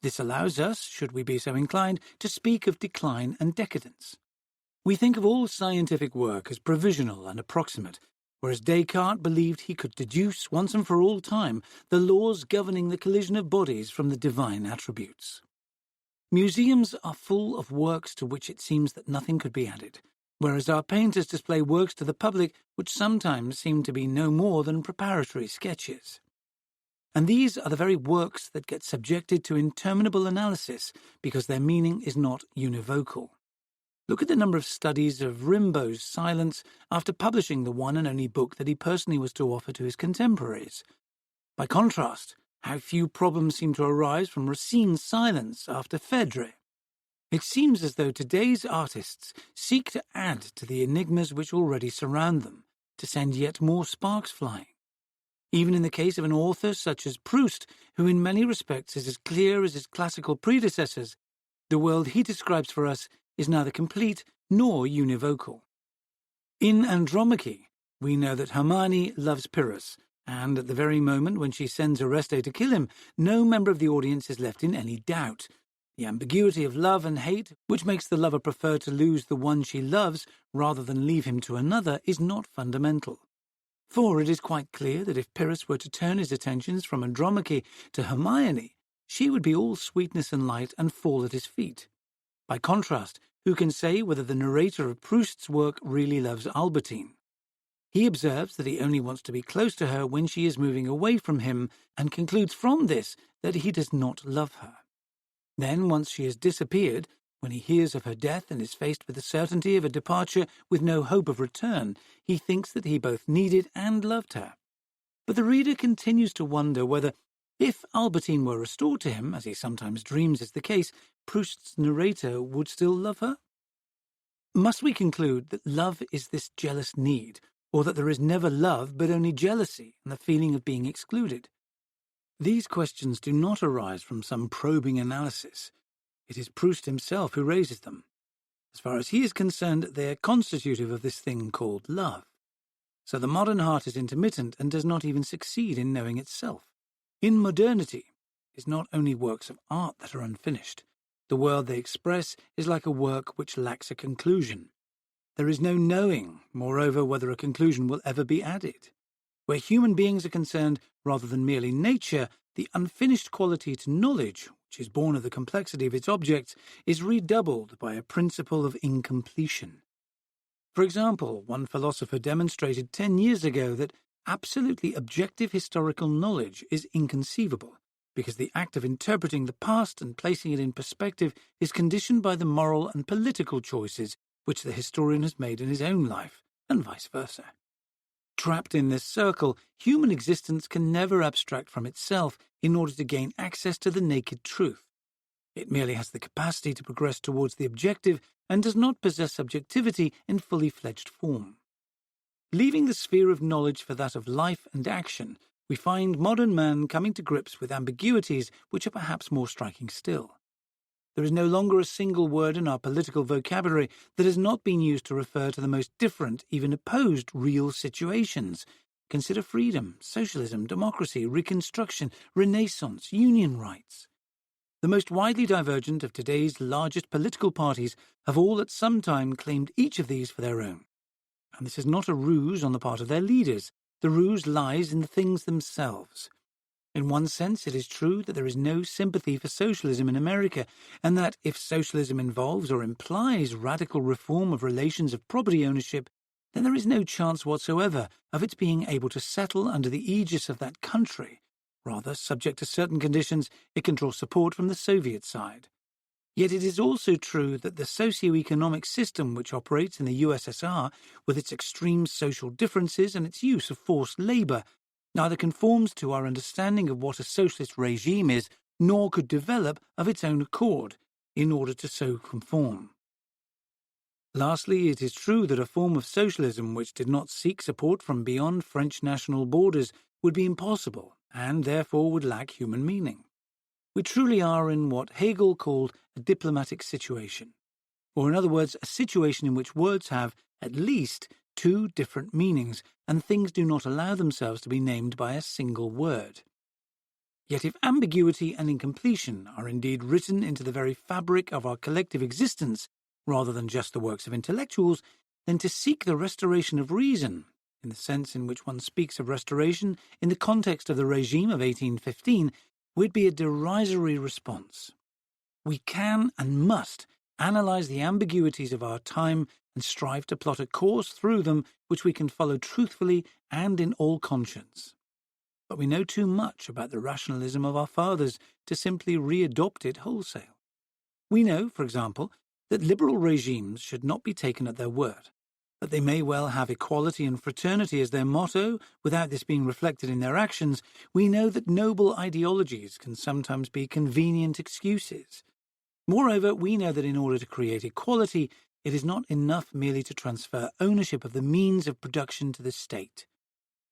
This allows us, should we be so inclined, to speak of decline and decadence. We think of all scientific work as provisional and approximate, whereas Descartes believed he could deduce once and for all time the laws governing the collision of bodies from the divine attributes. Museums are full of works to which it seems that nothing could be added, whereas our painters display works to the public which sometimes seem to be no more than preparatory sketches. And these are the very works that get subjected to interminable analysis because their meaning is not univocal. Look at the number of studies of Rimbaud's silence after publishing the one and only book that he personally was to offer to his contemporaries. By contrast, how few problems seem to arise from Racine's silence after Phèdre. It seems as though today's artists seek to add to the enigmas which already surround them, to send yet more sparks flying. Even in the case of an author such as Proust, who in many respects is as clear as his classical predecessors, the world he describes for us is neither complete nor univocal. In Andromache, we know that Hermione loves Pyrrhus, and at the very moment when she sends Orestes to kill him, no member of the audience is left in any doubt. The ambiguity of love and hate, which makes the lover prefer to lose the one she loves rather than leave him to another, is not fundamental. For it is quite clear that if Pyrrhus were to turn his attentions from Andromache to Hermione, she would be all sweetness and light and fall at his feet. By contrast, who can say whether the narrator of Proust's work really loves Albertine? He observes that he only wants to be close to her when she is moving away from him, and concludes from this that he does not love her. Then, once she has disappeared, when he hears of her death and is faced with the certainty of a departure with no hope of return, he thinks that he both needed and loved her. But the reader continues to wonder whether, if Albertine were restored to him, as he sometimes dreams is the case, Proust's narrator would still love her? Must we conclude that love is this jealous need, or that there is never love but only jealousy and the feeling of being excluded? These questions do not arise from some probing analysis. It is Proust himself who raises them. As far as he is concerned, they are constitutive of this thing called love. So the modern heart is intermittent and does not even succeed in knowing itself. In modernity, it is not only works of art that are unfinished. The world they express is like a work which lacks a conclusion. There is no knowing, moreover, whether a conclusion will ever be added. Where human beings are concerned, rather than merely nature, the unfinished quality to knowledge, which is born of the complexity of its objects, is redoubled by a principle of incompletion. For example, one philosopher demonstrated 10 years ago that absolutely objective historical knowledge is inconceivable, because the act of interpreting the past and placing it in perspective is conditioned by the moral and political choices which the historian has made in his own life, and vice versa. Trapped in this circle, human existence can never abstract from itself in order to gain access to the naked truth. It merely has the capacity to progress towards the objective and does not possess subjectivity in fully fledged form. Leaving the sphere of knowledge for that of life and action, we find modern man coming to grips with ambiguities which are perhaps more striking still. There is no longer a single word in our political vocabulary that has not been used to refer to the most different, even opposed, real situations. Consider freedom, socialism, democracy, reconstruction, renaissance, union rights. The most widely divergent of today's largest political parties have all at some time claimed each of these for their own. And this is not a ruse on the part of their leaders. The ruse lies in the things themselves. In one sense, it is true that there is no sympathy for socialism in America, and that if socialism involves or implies radical reform of relations of property ownership, then there is no chance whatsoever of its being able to settle under the aegis of that country. Rather, subject to certain conditions, it can draw support from the Soviet side. Yet it is also true that the socio-economic system which operates in the USSR, with its extreme social differences and its use of forced labour, neither conforms to our understanding of what a socialist regime is, nor could develop of its own accord in order to so conform. Lastly, it is true that a form of socialism which did not seek support from beyond French national borders would be impossible, and therefore would lack human meaning. We truly are in what Hegel called a diplomatic situation, or in other words, a situation in which words have, at least, two different meanings, and things do not allow themselves to be named by a single word. Yet if ambiguity and incompletion are indeed written into the very fabric of our collective existence, rather than just the works of intellectuals, then to seek the restoration of reason, in the sense in which one speaks of restoration in the context of the regime of 1815, would be a derisory response. We can and must analyse the ambiguities of our time and strive to plot a course through them which we can follow truthfully and in all conscience. But we know too much about the rationalism of our fathers to simply readopt it wholesale. We know, for example, that liberal regimes should not be taken at their word, that they may well have equality and fraternity as their motto without this being reflected in their actions. We know that noble ideologies can sometimes be convenient excuses. Moreover, we know that in order to create equality, it is not enough merely to transfer ownership of the means of production to the state.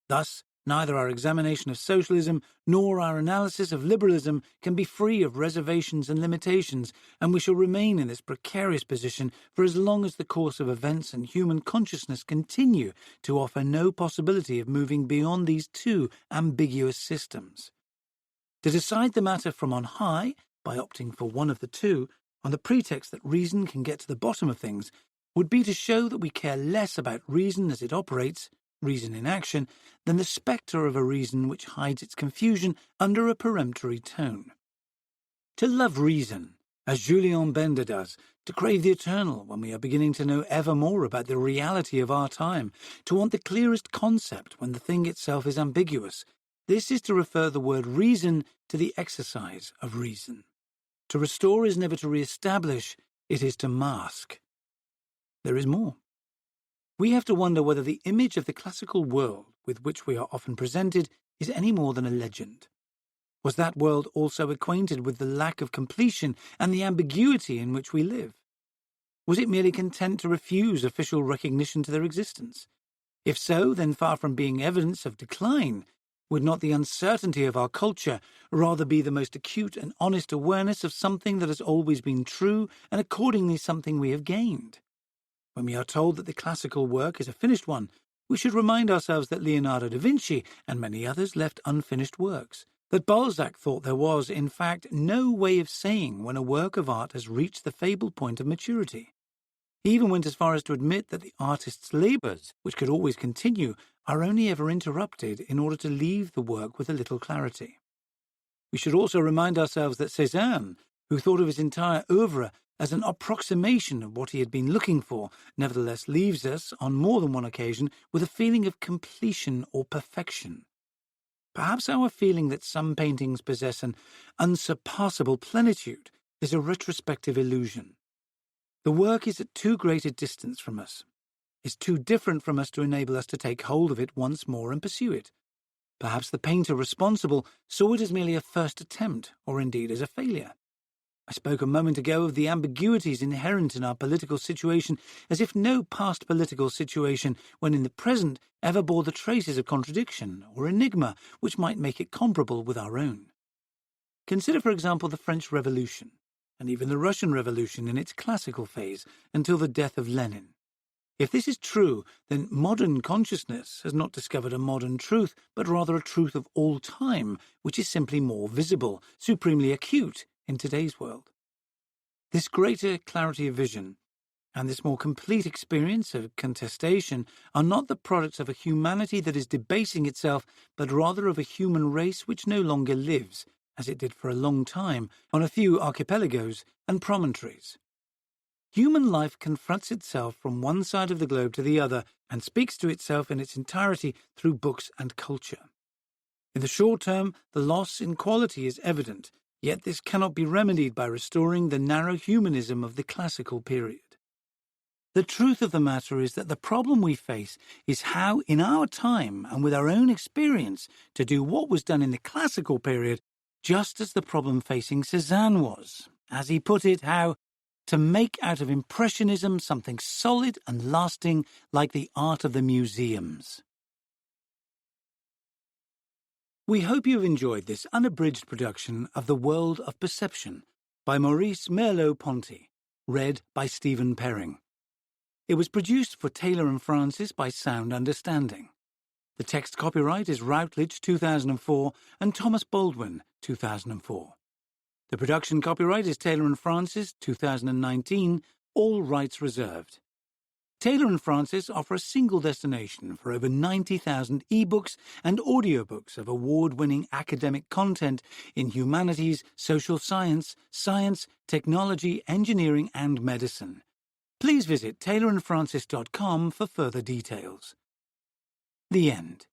Thus, neither our examination of socialism nor our analysis of liberalism can be free of reservations and limitations, and we shall remain in this precarious position for as long as the course of events and human consciousness continue to offer no possibility of moving beyond these two ambiguous systems. To decide the matter from on high, by opting for one of the two, on the pretext that reason can get to the bottom of things, would be to show that we care less about reason as it operates, reason in action, than the spectre of a reason which hides its confusion under a peremptory tone. To love reason, as Julien Bender does, to crave the eternal when we are beginning to know ever more about the reality of our time, to want the clearest concept when the thing itself is ambiguous, this is to refer the word reason to the exercise of reason. To restore is never to re-establish, it is to mask. There is more. We have to wonder whether the image of the classical world with which we are often presented is any more than a legend. Was that world also acquainted with the lack of completion and the ambiguity in which we live? Was it merely content to refuse official recognition to their existence? If so, then far from being evidence of decline, would not the uncertainty of our culture rather be the most acute and honest awareness of something that has always been true and accordingly something we have gained? When we are told that the classical work is a finished one, we should remind ourselves that Leonardo da Vinci and many others left unfinished works, that Balzac thought there was, in fact, no way of saying when a work of art has reached the fabled point of maturity. He even went as far as to admit that the artist's labours, which could always continue, are only ever interrupted in order to leave the work with a little clarity. We should also remind ourselves that Cézanne, who thought of his entire oeuvre as an approximation of what he had been looking for, nevertheless leaves us, on more than one occasion, with a feeling of completion or perfection. Perhaps our feeling that some paintings possess an unsurpassable plenitude is a retrospective illusion. The work is at too great a distance from us, is too different from us to enable us to take hold of it once more and pursue it. Perhaps the painter responsible saw it as merely a first attempt, or indeed as a failure. I spoke a moment ago of the ambiguities inherent in our political situation, as if no past political situation, when in the present, ever bore the traces of contradiction or enigma which might make it comparable with our own. Consider, for example, the French Revolution, and even the Russian Revolution in its classical phase, until the death of Lenin. If this is true, then modern consciousness has not discovered a modern truth, but rather a truth of all time, which is simply more visible, supremely acute, in today's world. This greater clarity of vision and this more complete experience of contestation are not the products of a humanity that is debasing itself, but rather of a human race which no longer lives, as it did for a long time, on a few archipelagos and promontories. Human life confronts itself from one side of the globe to the other and speaks to itself in its entirety through books and culture. In the short term, the loss in quality is evident, yet this cannot be remedied by restoring the narrow humanism of the classical period. The truth of the matter is that the problem we face is how, in our time and with our own experience, to do what was done in the classical period, just as the problem facing Cézanne was. As he put it, how to make out of Impressionism something solid and lasting like the art of the museums. We hope you have enjoyed this unabridged production of The World of Perception by Maurice Merleau PontY, read by Stephen Perring. It was produced for Taylor and Francis by Sound Understanding. The text copyright is Routledge 2004 and Thomas Baldwin 2004. The production copyright is Taylor and Francis 2019, all rights reserved. Taylor and Francis offer a single destination for over 90,000 ebooks and audiobooks of award-winning academic content in humanities, social science, technology, engineering and medicine. Please visit taylorandfrancis.com for further details. The end.